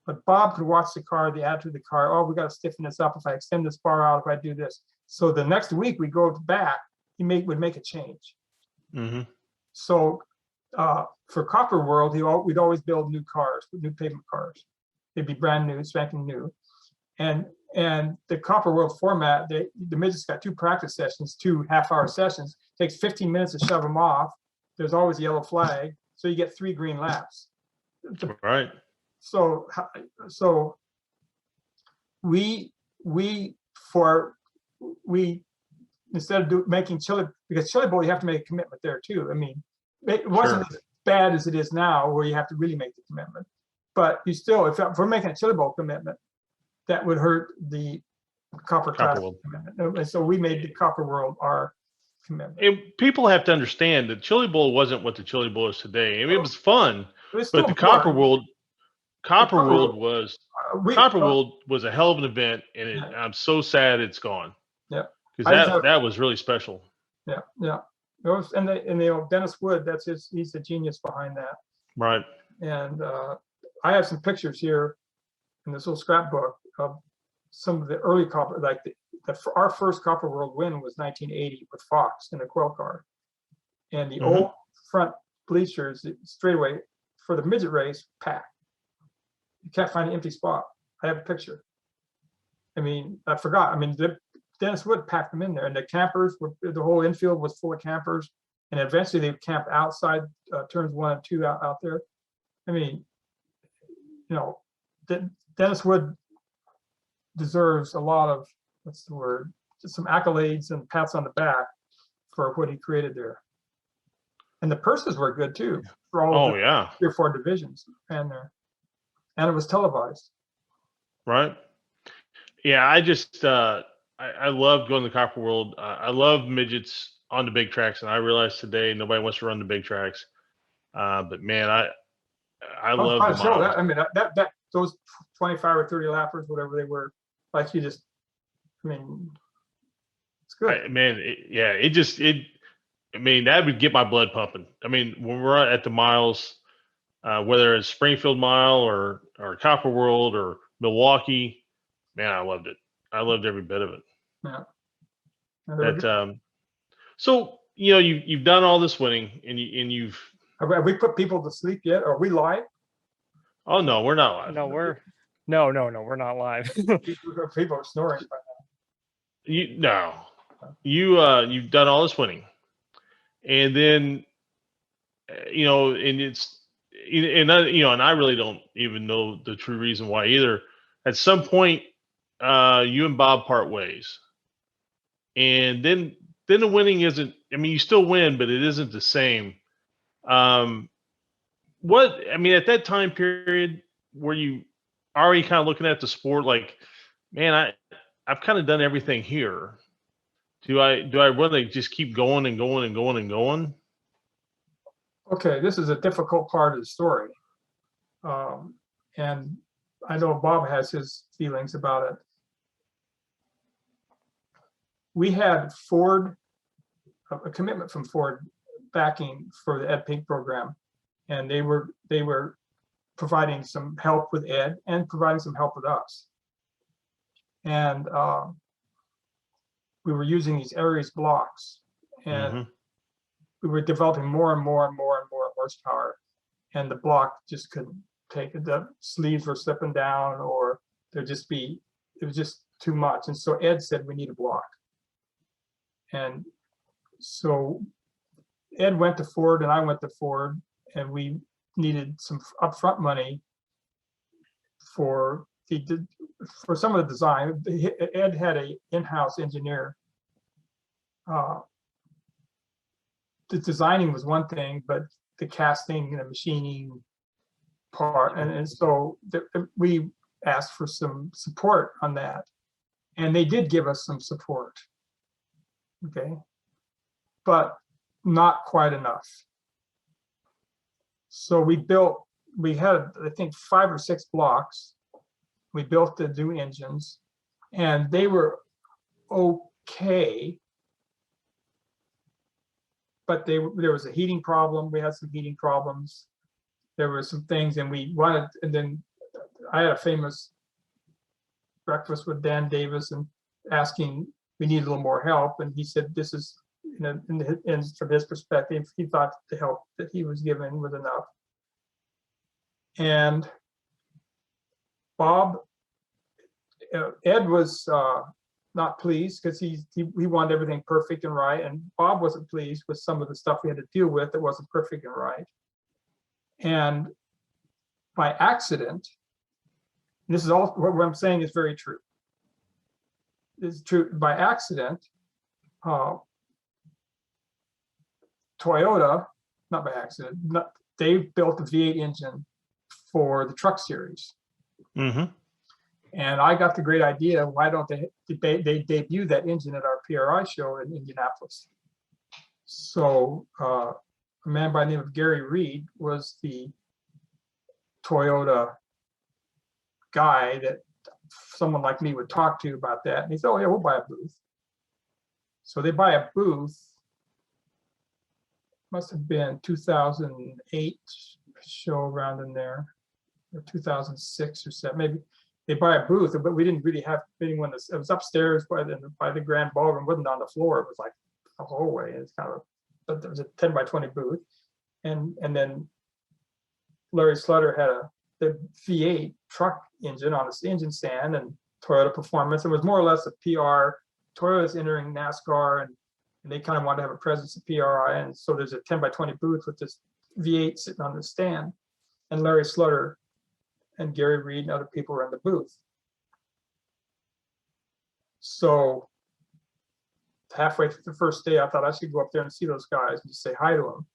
but Bob could watch the car, the attitude of the car. Oh, we got to stiffen this up if I extend this bar out, if I do this. So the next week we go back, would make a change. So for Copper World, we'd always build new cars, new pavement cars. They'd be brand new, spanking new. And the Copper World format, the midgets got 2 practice sessions, 2 half-hour sessions. Takes 15 minutes to shove them off. There's always a yellow flag, so you get 3 green laps. Right. So we instead of making Chili, because Chili Bowl you have to make a commitment there too. I mean, it wasn't as bad as it is now, where you have to really make the commitment. But you still, if we're making a Chili Bowl commitment, that would hurt the Copper Classic commitment. And so we made the Copper World our commitment. And people have to understand that Chili Bowl wasn't what the Chili Bowl is today. I mean, it was fun, but the Copper World was a hell of an event, and I'm so sad it's gone. Yeah, because that was really special. Yeah. It was, and Dennis Wood, he's the genius behind that. Right. And I have some pictures here in this little scrapbook of some of the early Copper, like our first Copper World win was 1980 with Fox in a quail car, and the old front bleachers straightaway for the midget race packed. You can't find an empty spot. I have a picture. I mean, I forgot. I mean, Dennis Wood packed them in there, and the campers the whole infield was full of campers, and eventually they camped outside turns 1 and 2 out there. I mean, Dennis Wood deserves a lot of, just some accolades and pats on the back for what he created there. And the purses were good too for all 3 or 4 divisions, and it was televised. Right. Yeah, I just I love going to the Copper World. I love midgets on the big tracks, and I realize today nobody wants to run the big tracks. But man, I love the miles. I mean, that those 25 or 30 lappers, whatever they were, like it's good. That would get my blood pumping. I mean, when we're at the miles, whether it's Springfield Mile or Copper World or Milwaukee, man, I loved it. I loved every bit of it. Yeah. So you've done all this winning, and you've. Have we put people to sleep yet? Are we live? Oh no, we're not live. No, we're not live. People are snoring right now. You've done all this winning, and then and I really don't even know the true reason why either. At some point, you and Bob part ways, and then the winning isn't. I mean, you still win, but it isn't the same. At that time period, were you already kind of looking at the sport like, man, I've kind of done everything here. Do I really just keep going and going and going and going? Okay, this is a difficult part of the story. And I know Bob has his feelings about it. We had Ford, a commitment from Ford backing for the Ed Pink program. And they were providing some help with Ed and providing some help with us. And we were using these Aries blocks, and we were developing more and more and more and more horsepower, and the block just couldn't take it. The sleeves were slipping down, or it was just too much. And so Ed said, we need a block. And so Ed went to Ford and I went to Ford, and we needed some upfront money for some of the design. Ed had an in-house engineer. The designing was one thing, but the casting and the machining part. And so we asked for some support on that. And they did give us some support. Okay. But not quite enough. So we had, I think, 5 or 6 blocks. We built the new engines and they were okay. But there was a heating problem. We had some heating problems. There were some things, and then I had a famous breakfast with Dan Davis and asking, we need a little more help. And he said, this is, from his perspective, he thought the help that he was given was enough. And Bob, Ed was not pleased because he wanted everything perfect and right, and Bob wasn't pleased with some of the stuff we had to deal with that wasn't perfect and right. And by accident, and this is all what I'm saying is very true. It's true. By accident, Toyota, not by accident, they built the V8 engine for the truck series. Mm-hmm. And I got the great idea, why don't they debut that engine at our PRI show in Indianapolis? So a man by the name of Gary Reed was the Toyota guy that someone like me would talk to about that. And he said, oh yeah, we'll buy a booth. So they buy a booth, must have been 2008 show around in there, or 2006 or 7, maybe. They buy a booth, but we didn't really have anyone. It was upstairs by the grand ballroom. It wasn't on the floor. It was like a hallway. It's kind of, but there was a 10 by 20 booth, and then Larry Slutter had the V8 truck engine on the engine stand and Toyota Performance. It was more or less a PR. Toyota's entering NASCAR, and they kind of wanted to have a presence at PRI, and so there's a 10 by 20 booth with this V8 sitting on the stand, and Larry Slutter and Gary Reed and other people were in the booth. So halfway through the first day, I thought I should go up there and see those guys and just say hi to them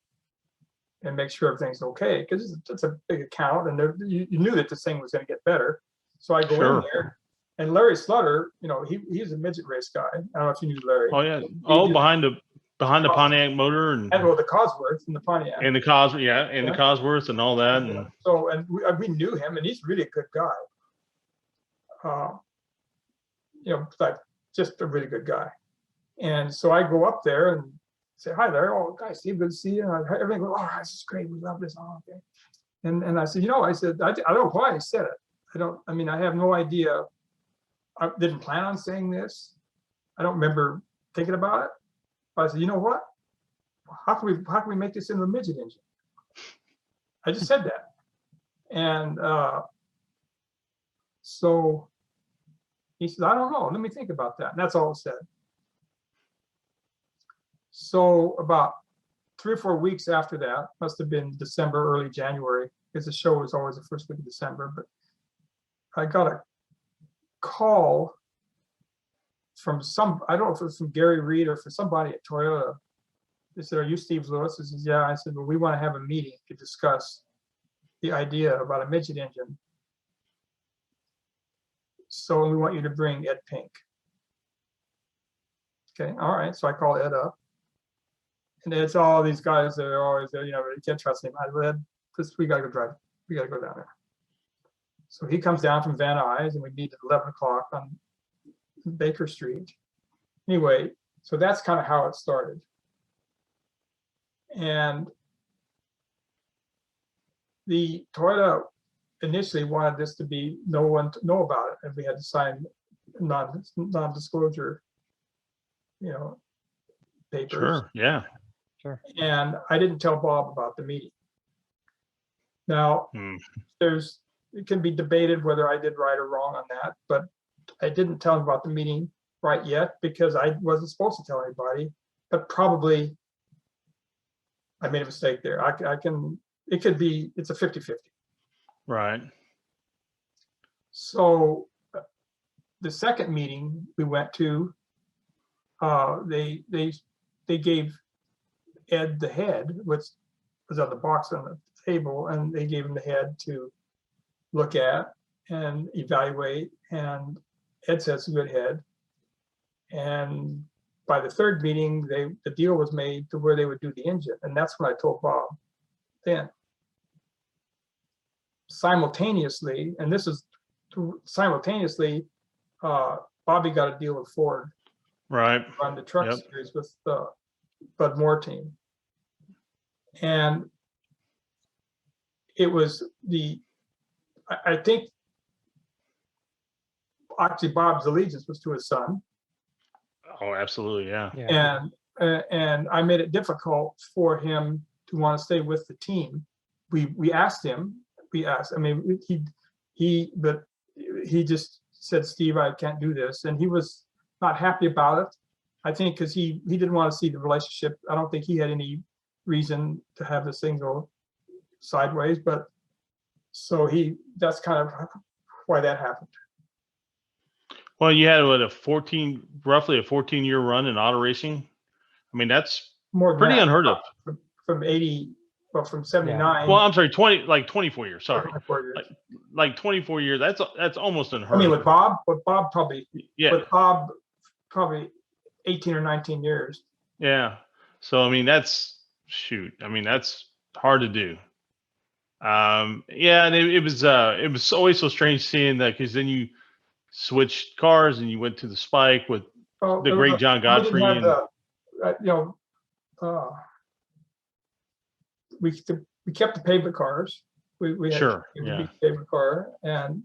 and make sure everything's okay, because it's a big account, and you knew that this thing was going to get better. So I go in there, and Larry Slutter, he's a midget race guy. I don't know if you knew Larry. Oh yeah. Behind the Pontiac motor and well, the Cosworth and the Pontiac and the Cosworth, the Cosworth and all that. Yeah. So we knew him, and he's really a good guy. Like just a really good guy. And so I go up there and say, hi there. Oh, guys, Steve, good to see you. And everything goes, oh, this is great. We love this. Oh, okay. And I said, I don't know why I said it. I have no idea. I didn't plan on saying this. I don't remember thinking about it. But I said, you know what? How can we make this into a midget engine? I just said that. And so he said, I don't know. Let me think about that. And that's all it said. So about 3 or 4 weeks after that, must have been December, early January, because the show was always the first week of December. But I got a call from I don't know if it was from Gary Reed or for somebody at Toyota. They said, are you Steve Lewis? I said, yeah. I said, well, we want to have a meeting to discuss the idea about a midget engine. So we want you to bring Ed Pink. Okay, all right. So I called Ed up. And it's all these guys that are always there, you can't trust him. I said, we got to go drive. We got to go down there. So he comes down from Van Nuys, and we meet at 11 o'clock on Baker Street. Anyway, so that's kind of how it started. And the Toyota initially wanted this to be no one to know about it, and we had to sign non-disclosure, papers. Sure, yeah. Sure. And I didn't tell Bob about the meeting. Now, it can be debated whether I did right or wrong on that, but I didn't tell him about the meeting right yet because I wasn't supposed to tell anybody, but probably I made a mistake there. It's a 50-50. Right. So the second meeting we went to, they gave Ed the head, which was on the box on table, and they gave him the head to look at and evaluate. And Ed said it's a good head. And by the third meeting, the deal was made to where they would do the engine. And that's when I told Bob then. Simultaneously, and this is simultaneously, Bobby got a deal with Ford Right. on the truck series with the Bud Moore team. And it was I think actually Bob's allegiance was to his son. Oh, absolutely. Yeah. And I made it difficult for him to want to stay with the team. We asked him, I mean, but he just said, Steve, I can't do this. And he was not happy about it. I think because he didn't want to see the relationship. I don't think he had any reason to have this thing go sideways, but so that's kind of why that happened. Well, you had roughly a 14-year run in auto racing. I mean, that's More pretty unheard of. From 79. Well, I'm sorry, 24 years. Sorry, 24 years. Like 24 years. That's almost unheard of. I mean, with Bob probably 18 or 19 years. Yeah. So, I mean, that's hard to do. And it was always so strange seeing that, because then you switched cars and you went to the Spike with the great John Godfrey. We kept the pavement cars. We had a pavement car, and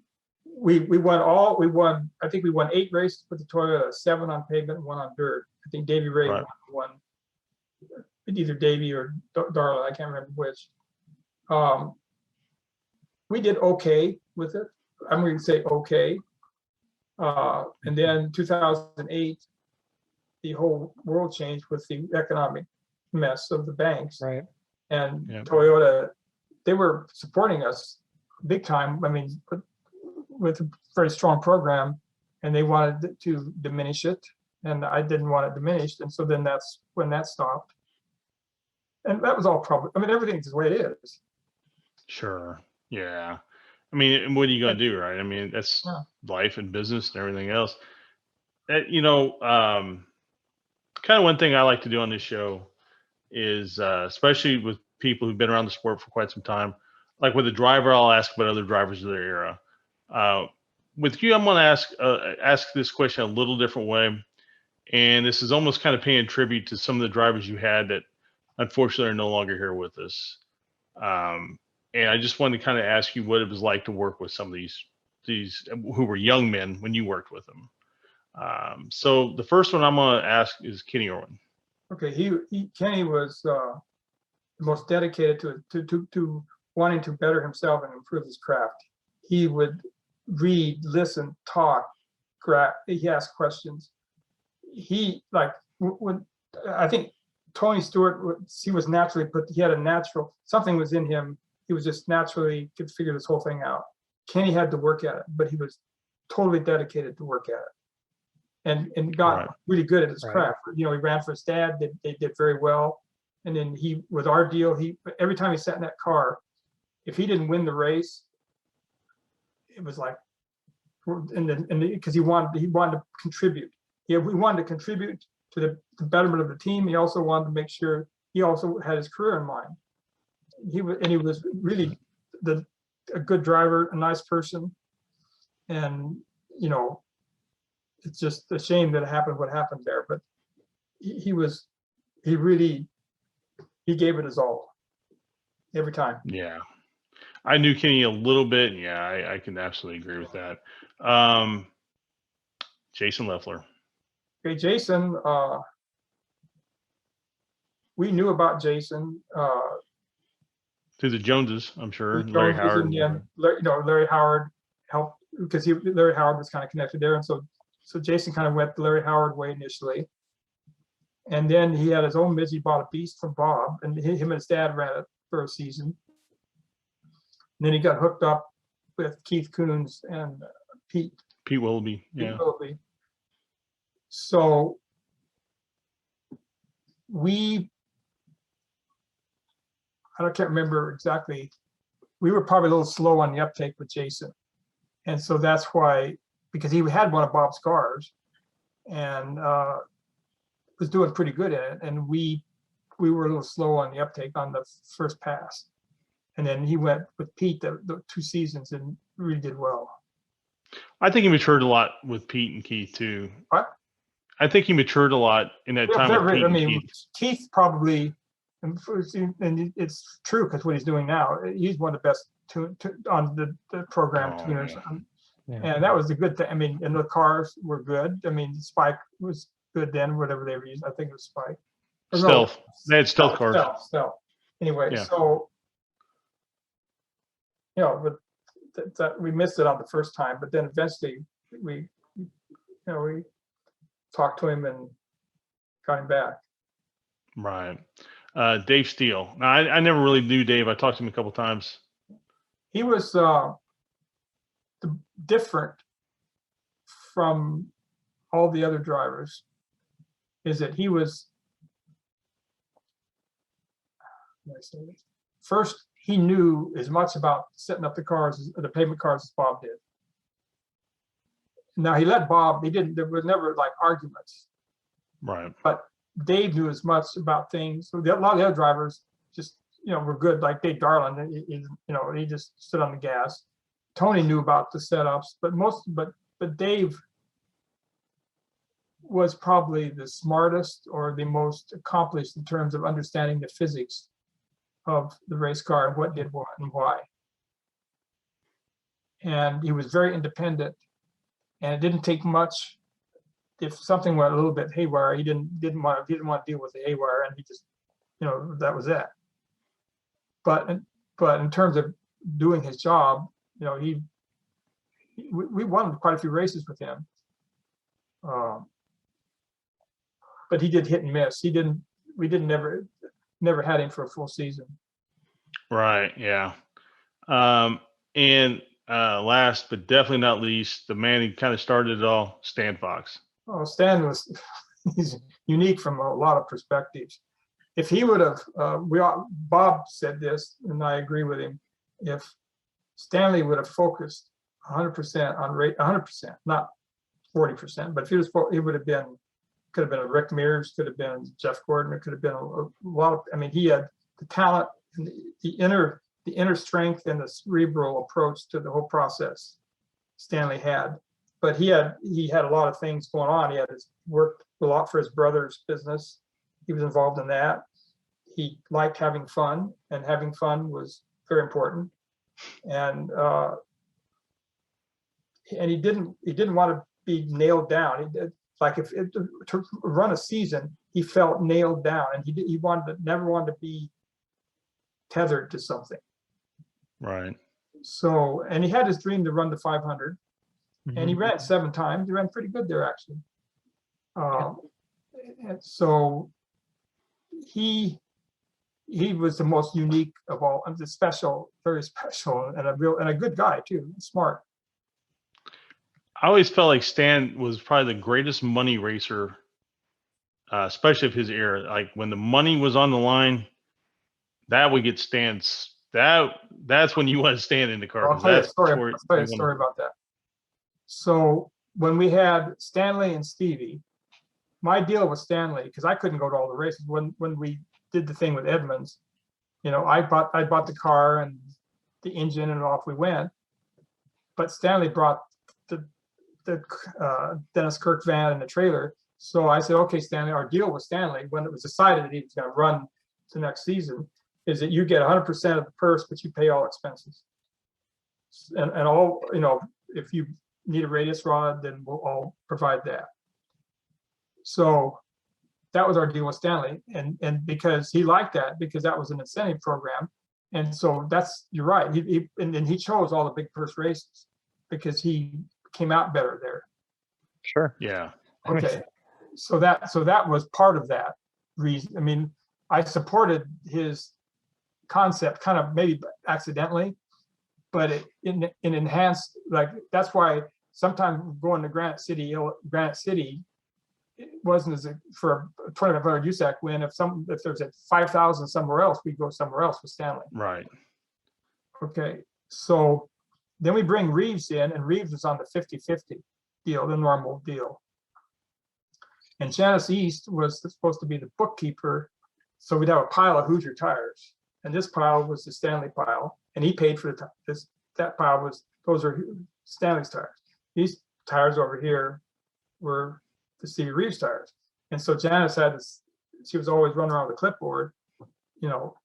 we won. I think we won 8 races with the Toyota, 7 on pavement, 1 on dirt. I think Davey Ray won, either Davey or Darla, I can't remember which. We did okay with it. I'm going to say okay. And then 2008, the whole world changed with the economic mess of the banks. Right. And Toyota, they were supporting us big time. I mean, with a very strong program, and they wanted to diminish it, and I didn't want it diminished. And so then that's when that stopped. And that was all probably, I mean, everything's the way it is. Sure. Yeah. I mean, what are you going to do, right? I mean, that's life and business and everything else. Kind of one thing I like to do on this show is, especially with people who've been around the sport for quite some time, like with a driver, I'll ask about other drivers of their era. With you, I'm going to ask this question a little different way. And this is almost kind of paying tribute to some of the drivers you had that unfortunately are no longer here with us. And I just wanted to kind of ask you what it was like to work with some of these who were young men when you worked with them. So the first one I'm going to ask is Kenny Irwin. Okay, Kenny was the most dedicated to wanting to better himself and improve his craft. He would read, listen, talk, he asked questions. When I think Tony Stewart, he was naturally he had a natural, something was in him. He was just naturally could figure this whole thing out. Kenny had to work at it, but he was totally dedicated to work at it, and got really good at his craft. You know, he ran for his dad. They did very well, and then with our deal, every time he sat in that car, if he didn't win the race, it was like, because he wanted to contribute. We wanted to contribute to the betterment of the team. He also wanted to make sure he also had his career in mind. He was really a good driver, a nice person, and it's just a shame that what happened there. But he gave it his all every time. Yeah, I knew Kenny a little bit. Yeah, I can absolutely agree with that. Jason Leffler. Okay, Jason. We knew about Jason. Through the Joneses, I'm sure. Larry Howard. Larry Howard helped because Larry Howard was kind of connected there, and so Jason kind of went the Larry Howard way initially, and then he had his own midget. He bought a beast from Bob, and him and his dad ran it for a season. And then he got hooked up with Keith Coons and Pete Willoughby. Pete Willoughby. So I can't remember exactly. We were probably a little slow on the uptake with Jason. And so that's why, because he had one of Bob's cars and was doing pretty good at it. And we were a little slow on the uptake on the first pass. And then he went with Pete the 2 seasons and really did well. I think he matured a lot with Pete and Keith too. What? I think he matured a lot in that time with Pete and Keith. Keith probably, and it's true because what he's doing now, he's one of the best on the program tuners. Yeah. And that was a good thing. I mean, and the cars were good. I mean, Spike was good then, whatever they were using. I think it was Spike. Stealth. They had stealth cars. Stealth. Anyway, Yeah. so, but that we missed it on the first time, but then eventually we talked to him and got him back. Right. Dave Steele. Now, I never really knew Dave. I talked to him a couple times. He was different from all the other drivers. Is that he was, how do I say this? First, he knew as much about setting up the cars, the pavement cars, as Bob did. Now he let Bob. There was never like arguments. Right. But Dave knew as much about things. So a lot of the other drivers just, were good. Like Dave Darland, he just stood on the gas. Tony knew about the setups, but Dave was probably the smartest or the most accomplished in terms of understanding the physics of the race car and what did what and why. And he was very independent, and it didn't take much. If something went a little bit haywire, he didn't want to deal with the haywire, and he just, that was it. But in terms of doing his job, we won quite a few races with him. But he did hit and miss. We never had him for a full season. Right. Yeah. And last but definitely not least, the man who kind of started it all, Stan Fox. Oh, Stan he's unique from a lot of perspectives. If he would have, Bob said this, and I agree with him. If Stanley would have focused 100% on rate, 100%, not 40%, but if he was, he would have been, could have been a Rick Mears, could have been Jeff Gordon, it could have been a lot of. I mean, he had the talent and the inner strength and the cerebral approach to the whole process. Stanley had, but he had a lot of things going on. He had worked a lot for his brother's business. He was involved in that. He liked having fun, and having fun was very important. And he didn't want to be nailed down. To run a season, he felt nailed down, and he never wanted to be tethered to something. Right. So, and he had his dream to run the 500, and he ran 7 times. He ran pretty good there, actually. And so he was the most unique of all, and special, very special, and a good guy too, smart. I always felt like Stan was probably the greatest money racer, especially of his era. Like when the money was on the line, that would get Stan's. That's when you want to stand in the car. I'll tell you a story about that. So when we had Stanley and Stevie, my deal with Stanley, because I couldn't go to all the races when we did the thing with Edmonds, I bought the car and the engine, and off we went. But Stanley brought the Dennis Kirk van and the trailer. So I said, okay, Stanley, our deal with Stanley, when it was decided that he was going to run the next season, is that you get 100% of the purse, but you pay all expenses. And all, if you need a radius rod, then we'll all provide that. So that was our deal with Stanley. And because he liked that, because that was an incentive program. And so you're right. He chose all the big purse races because he came out better there. Sure. Yeah. Okay. So that was part of that reason. I mean, I supported his concept kind of maybe accidentally, but it enhanced, like, that's why sometimes going to Granite City, it wasn't as for a 2,500 USAC win. If there's a 5,000 somewhere else, we go somewhere else with Stanley. Right. Okay, so then we bring Reeves in, and Reeves was on the 50-50 deal, the normal deal. And Janice East was supposed to be the bookkeeper, so we'd have a pile of Hoosier tires, and this pile was the Stanley pile, and he paid for that pile those are Stanley's tires. These tires over here were the Stevie Reeves tires, and so Janice had this. She was always running around with a clipboard, you know,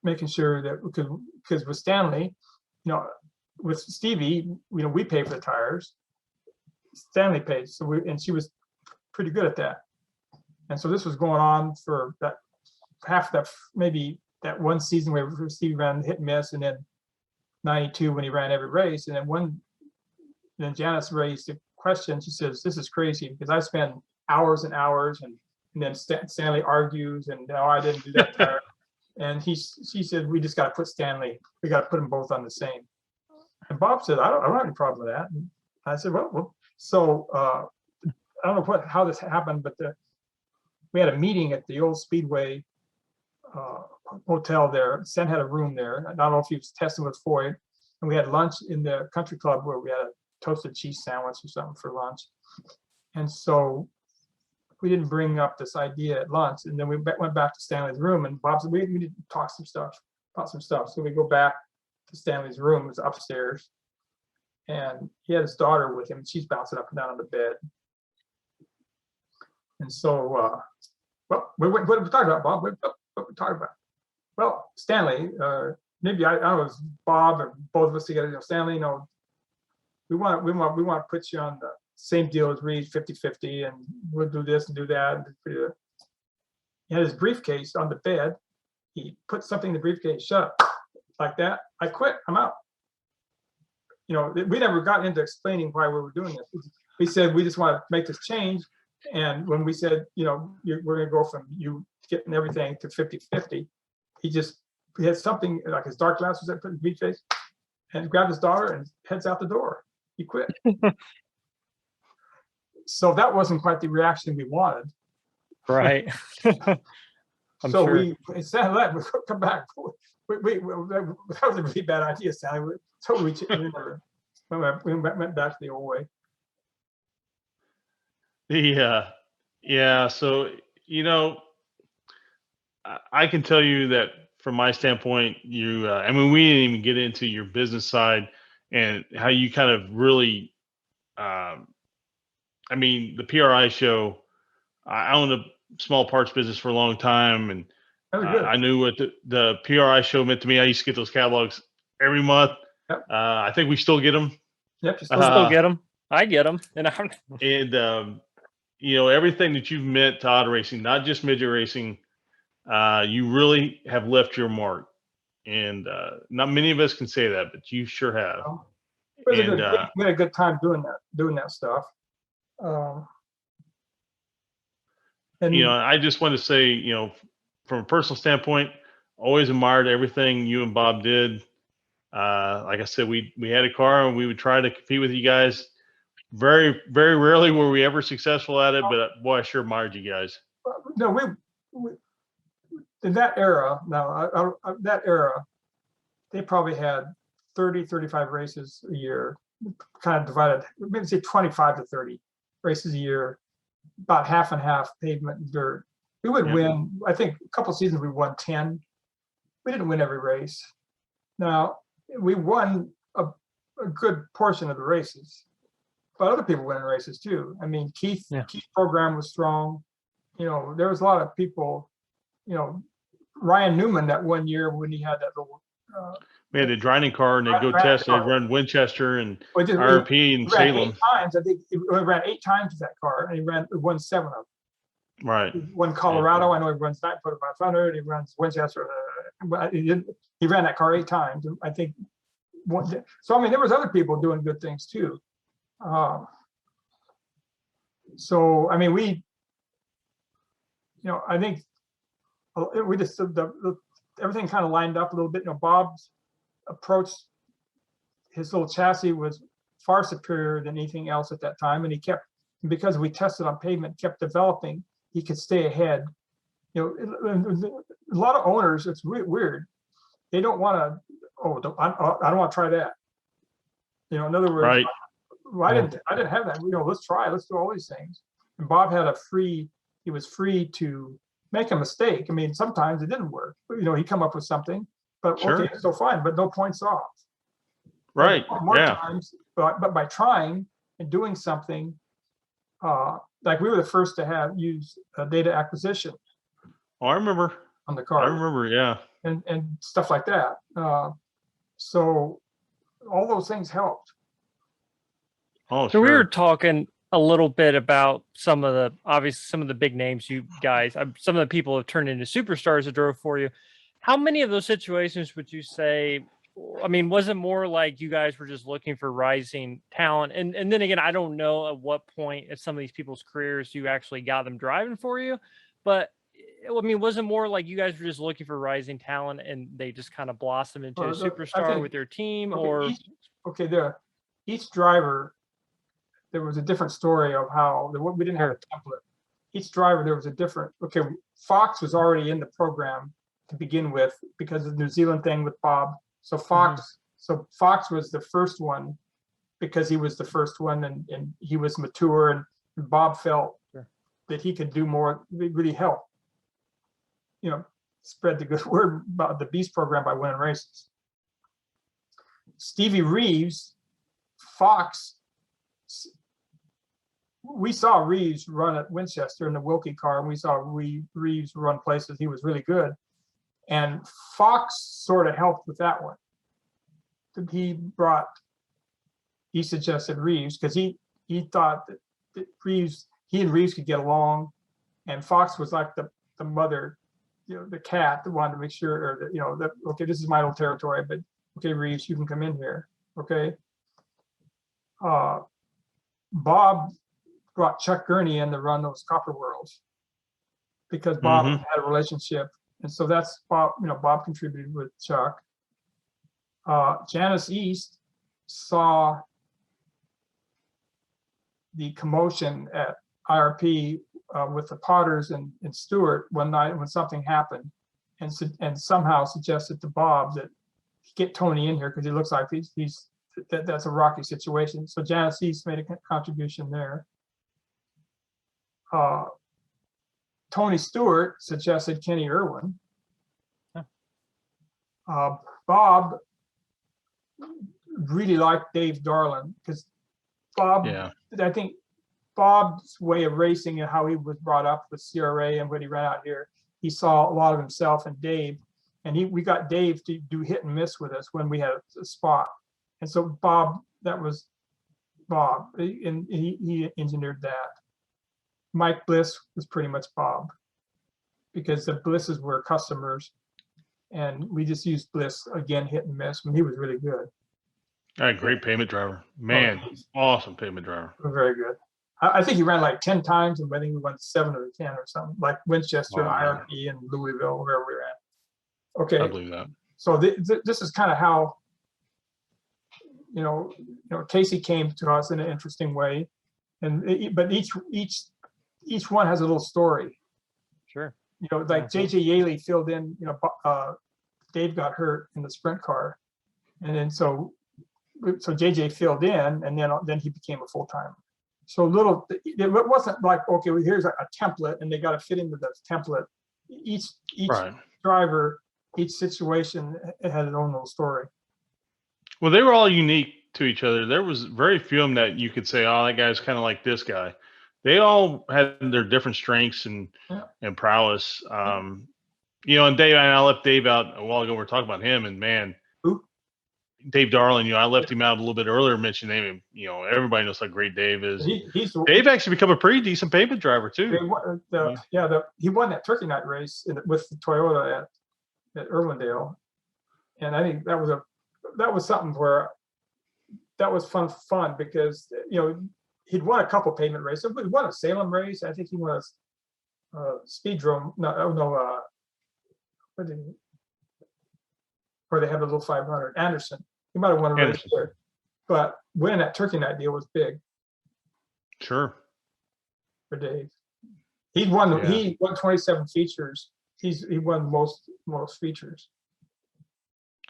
making sure that because with Stanley, you know, with Stevie, you know, we pay for the tires. Stanley paid, and she was pretty good at that. And so this was going on for that half that, maybe that one season where Stevie ran hit and miss, and then 92 when he ran every race. And then Janice raised a question. She says, "This is crazy because I spend hours and hours," and then Stanley argues, and no, I didn't do that tire. And she said, "We just got to put Stanley. We got to put them both on the same." And Bob said, "I don't have any problem with that." And I said, "Well, so I don't know how this happened, but we had a meeting at the old Speedway hotel there. Sen had a room there. I don't know if he was testing with Foy, and we had lunch in the country club where we had a toasted cheese sandwich or something for lunch. And so we didn't bring up this idea at lunch, and then we went back to Stanley's room, and Bob said, we need to talk about some stuff. So we go back to Stanley's room. It was upstairs, and he had his daughter with him, and she's bouncing up and down on the bed. And so, what are we talking about, Bob? What are we talking about? Well, Stanley, maybe I don't know, it was Bob or both of us together. You know, Stanley, you know, we want to put you on the same deal as Reed, 50-50, and we'll do this and do that. He had his briefcase on the bed. He put something in the briefcase, shut up, like that. I quit. I'm out. You know, we never got into explaining why we were doing this. We said we just want to make this change. And when we said, you know, we're going to go from you getting everything to 50-50, he had something like his dark glasses that put in the briefcase, and grabbed his daughter and heads out the door. He quit. So that wasn't quite the reaction we wanted. Right. So sure. we said, "Let we come back." That was a really bad idea, Sally. So we went back to the old way. Yeah. So, you know, I can tell you that from my standpoint, I mean, we didn't even get into your business side and how you kind of really, I mean, the PRI show, I owned a small parts business for a long time, and I knew what the PRI show meant to me. I used to get those catalogs every month. Yep. I think we still get them. Yep, still get them. I get them, and you know, everything that you've meant to auto racing, not just midget racing, you really have left your mark. And not many of us can say that, but you sure have. We had a good time doing that stuff. And you know, I just want to say, you know, from a personal standpoint, always admired everything you and Bob did. Like I said, we had a car and we would try to compete with you guys. Very, very rarely were we ever successful at it, but boy, I sure admired you guys. No, we in that era. Now, that era, they probably had 30, 35 races a year, kind of divided, maybe say 25 to 30 races a year, about half and half pavement and dirt. We would win, I think a couple of seasons we won 10. We didn't win every race. Now, we won a good portion of the races, but other people win races too. I mean, Keith's program was strong. You know, there was a lot of people, you know, Ryan Newman that one year when he had that little we had a driving car and they'd go test and they'd run Winchester and RP and Salem. 8 times. I think he ran 8 times with that car, and he won 7 of them. Right. He won Colorado. I know he runs 94500. He runs Winchester. He ran that car 8 times. I think. So I mean, there was other people doing good things too. So I mean, I think we just everything kind of lined up a little bit. You know, Bob's approach, his little chassis was far superior than anything else at that time, and he kept And because we tested on pavement, kept developing, he could stay ahead. You know, a lot of owners, it's weird. They don't want to, I don't want to try that. You know, in other words, Right. I didn't have that. You know, let's try, let's do all these things. And Bob had he was free to make a mistake. I mean, sometimes it didn't work. You know, he'd come up with something, but Sure. okay, so fine, but no points off. Right. More Yeah. times, but by trying and doing something, like we were the first to use data acquisition Oh, I remember. on the I car remember. Yeah. and stuff like that. So all those things helped. Oh, So we were sure. talking a little bit about some of the big names you guys, some of the people have turned into superstars that drove for you. How many of those situations would you say, I mean, was it more like you guys were just looking for rising talent? And then again, I don't know at what point in some of these people's careers you actually got them driving for you, but I mean, was it more like you guys were just looking for rising talent and they just kind of blossomed into a superstar with their team? Or each driver, there was a different story of how we didn't have a template. Each driver, there was a different, Fox was already in the program to begin with because of the New Zealand thing with Bob. So Fox was the first one because he was the first one and he was mature and Bob felt that he could do more, really help, you know, spread the good word about the Beast program by winning races. Stevie Reeves, Fox, we saw Reeves run at Winchester in the Wilkie car, and we saw Reeves run places. He was really good. And Fox sort of helped with that one. He suggested Reeves because he thought that he and Reeves could get along. And Fox was like the mother, you know, the cat that wanted to make sure, or that, you know, that, okay, this is my old territory, but okay, Reeves, you can come in here. Okay. Bob brought Chuck Gurney in to run those Copper Worlds because Bob had a relationship. And so that's Bob, you know, Bob contributed with Chuck. Janice East saw the commotion at IRP with the Potters and Stewart one night when something happened, and somehow suggested to Bob that get Tony in here because he looks like that's a rocky situation. So Janice East made a contribution there. Tony Stewart suggested Kenny Irwin. Bob really liked Dave Darlin because Bob, I think Bob's way of racing and how he was brought up with CRA and when he ran out here, he saw a lot of himself in Dave. And we got Dave to do hit and miss with us when we had a spot. And so Bob, that was Bob, and he engineered that. Mike Bliss was pretty much Bob because the Blisses were customers and we just used Bliss again, hit and miss when he was really good. Great payment driver, man. Awesome payment driver. Very good. I think he ran like 10 times and I think we went 7 or 10 or something, like Winchester, IRP, and Louisville, wherever we ran. Okay. I believe that. So this is kind of how, you know, Casey came to us in an interesting way, but each one has a little story. Sure. You know, like JJ Yaley filled in. You know, Dave got hurt in the sprint car, and then so JJ filled in, and then he became a full timer. So it wasn't like, okay, well, here's a template, and they got to fit into the template. Each driver, each situation, it had its own little story. Well, they were all unique to each other. There was very few of them that you could say, oh, that guy's kind of like this guy. They all had their different strengths and prowess. You know, and Dave, and I left Dave out a while ago. We were talking about him, and man, Dave Darlin, you know, I left him out a little bit earlier, mentioning him. You know, everybody knows how great Dave is. Dave actually become a pretty decent pavement driver too. He won that Turkey Night race with the Toyota at Irwindale, and I think that was something where that was fun because, you know, he'd won a couple pavement races. He won a Salem race. I think he won a Speedrome. Where they have a little 500. Anderson. He might have won a race there, but winning that Turkey Night deal was big. Sure. for Dave. He won Yeah. 27 features. He won most features.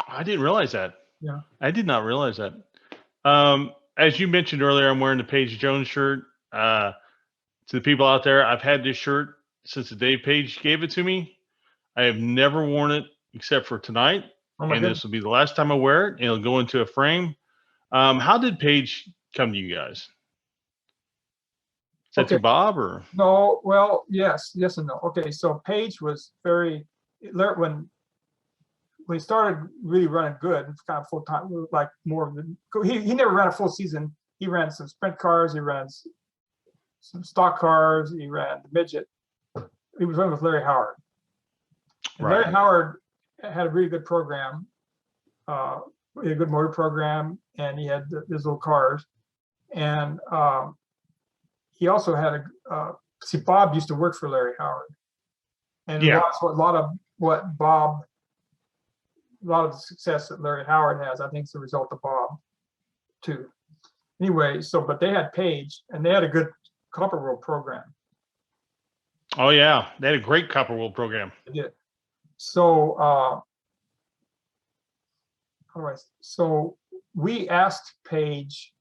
I didn't realize that. Yeah. I did not realize that. As you mentioned earlier, I'm wearing the Paige Jones shirt. To the people out there, I've had this shirt since the day Paige gave it to me. I have never worn it except for tonight, Oh my and goodness. this will be the last time I wear it. It'll go into a frame. How did Paige come to you guys? Is that Okay. through Bob or? No, well, yes and no. Okay, so Paige was when he started really running good, it's kind of full time, like more of the, he never ran a full season. He ran some sprint cars, he ran some stock cars, he ran the midget. He was running with Larry Howard. And Right. Larry Howard had a really good program, he had a good motor program, and he had his little cars. And he also had see, Bob used to work for Larry Howard. And Yeah. a lot of the success that Larry Howard has, I think, is the result of Bob too. Anyway, but they had Paige, and they had a good Copper World program. Oh yeah, they had a great Copper World program. They did. So we asked Paige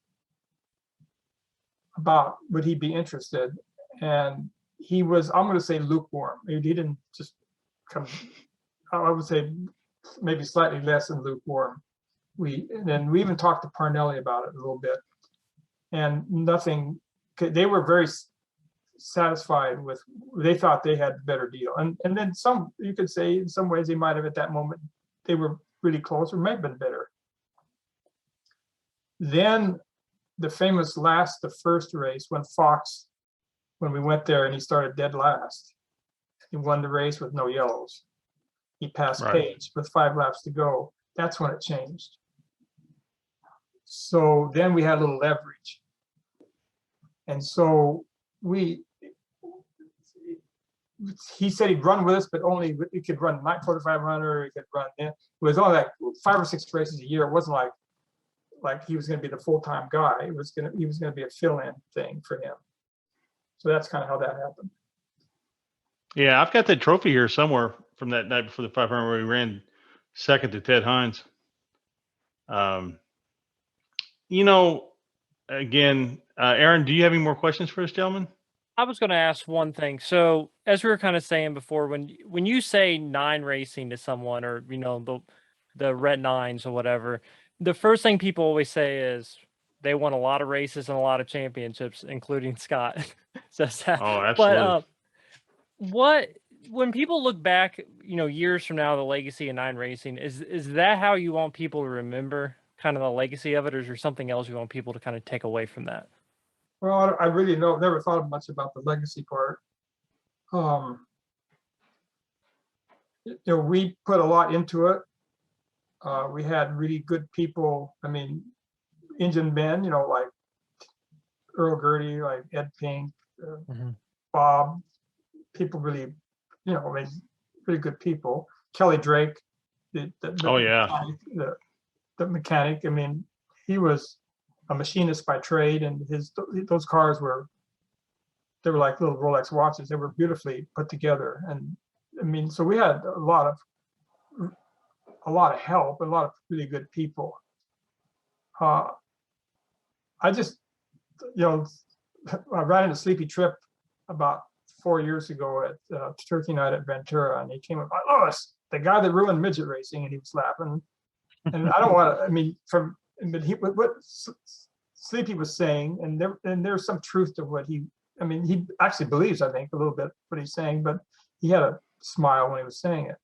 about would he be interested, and he was, I'm going to say, lukewarm. He didn't just come, I would say maybe slightly less than lukewarm. And then we even talked to Parnelli about it a little bit, and nothing. They were very satisfied with. They thought they had a better deal, and then some. You could say in some ways they might have at that moment they were really close, or may have been better. Then the famous the first race when we went there and he started dead last. He won the race with no yellows. He passed Paige with 5 laps to go. That's when it changed. So then we had a little leverage. And so he said he'd run with us, but only he could run 4,500, he could run, it was only like 5 or 6 races a year. It wasn't like he was going to be the full-time guy. He was going to be a fill-in thing for him. So that's kind of how that happened. Yeah, I've got that trophy here somewhere from that night before the 500 where he ran second to Ted Hines. Again, Aaron, do you have any more questions for us, gentlemen? I was going to ask one thing. So as we were kind of saying before, when you say 9 racing to someone, or the Ret 9s or whatever, the first thing people always say is they won a lot of races and a lot of championships, including Scott says that. Oh, absolutely. But when people look back, years from now, the legacy of 9 racing, is that how you want people to remember kind of the legacy of it, or is there something else you want people to kind of take away from that? Well, I really never thought much about the legacy part. We put a lot into it. We had really good people. I mean, engine men, like Earl Gertie, like Ed Pink, Bob. People really, really good people. Kelly Drake, the mechanic. I mean, he was a machinist by trade, and those cars were like little Rolex watches. They were beautifully put together, and I mean, so we had a lot of help, a lot of really good people. I just, I ran into Sleepy Trip about 4 years ago at Turkey Night at Ventura, and he came up, Lois, the guy that ruined midget racing, and he was laughing. And I don't want to, I mean, but what Sleepy was saying, and there's some truth to what he actually believes, I think, a little bit what he's saying, but he had a smile when he was saying it,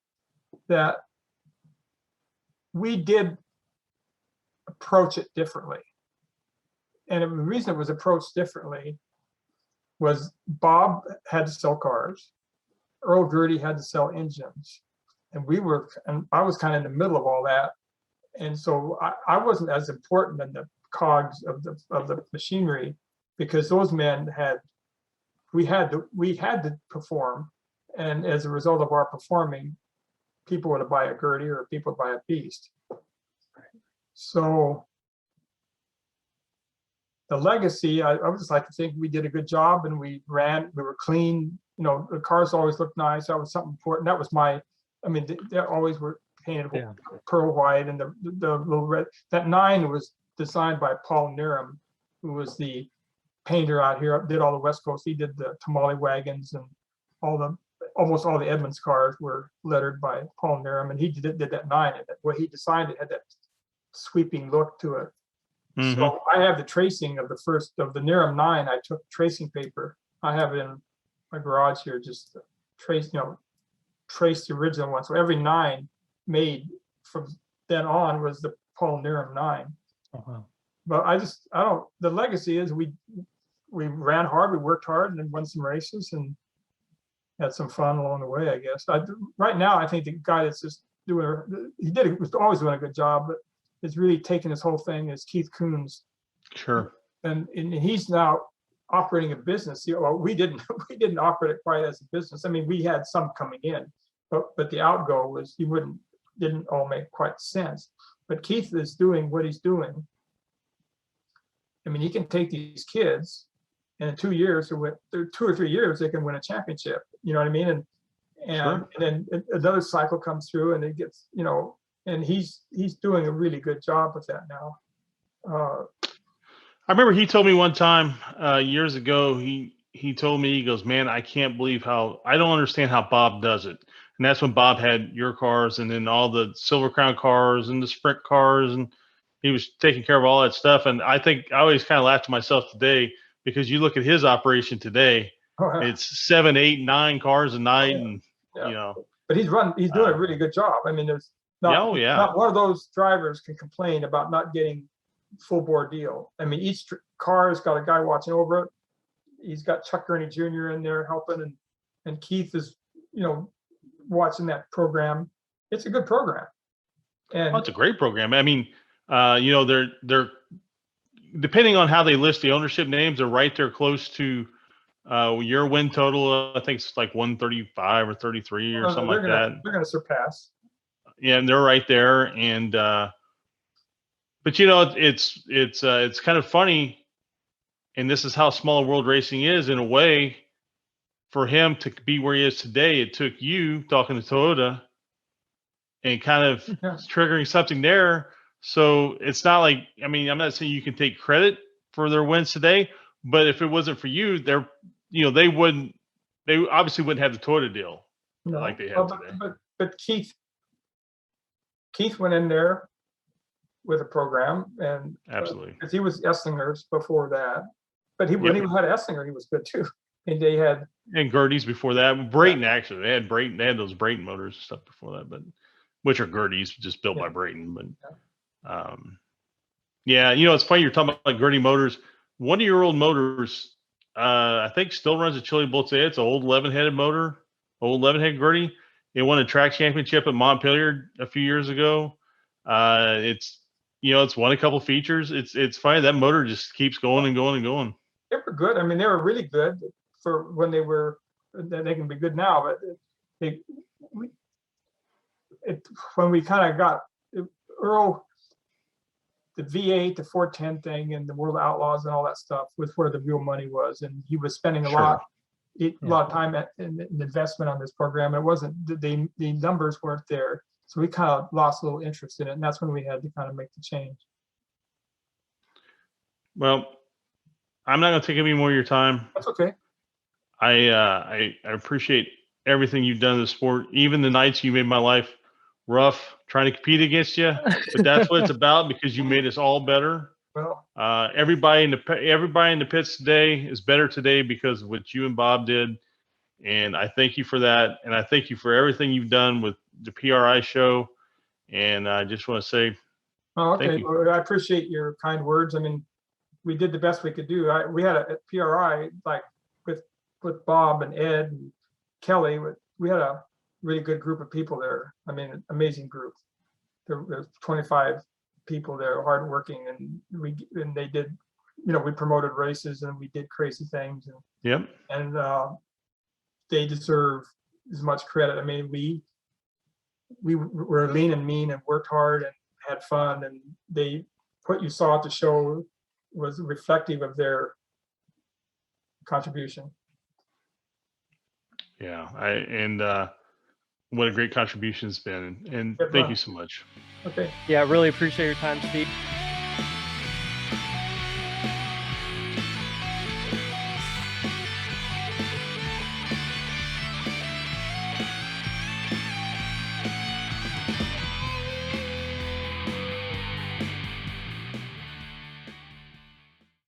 that we did approach it differently. And the reason it was approached differently was Bob had to sell cars, Earl Gertie had to sell engines, and I was kind of in the middle of all that. And so I wasn't as important in the cogs of the machinery, because those men we had to perform, and as a result of our performing, people would buy a Gertie or people would buy a Beast. So the legacy, I would just like to think we did a good job and we were clean. You know, the cars always looked nice. That was something important. That was I mean, they always were painted pearl white, and the little red. That 9 was designed by Paul Niram, who was the painter out here, did all the West Coast. He did the tamale wagons, and almost all the Edmunds cars were lettered by Paul Niram, and he did that 9. And what he designed, it had that sweeping look to it. Mhm. So I have the tracing of the Niram 9. I took tracing paper. I have it in my garage here, just trace the original one. So every 9 made from then on was the Paul Niram 9. Oh, wow. But the legacy is we ran hard, we worked hard, and then won some races and had some fun along the way, I guess. Right now, I think the guy that's just was always doing a good job, but is really taking this whole thing is Keith Coons. Sure. And he's now operating a business. Well, we didn't operate it quite as a business. I mean, we had some coming in, but the outgo was didn't all make quite sense. But Keith is doing what he's doing. I mean, he can take these kids, and in 2 years, or 2 or 3 years, they can win a championship. You know what I mean? And Sure. then another cycle comes through, and it gets, and he's doing a really good job with that now. I remember he told me one time years ago, he told me, he goes, man, I can't believe I don't understand how Bob does it. And that's when Bob had your cars and then all the Silver Crown cars and the Sprint cars, and he was taking care of all that stuff. And I think I always kind of laugh to myself today, because you look at his operation today, it's 7, 8, 9 cars a night. And, but he's doing a really good job. I mean, there's not one of those drivers can complain about not getting full board deal. I mean, each car has got a guy watching over it. He's got Chuck Gurney Jr. in there helping, and Keith is, watching that program. It's a good program. And it's a great program. I mean, they're depending on how they list the ownership names, they're right there close to your win total. I think it's like 135 or 33 or something like that. They're going to surpass. Yeah, and they're right there. And but it's kind of funny, and this is how small world racing is in a way. For him to be where he is today, it took you talking to Toyota and kind of triggering something there. So it's not like, I mean, I'm not saying you can take credit for their wins today, but if it wasn't for you, they obviously wouldn't have the Toyota deal like they have today. But Keith went in there with a program, and absolutely, because he was Esslinger's before that, but when he had Esslinger, he was good too. And they had Gertie's before that. Brayton, actually, they had those Brayton motors and stuff before that, but which are Gertie's, just built by Brayton. But it's funny you're talking about like Gertie motors. 1-year-old motors, I think still runs a Chili Bolt today. It's an old 11-headed motor, old 11-head Gertie. It won a track championship at Montpelier a few years ago. It's won a couple features. It's funny, that motor just keeps going and going and going. They were good. I mean, they were really good for when they were. They can be good now, but when we kind of got Earl, the V8, the 410 thing, and the World Outlaws and all that stuff was where the real money was, and he was spending a lot of time in investment on this program. It wasn't the numbers weren't there, so we kind of lost a little interest in it, and that's when we had to kind of make the change. Well, I'm not going to take any more of your time. That's okay. I appreciate everything you've done in the sport, even the nights you made my life rough trying to compete against you, but that's what it's about, because you made us all better. Well, everybody in the pits today is better today because of what you and Bob did, and I thank you for that, and I thank you for everything you've done with the PRI show, and I just want to say okay. Well, I appreciate your kind words. I mean, we did the best we could do. We had a PRI like with Bob and Ed and Kelly. We had a really good group of people there. I mean, an amazing group. There's 25 people there, hardworking, and they did, we promoted races and we did crazy things. And they deserve as much credit. I mean, we were lean and mean and worked hard and had fun, and what you saw at the show was reflective of their contribution. Yeah, what a great contribution it's been, and Good thank luck. you so much. Okay. Yeah, really appreciate your time, Steve.